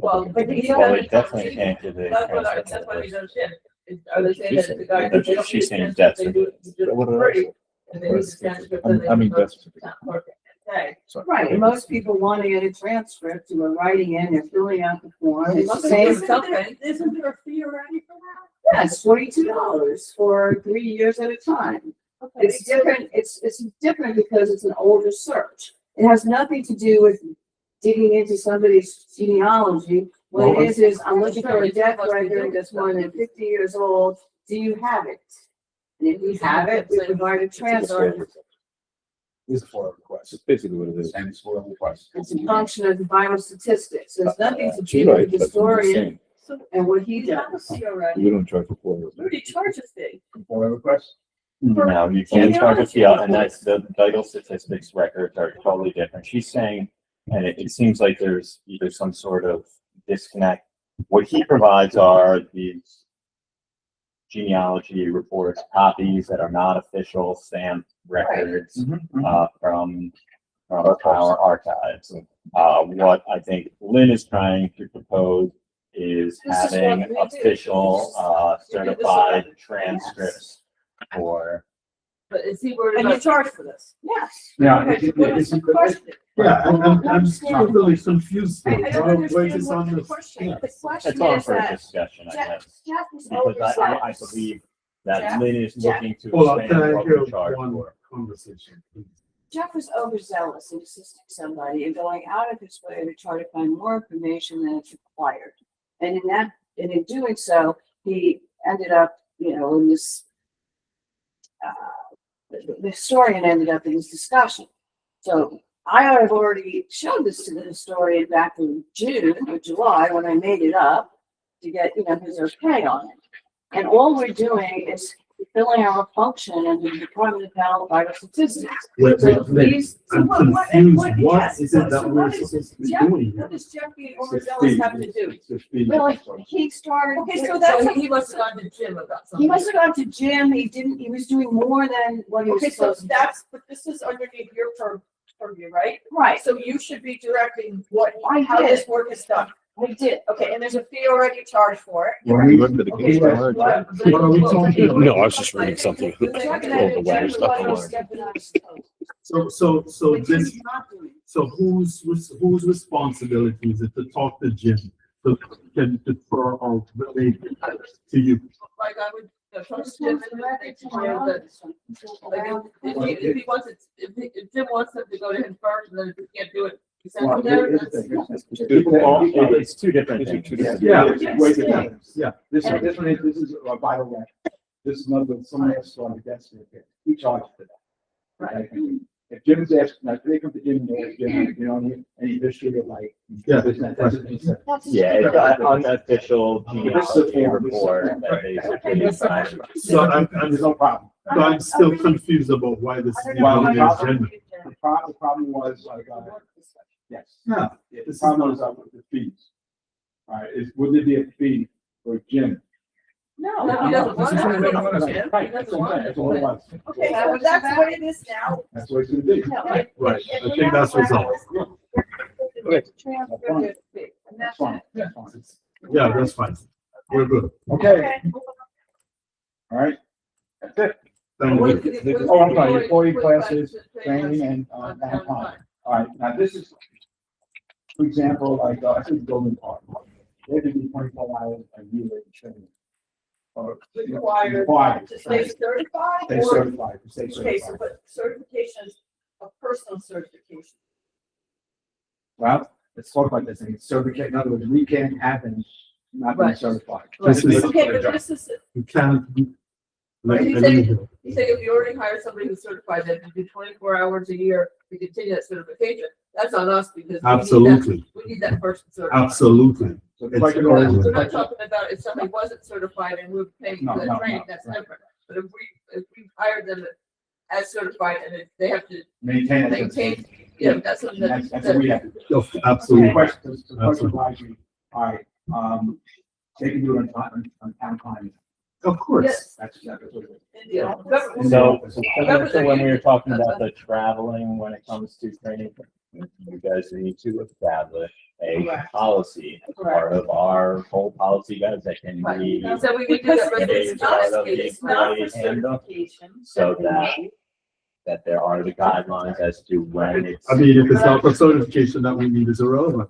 Well, but he. Well, they definitely can't do the That's what I, transcript. that's what he does, Jim. Are they saying that the guy? She's- they don't she's need saying a death transcript, they do it just What for are free, and they need the transcript, then they I mean, can go that's- to the town clerk and say, Right, and most people want to get a transcript, who are writing in, they're filling out the form, it's the Must be same. something. Isn't there a fee already for that? Yeah, it's $42 for 3 years at a time. It's different, it's different because it's an older search. It has nothing to do with digging into somebody's genealogy. What it is, I'm looking for a death record that's more than 50 years old. Do you have it? And if we have it, we provide a transcript. Is for a request. That's basically what it is. And it's for a request. It's a function of the vital statistics. There's nothing to She's do right, with the that's what I'm historian saying. and what he You have a does. fee already. We don't charge for FOIL. We already charge a fee. For a request. No, you can't charge a fee, and that's the vital statistics records are totally different. She's saying, and it seems like there's either some sort of disconnect. What he provides are these genealogy reports, copies that are not official stamped records, from our archives. What I think Lynn is trying to propose is This is what having we do. official, certified transcripts for. but is he worried And you about? charge for this? Yes. Yeah. Okay, what is the question? Yeah, I'm really confused. I don't Why understand is on what's the this? question. Yeah. The question It's on is for a that discussion, I Jeff, guess. Jeff is Because I overzealous. believe that Jeff? Lynn is Jeff? looking to Hold on, can expand I what hear we charge one for. conversation? please? Jeff is overzealous in assisting somebody and going out of his way to try to find more information than is required. And in doing so, he ended up, in this, the historian ended up in this discussion. So I have already showed this to the historian back in June or July when I made it up to get, his okay on it. And all we're doing is filling out a function in the Department of Health Vital Statistics. Wait, So wait, wait. please, I'm what- confused. what- What yes, is so- it so that what we're is- supposed to be Jeff, doing? what does Jeff being It's the overzealous fee. have to do? It's the fee. well, he started. Okay, so that's. So he must have gone to Jim about something. He must have gone to Jim, he was doing more than what he was Okay, so supposed to do. that's, but this is underneath your purview, right? Right, So you should be directing what, I how did. this work is done. we did. Okay, and there's a fee already charged for it. When we- Okay, so what- What are we talking about? No, I was just reading something. Jim All the was wire stuff the one who along. was stepping on his toes. So But Jim's this, not doing it. so whose responsibility is it to talk to Jim? So can defer or relate to you? Like I would, trust Jim and make sure that, like, if he wants it, if Jim wants them to go to him first, and then if he can't do it, he sends Well, it there, here's the that's. thing. It's two different These are things. two different. Yeah. Wait a minute. Yeah. This is a vital record. This is another, someone else on the desk here. We charge for that. Right? If Jim's asking, like, they come to Jim and ask Jim, any history of like. Yeah. this and that, that's what he said. Yeah, it's an unofficial genealogy report that basically signs. So There's no problem. I'm still confused about why this is Well, on the the agenda. problem was like, yes. Yeah. The problem was with the fees. All right, would there be a fee for Jim? No, No, he doesn't want Right, it. Jim. right, He that's doesn't want that's it. all it was. Okay, so that's what it is now. That's what it's gonna be. Right, I think that's resolved. That's fine. And That's that's fine. it. That's fine. Yeah, that's fine. We're good. Okay, all right. That's it. Thank What you. if you- Oh, I'm sorry, employee what classes, about training and, on downtime. time? All right, now this is, for example, like, I think building part, they have to do 24 hours a year of training. Or Required to stay right. certified Stay or, certified, to stay okay, so certified. but certification is a personal certification. Well, let's talk about this thing, certificate, in other words, we can't have them not being Right. certified. This is- Okay, but this is, You can't. Right, you let say- me- You say if you already hire somebody who's certified, that you do 24 hours a year to continue that certification, that's on us because. we need that- Absolutely, We need that person certified. absolutely. So It's like, We're not- already- we're not talking about if somebody wasn't certified and we're paying No, for the no, training, no, that's right. different. But if we hired them as certified and if they have to maintain it. maintain, yeah, that's something that. That's what we have to do. Yes, So the Absolutely. question, the question advisory, all right, they can do it on town time. Of course. Yes. That's what it is. Yeah. Government- So when we were talking about the traveling, when it comes to training, you guys need to establish a Correct. policy. As part of our whole policy guys that can Right. be, So we can do because that. it is part of the it's not for employee handbook, certification. so that there are the guidelines as to when it's. I mean, if it's not for certification that we need is irrelevant.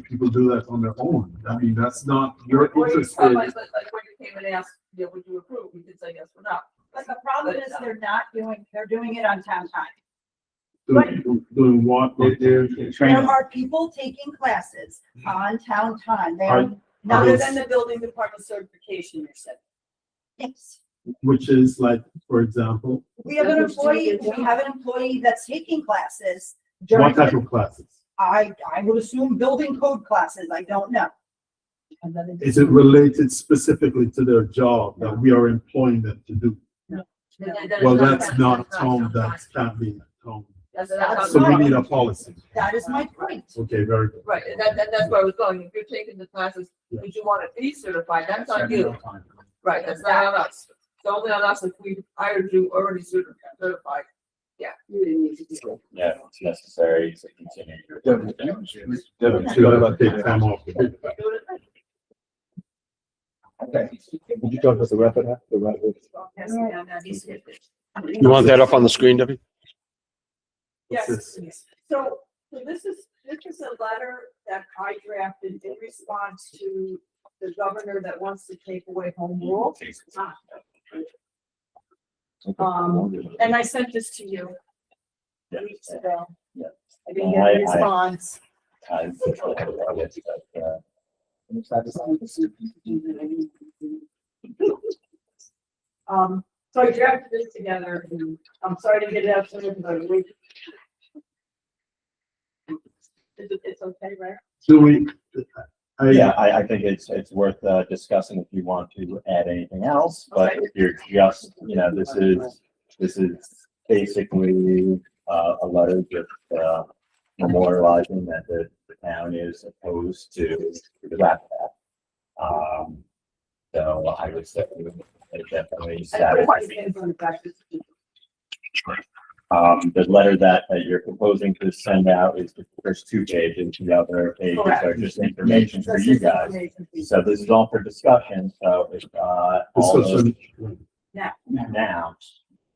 People do that on their own. I mean, that's not, you're Or you- interested. Like when you came and asked, yeah, would you approve? We could say yes or no. But the problem is they're doing it on town time. Doing what? They're There training. are people taking classes on town time. They Are- are not, Other than the building department certification, you said. yes. Which is like, for example, We have an employee that's taking classes during, what type of classes? I would assume building code classes. I don't know. Is it related specifically to their job that we are employing them to do? Well, that's not home, that can't be home. That's So we need a policy. That is my point. Okay, very good. Right, and that's where I was going. If you're taking the classes, would you want to be certified? That's on you. Right, that's not on us. It's only on us if we hired you already certified. You didn't need to do it. Yeah, it's necessary to continue. So you gotta take time off. Okay. Did you talk about the rapid, the rapid? Yes, yeah, no, he's good. You want that up on the screen, Debbie? Yes, What's yes. So this is a letter that I drafted in response to the governor that wants to take away home rule. And I sent this to you weeks ago. Yeah. I didn't get a response. So I drafted this together and I'm sorry to get it out sooner because I really. It's okay, right? Do we? Yeah, I think it's worth discussing if you want to add anything else, but if you're just, this is basically a letter just memorializing that the town is opposed to the RAP Act. So I would say definitely satisfied. The letter that you're proposing to send out is the first 2 pages, the other pages are just information for you guys. So this is all for discussion, so if, all those Discussion. now.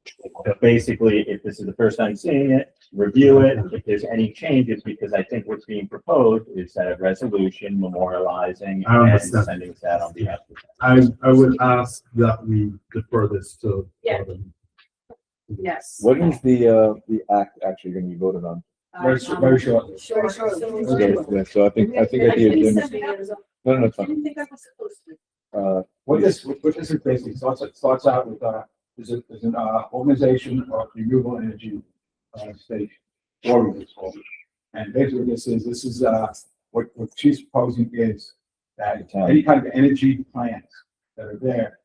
So basically, if this is the first time seeing it, review it, if there's any changes, because I think what's being proposed is that a resolution memorializing I and understand. sending that on behalf of the town. I would ask that we defer this to. Yeah. Yes. When is the act actually gonna be voted on? Very short. Sure. Yeah, so I think at the agenda, no, it's fine. didn't think I was supposed to. What this is basically starts out with, there's an organization of renewable energy, state, Oregon it's called. And basically this is, what she's proposing is that any kind of energy plants that are there,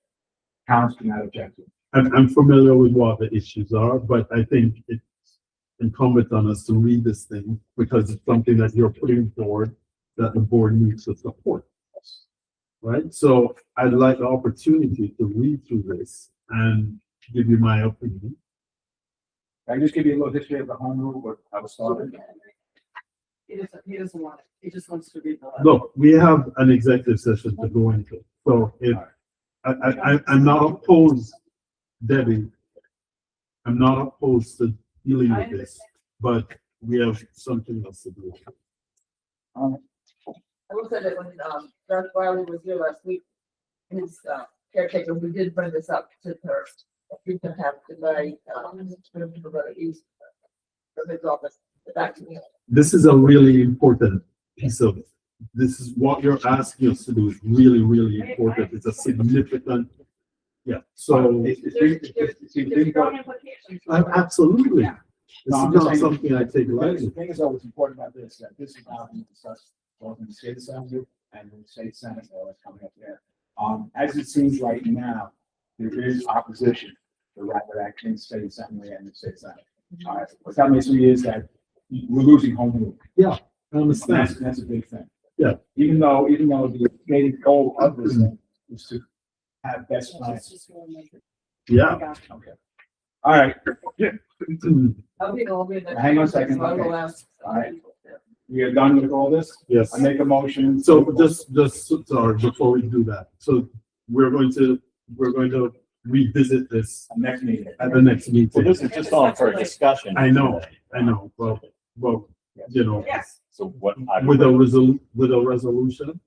towns cannot object to. I'm familiar with what the issues are, but I think it's incumbent on us to read this thing because it's something that you're putting forward that the board needs to support. Right? So I'd like the opportunity to read through this and give you my opinion. Can I just give you a little history of the home rule, what I was started? He doesn't want it. He just wants to read the letter. No, we have an executive session to go into. So if, I'm not opposed, Debbie. I'm not opposed to dealing with this, but we have something else to do. I will say that when, Josh Wiley was here last week, his, caretaker, we did bring this up to her. We can have the very, use of his office, back to me. This is a really important piece of, this is what you're asking us to do is really, really important. It's a significant, yeah, so absolutely. This No, is I'm just not saying- something I take The lightly. thing is always important about this, that this is now being discussed both in the state assembly and in the state senate, bill that's coming up there. As it seems right now, there is opposition to rapid action in the state assembly and the state senate. All right, what that means to me is that we're losing home rule. I And understand. that's a big thing. Yeah. Even though the main goal of this thing is to have best practice. Yeah. Okay. All right. I'll be over there. Hang on a second, So I will okay. ask. All right. We are done with all this? Yes. I make a motion. So just, sorry, before we do that, so we're going to revisit this Next meeting. at the next Well, meeting. this is just on for a discussion. I know, well, you know, Yes. So what? with a resolution,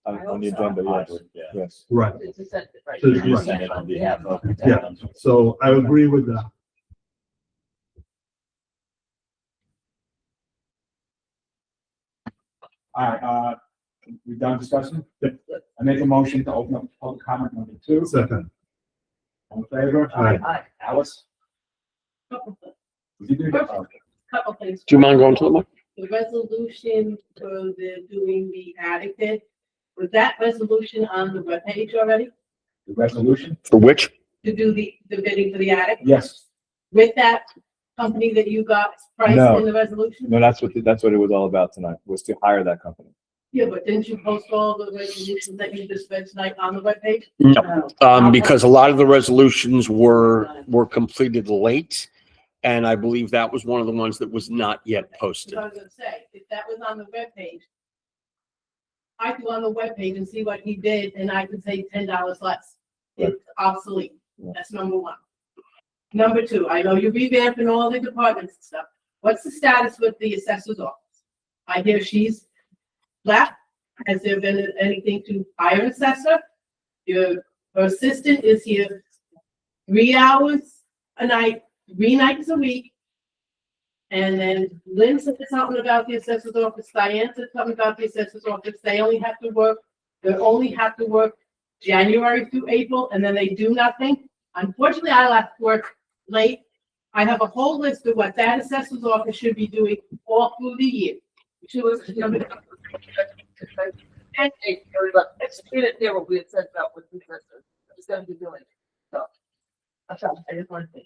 On the agenda, yes, yes. right? It's a sentence, right? To- You send it on behalf of the Yeah. town. So I agree with that. All right, we done discussing? Yep. I make a motion to open up public comment number 2. Second, All in favor? Aye. Alice? Would you do that? Okay. Couple things. Do you mind going to the mic? The resolution for the doing the attic bid, was that resolution on the webpage already? The resolution? For which? To do the bidding for the attic Yes. with that company that you got priced No. in the resolution? No, that's what it was all about tonight, was to hire that company. Yeah, but didn't you post all the resolutions that you just read tonight on the webpage? No. Because a lot of the resolutions were completed late. And I believe that was one of the ones that was not yet So posted. I was gonna say, if that was on the webpage, I could go on the webpage and see what he did, and I could say $10 less. It's obsolete. That's number one. Number two, I know you're revamping all the departments and stuff. What's the status with the assessor's office? I hear she's left. Has there been anything to hire an assessor? Her assistant is here 3 hours a night, 3 nights a week. And then Lynn said something about the assessor's office, Diane said something about the assessor's office, they only have to work January through April, and then they do nothing. Unfortunately, I left work late. I have a whole list of what that assessor's office should be doing all through the year. She was. And it's it there what we had said about what the assessor is going to be doing. So. I just wanted to.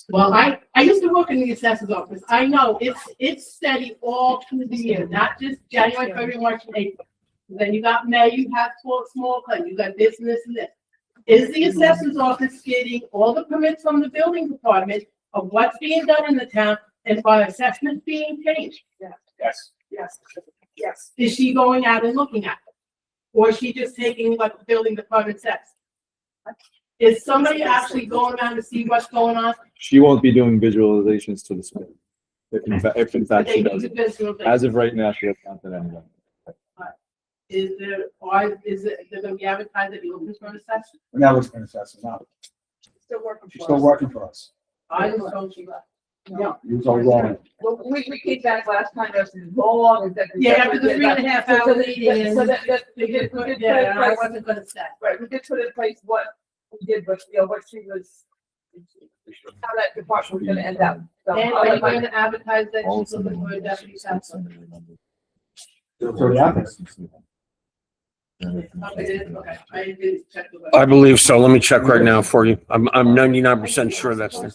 Well, I used to work in the assessor's office. I know it's steady all through the year, not just January, February, March, and April. Then you got May, you have small claims, you got this and this and this. Is the assessor's office getting all the permits from the building department of what's being done in the town and by assessments being changed? Yes. Yes. Is she going out and looking at them? Or is she just taking what the building department says? Is somebody actually going around to see what's going on? She won't be doing visualizations to the school. If in fact she They does. do visual things. As of right now, she has not done anything. Is there, they're gonna be advertised that you're looking for an assessor? And that was an assessor, now, Still working she's still working for us. I was told she left. Yeah. It was all wrong. Well, we came back last time, there's a long executive. Yeah, after the 3.5 hour meeting. So that, we did put in Yeah, and I place, wasn't gonna say. right, we did put in place what we did, but, what she was, how that department was gonna end up. So, And are you going to advertise that she's looking for a deputy assessor? It's already out there. Okay, I didn't check the. I believe so. Let me check right now for you. I'm 99% sure that's there.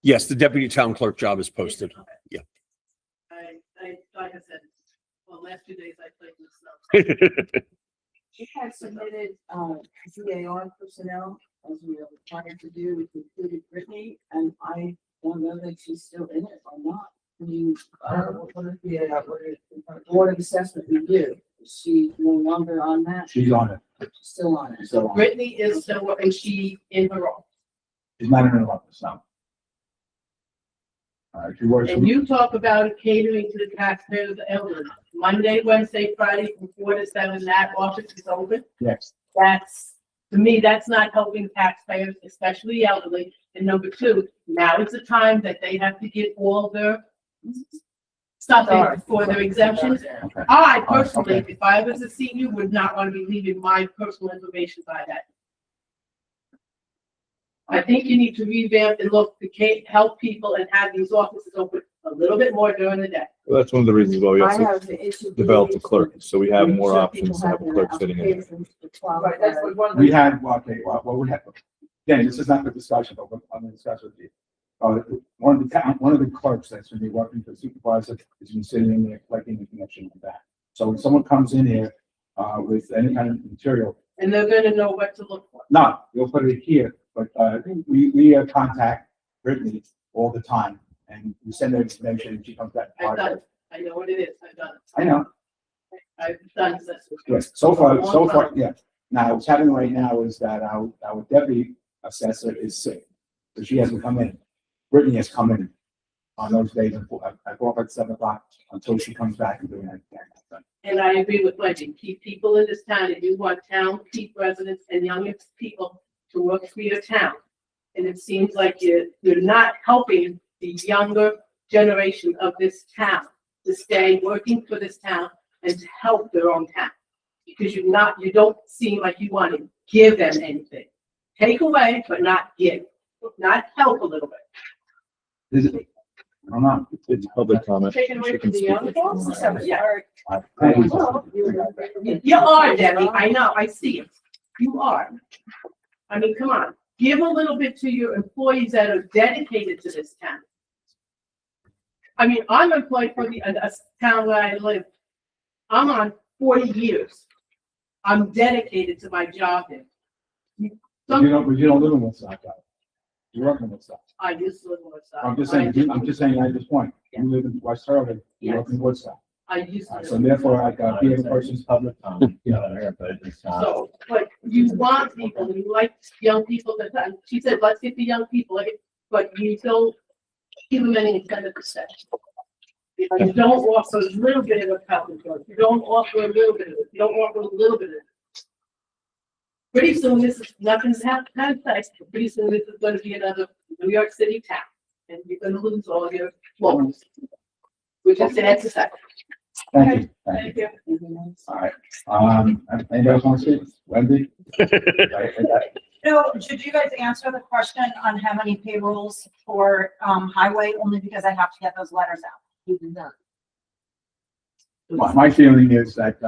Yes, the deputy town clerk job is posted. Yeah. Like I said, well, last 2 days I played with snow. We had submitted, ZAR personnel, as we were required to do, which included Brittany, and I Well, then she's still in it or not. I mean, What is the, what is? Board of Assessment Review, is she no longer on that? She's on it. She's still on it. So Brittany is still, is she in her role? she's not in her office now. She works. And you talk about catering to the taxpayers, the elderly. Monday, Wednesday, Friday, from 4 to 7, that office is open. Yes. That's, to me, that's not helping taxpayers, especially the elderly. And number two, now is the time that they have to get all their stuff in for their exemptions. Okay. I personally, Okay. if I was a senior, would not want to be leaving my personal information by that. I think you need to revamp and look to help people and have these offices open a little bit more during the day. Well, that's one of the reasons why we I also have the issue. developed a clerk, so we have more Sure, options to have a people clerk have sitting in. applications for 12 Right, that's what one of We the, had, okay, well, we had, again, this is not the discussion, but I'm gonna discuss with you. One of the clerks that's gonna be working for the supervisor is been sitting in there collecting information on that. So when someone comes in here, with any kind of material, And they're gonna know what to look for. no, we'll put it here, but, we contact Brittany all the time, and we send her information, and she comes back. I've done it. I know what it is. I've done it. I know, I've done this. yes, so far, yeah. Now, what's happening right now is that our deputy assessor is sick, so she hasn't come in. Brittany has come in on those days, I go up at 7 o'clock until she comes back and doing that. And I agree with Wendy. Keep people in this town. If you want town, keep residents and younger people to work for your town. And it seems like you're not helping the younger generation of this town to stay working for this town and to help their own town. Because you don't seem like you want to give them anything. Take away, but not give, not help a little bit. Is it? I don't know. It's public comment. Taking away She from can the speak young if she folks? wants. Yeah. Thank you. You are, Debbie. I know. I see it. You are. I mean, come on. Give a little bit to your employees that are dedicated to this town. I mean, I'm employed for a town where I live. I'm on 40 years. I'm dedicated to my job there. But you don't live in Woodstock, though. You work in Woodstock. I used to live in Woodstock. I'm just saying at this point, you live in West Sterling, you work in Woodstock. I used to. So therefore, I got being a person's public. So, but you want people, you like young people that, she said, let's get the young people, but you don't give them any incentive to stay. You don't offer a little bit of a health insurance, you don't offer a little bit of it, you don't offer a little bit of it. Pretty soon, this is, nothing's happening, pretty soon this is gonna be another New York City town, and you're gonna lose all your loans. Which is sad to say. Thank you. Thank you. All right. Anybody else want to speak? Wendy? No, should you guys answer the question on how many payrolls for, highway, only because I have to get those letters out? you do not. My feeling is that,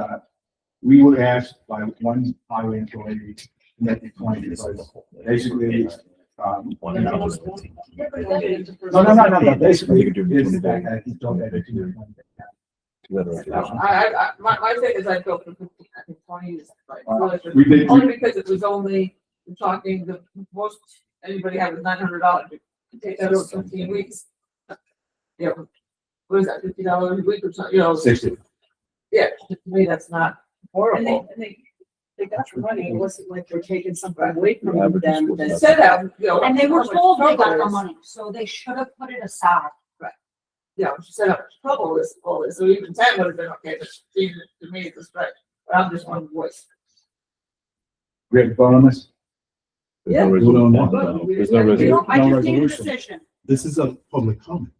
we were asked by one highway employee to make it 20, because basically, no, basically, is that he told that it's My thing is I felt for 15, I think 20 is right. We did, Only because it was only, we're talking, the most anybody had was $900. You take that over 15 weeks. Yeah, what is that, $50 a week or something, 60. Yeah, to me, that's not horrible. And they got your money, it wasn't like they're taking something away from them. They said that, And they were how much told they got trouble the is- money, so they should have put it aside. Yeah, she said how much trouble is all this, so even 10 would have been okay, but 15 to me is right. But I'm just one voice. We have to vote on this? Yeah. There's no resolution. There's no resolution. I No just need a resolution. decision. This is a public comment.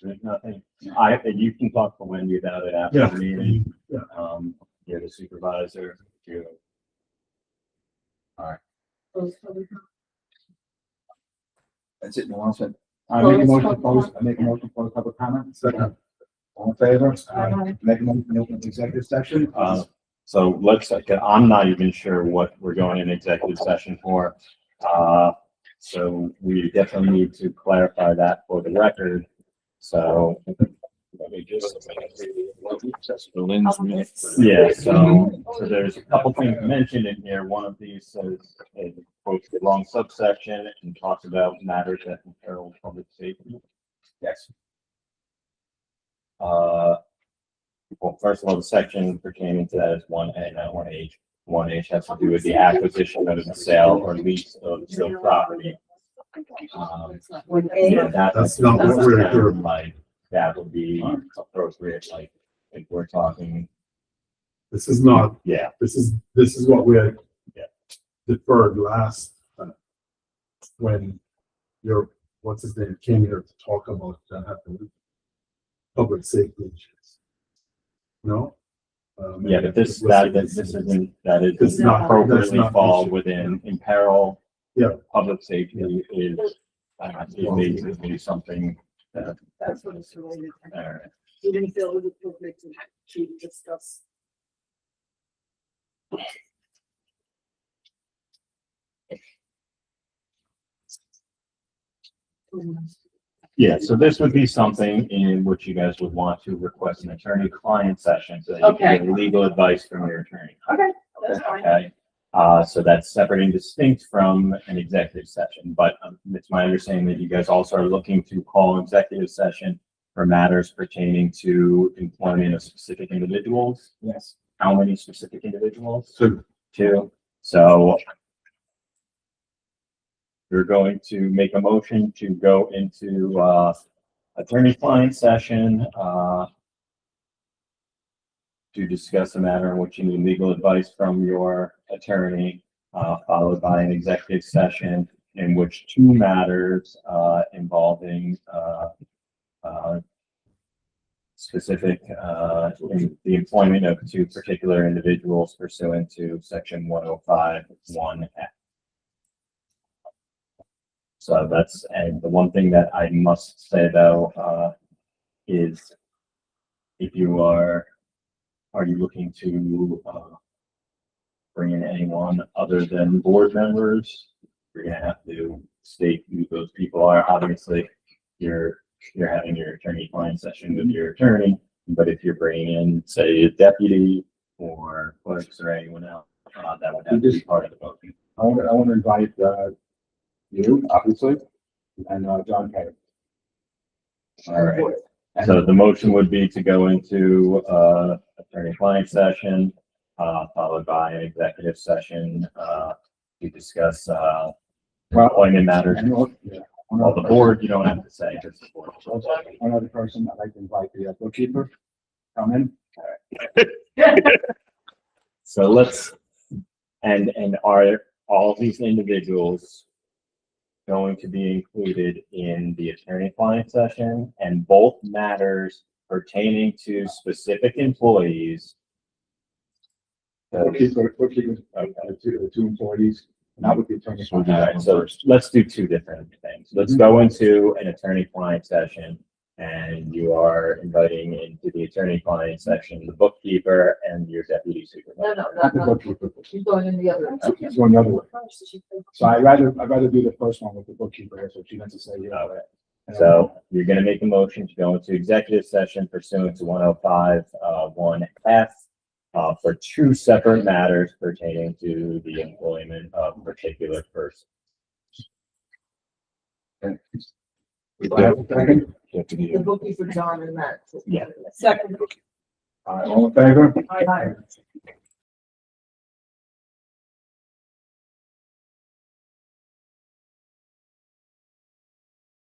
There's nothing, you can talk to Wendy about it after Yeah. the meeting. Yeah. You're the supervisor, That's it, no one said. I make a motion to close, public comment. Second. All in favor? Make a motion to open the executive session. so I'm not even sure what we're going in executive session for. So we definitely need to clarify that for the record. So, Lynn's minutes. yeah, so there's a couple things mentioned in here. One of these says, quotes the wrong subsection and talks about matters that imperil public first of all, the section pertaining to that is 1A, not 1H. 1H has to do with the acquisition of the sale or lease of real property. Yeah, That's not what we're doing. Like, that would be appropriate, like, if we're talking, This is not, yeah, this is what we had Yeah. deferred last time. When what's his name came here to talk about that happened. Public safety issues. No? yeah, but this isn't, that is It's not not- appropriately that's not fall issue. within imperil. Yeah. Public safety is basically something that, That's what it's related to. alright. We didn't feel it was appropriate to discuss. Yeah, so this would be something in which you guys would want to request an attorney-client session so that you can get legal advice from your attorney. Okay, that's fine. Okay, so that's separate and distinct from an executive session, but it's my understanding that you guys also are looking to call executive session for matters pertaining to employment of specific individuals. Yes. How many specific individuals? So Two. So we're going to make a motion to go into, attorney-client session, to discuss a matter in which you need legal advice from your attorney, followed by an executive session in which two matters, involving, specific, in the employment of two particular individuals pursuant to section 105(1)(f). So that's, and the one thing that I must say though, is if you are you looking to, bring in anyone other than board members? You're gonna have to state who those people are. Obviously, you're having your attorney-client session with your attorney, but if you're bringing in, say, a deputy or clerks or anyone else, that would have to be part of the vote. I want to invite, you, obviously, and, John Kay. All right. So the motion would be to go into, attorney-client session, followed by an executive session, to discuss, employment matters. Well, the board, you don't have to say, just the board. One other person, I'd like to invite the bookkeeper, come in. So let's, and are all these individuals going to be included in the attorney-client session, and both matters pertaining to specific employees? Bookkeeper, the two employees, not with the attorney. All right, so let's do two different things. Let's go into an attorney-client session, and you are inviting into the attorney-client section, the bookkeeper and your deputy supervisor. No, Not the no, bookkeeper. she's going in the other. It's going the other way. So I'd rather do the first one with the bookkeeper, so she doesn't say, Okay. So you're gonna make a motion to go into executive session pursuant to 105(1)(f), for two separate matters pertaining to the employment of particular persons. Do I have a second? The bookkeeper, John, and Matt. Yeah. Second. All in favor? Aye.